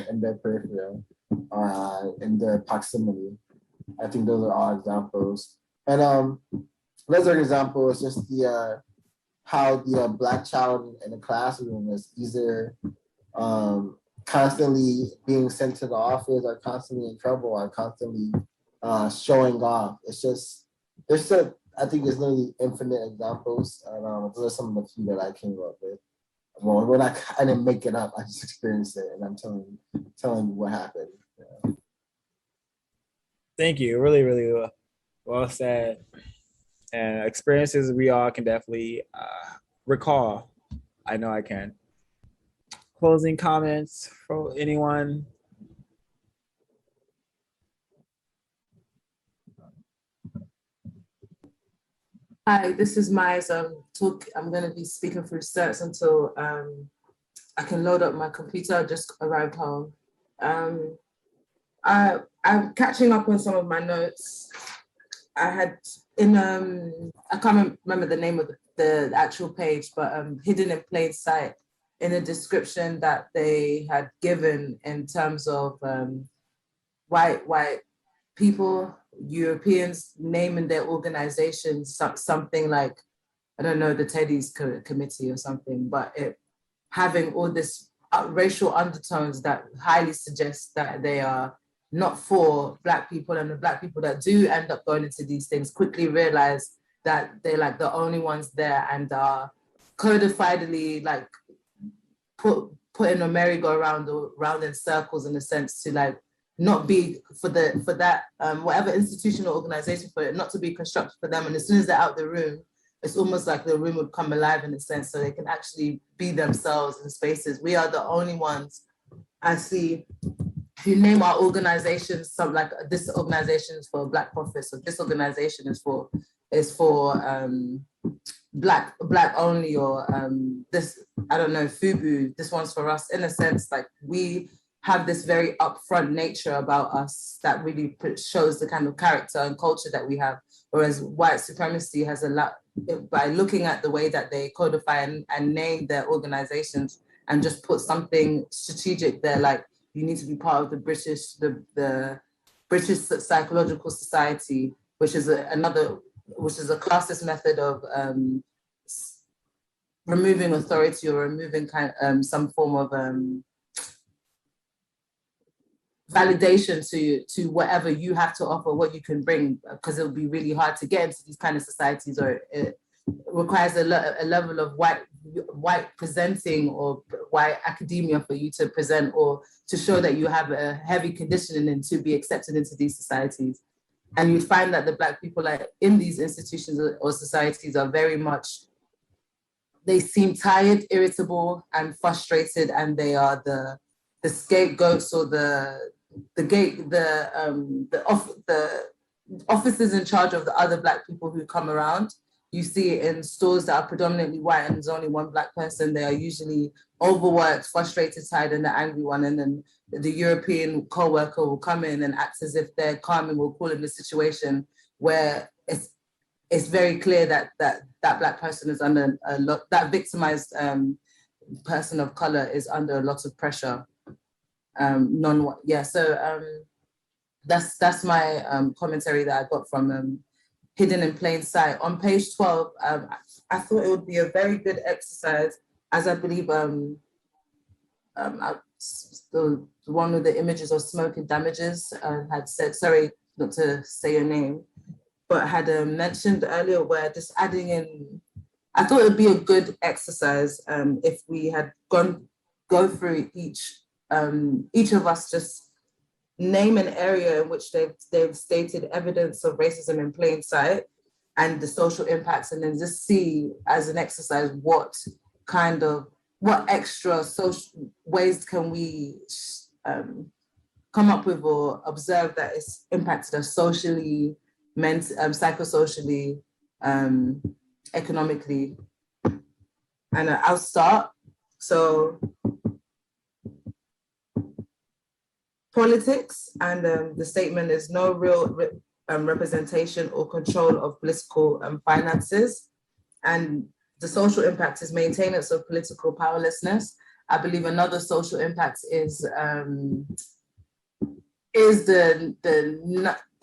in their peripheral or in their proximity. I think those are all examples. And another example is just the how the Black child in the classroom is either constantly being sent to the office or constantly in trouble or constantly showing off. It's just, I think there's literally infinite examples. And those are some of the few that I came up with. Well, I didn't make it up. I just experienced it, and I'm telling you what happened. Yeah. Thank you. Really, really well said. And experiences we all can definitely recall. I know I can. Closing comments for anyone? Hi, this is Mai's talk. I'm going to be speaking through certs until I can load up my computer. I just arrived home. I'm catching up on some of my notes. I had I can't remember the name of the actual page, but hidden in plain sight in a description that they had given in terms of white people, Europeans naming their organizations something like, I don't know, the Teddy's Committee or something, but having all this racial undertones that highly suggest that they are not for Black people, and the Black people that do end up going into these things quickly realize that they're like the only ones there and are codifiedly like put in a merry-go-round or round in circles in a sense to like not be for that whatever institutional organization for it not to be constructed for them. And as soon as they're out the room, it's almost like the room would come alive in a sense, so they can actually be themselves in spaces. We are the only ones I see. If you name our organizations, some like this organization is for Black profits, or this organization is for Black only, or this, I don't know, FUBU, this one's for us. In a sense, like we have this very upfront nature about us that really shows the kind of character and culture that we have. Whereas white supremacy has a lot, by looking at the way that they codify and name their organizations and just put something strategic there, like you need to be part of the British Psychological Society, which is a classist method of removing authority or removing some form of validation to whatever you have to offer, what you can bring, because it'll be really hard to get into these kind of societies, or it requires a level of white presenting or white academia for you to present or to show that you have a heavy conditioning and to be accepted into these societies. And you find that the Black people in these institutions or societies are very much, they seem tired, irritable, and frustrated, and they are the scapegoats or the officers in charge of the other Black people who come around. You see it in stores that are predominantly white and there's only one Black person. They are usually overworked, frustrated, tired, and the angry one. And then the European co-worker will come in and act as if they're calm and will call in the situation where it's very clear that Black person is under a lot, that victimized person of color is under a lot of pressure. So that's my commentary that I got from hidden in plain sight. On page 12, I thought it would be a very good exercise, as I believe the one with the images of smoke and damages had said, sorry not to say your name, but had mentioned earlier, where just adding in, I thought it would be a good exercise if we had go through each of us just name an area in which they've stated evidence of racism in plain sight and the social impacts, and then just see as an exercise what extra social ways can we come up with or observe that it's impacted us socially, psychosocially, economically. And I'll start. So politics, and the statement is no real representation or control of political finances. And the social impact is maintenance of political powerlessness. I believe another social impact is the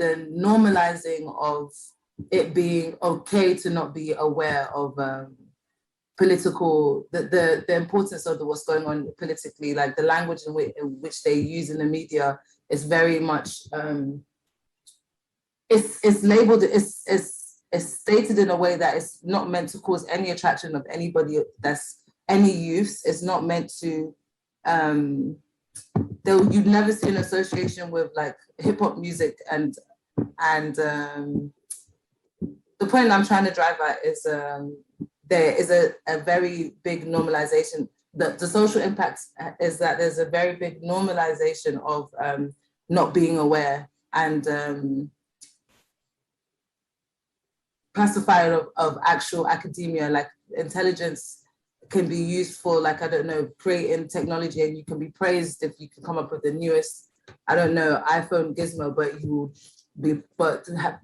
normalizing of it being okay to not be aware of political, the importance of what's going on politically, like the language in which they use in the media is very much, it's labeled, it's stated in a way that it's not meant to cause any attraction of anybody, that's any youth. It's not meant to, you'd never see an association with like hip hop music, and the point I'm trying to drive at is there is a very big normalization. The social impact is that there's a very big normalization of not being aware, and classified of actual academia, like intelligence can be used for, like, I don't know, creating technology, and you can be praised if you can come up with the newest, I don't know, iPhone gizmo, but you will be,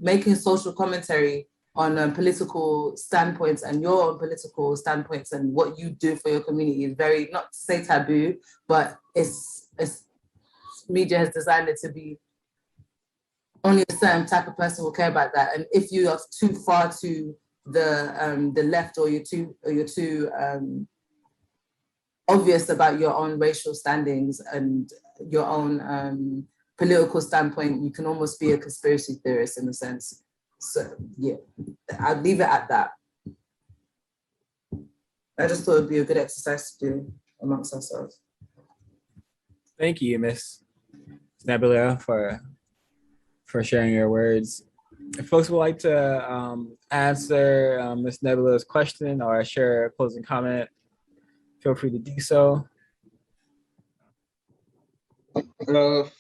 making social commentary on political standpoints and your own political standpoints and what you do for your community is very, not to say taboo, but it's media has designed it to be only a certain type of person will care about that. And if you are too far to the left, or you're too obvious about your own racial standings and your own political standpoint, you can almost be a conspiracy theorist in a sense. So yeah, I'd leave it at that. I just thought it'd be a good exercise to do amongst ourselves. Thank you, Miss Nebula, for sharing your words. If folks would like to answer Ms. Nebula's question or share a closing comment, feel free to do so.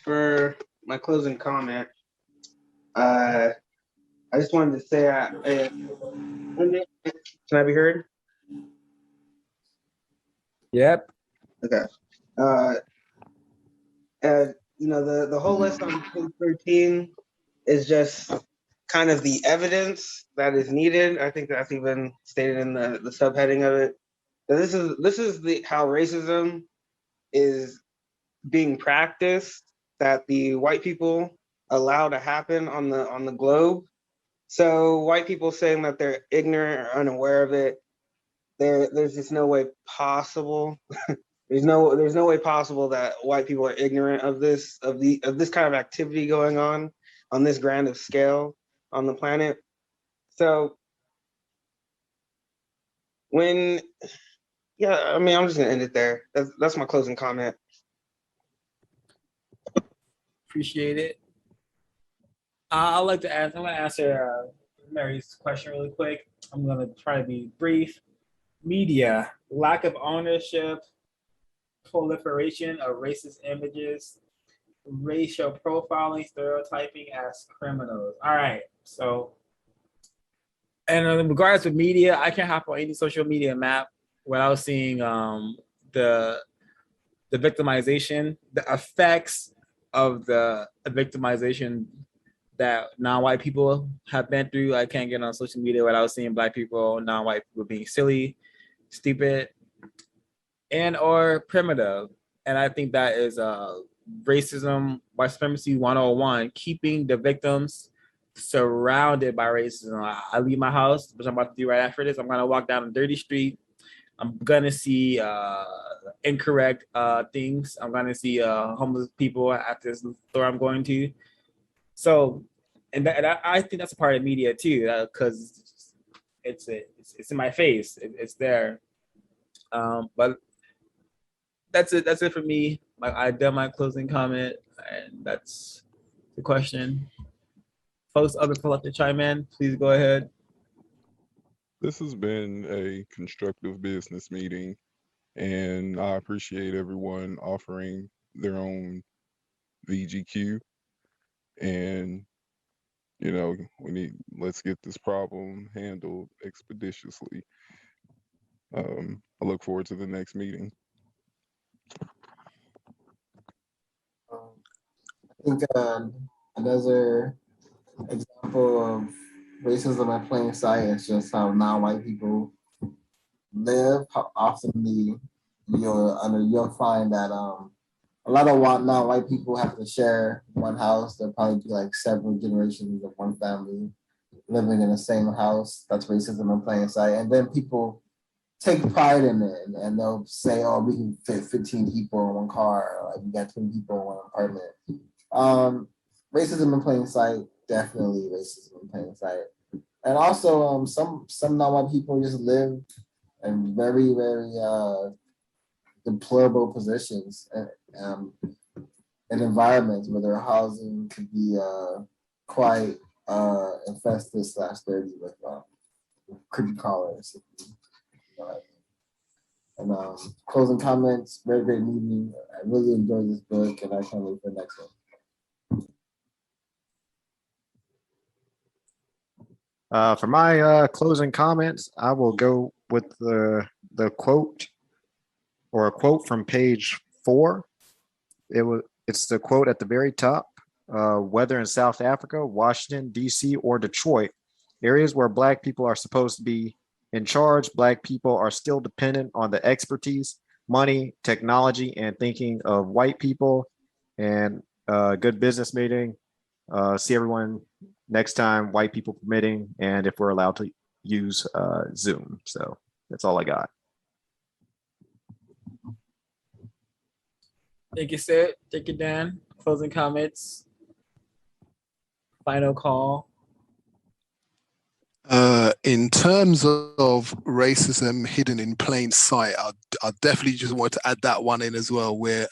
For my closing comment, I just wanted to say, can I be heard? Yep. Okay. The whole list on page 13 is just kind of the evidence that is needed. I think that's even stated in the subheading of it. This is how racism is being practiced, that the white people allow to happen on the globe. So white people saying that they're ignorant or unaware of it, there's just no way possible. There's no way possible that white people are ignorant of this kind of activity going on this grand of scale on the planet. So I'm just gonna end it there. That's my closing comment. Appreciate it. I'm gonna answer Mary's question really quick. I'm gonna try to be brief. Media, lack of ownership, proliferation of racist images, racial profiling, stereotyping as criminals. All right, so, and in regards to media, I can hop on any social media map without seeing the victimization, the effects of the victimization that non-white people have been through. I can't get on social media without seeing Black people, non-white people being silly, stupid, and or primitive. And I think that is racism, white supremacy 101, keeping the victims surrounded by racism. I leave my house, which I'm about to do right after this. I'm gonna walk down a dirty street. I'm gonna see incorrect things. I'm gonna see homeless people at this store I'm going to. So, and I think that's a part of media too, because it's in my face. It's there. But that's it. That's it for me. I done my closing comment, and that's the question. Folks, other people have to chime in. Please go ahead. This has been a constructive business meeting, and I appreciate everyone offering their own VGQ. And let's get this problem handled expeditiously. I look forward to the next meeting. I think another example of racism in plain sight is just how non-white people live. How often you'll find that a lot of non-white people have to share one house. There'll probably be like several generations of one family living in the same house. That's racism in plain sight. And then people take pride in it, and they'll say, "Oh, we can fit 15 people in one car. Like we got 20 people in one apartment." Racism in plain sight, definitely racism in plain sight. And also, some non-white people just live in very, very deplorable positions and environments where their housing could be quite infested / dirty with creepy callers. And closing comments, very great meeting. I really enjoyed this book, and I can't wait for the next one. For my closing comments, I will go with the quote, or a quote from page 4. It's the quote at the very top. Whether in South Africa, Washington, D.C., or Detroit, areas where Black people are supposed to be in charge, Black people are still dependent on the expertise, money, technology, and thinking of white people. And good business meeting. See everyone next time, white people permitting, and if we're allowed to use Zoom. So that's all I got. Thank you, Sid. Thank you, Dan. Closing comments. Final call. In terms of racism hidden in plain sight, I definitely just want to add that one in as well, where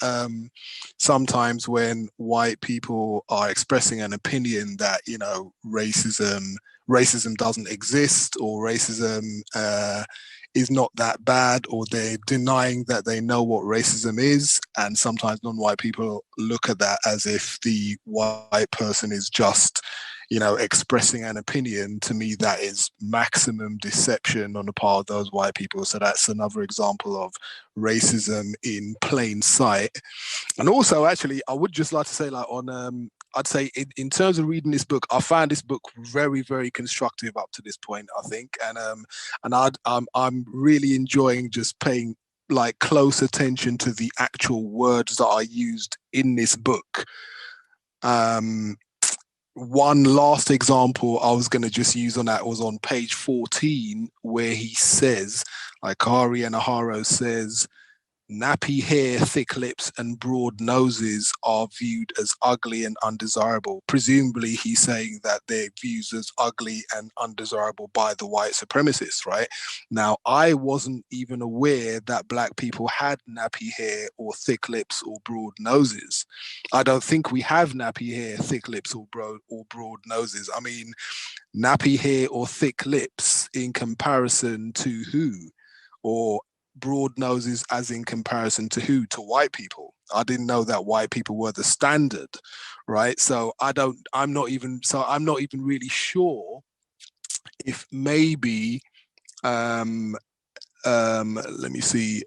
sometimes when white people are expressing an opinion that, racism doesn't exist, or racism is not that bad, or they're denying that they know what racism is, and sometimes non-white people look at that as if the white person is just expressing an opinion. To me, that is maximum deception on the part of those white people. So that's another example of racism in plain sight. And also, actually, I would just like to say, I'd say in terms of reading this book, I found this book very, very constructive up to this point, I think. And I'm really enjoying just paying close attention to the actual words that are used in this book. One last example I was going to just use on that was on page 14, where he says, Ari Anaharo says, nappy hair, thick lips, and broad noses are viewed as ugly and undesirable. Presumably, he's saying that they're viewed as ugly and undesirable by the white supremacists, right? Now, I wasn't even aware that Black people had nappy hair or thick lips or broad noses. I don't think we have nappy hair, thick lips, or broad noses. I mean, nappy hair or thick lips in comparison to who? Or broad noses as in comparison to who? To white people. I didn't know that white people were the standard, right? So I'm not even really sure if maybe let me see,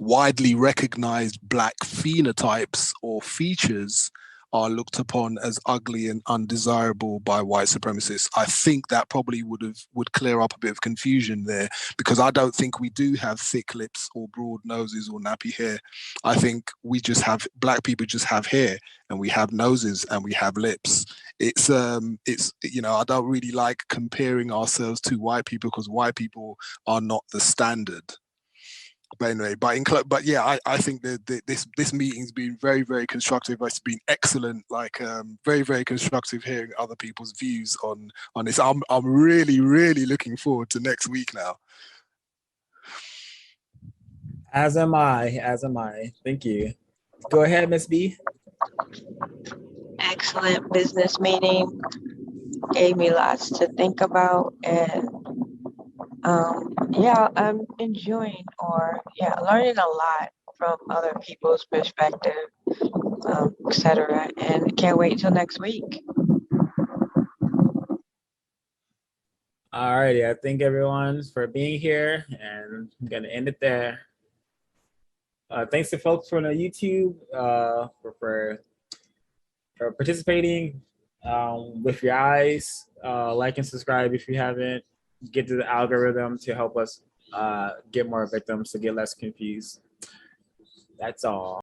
widely recognized Black phenotypes or features are looked upon as ugly and undesirable by white supremacists. I think that probably would clear up a bit of confusion there, because I don't think we do have thick lips or broad noses or nappy hair. I think Black people just have hair, and we have noses, and we have lips. it's I don't really like comparing ourselves to white people because white people are not the standard. But anyway, I think that this meeting's been very, very constructive. It's been excellent, very, very constructive hearing other people's views on this. I'm really, really looking forward to next week now. As am I. Thank you. Go ahead, Miss B. Excellent business meeting. Gave me lots to think about, and I'm enjoying learning a lot from other people's perspective, etc. And can't wait till next week. Alrighty, I thank everyone for being here, and I'm gonna end it there. Thanks to folks from the YouTube for participating with your eyes. Like and subscribe if you haven't. Get to the algorithm to help us get more victims to get less confused. That's all.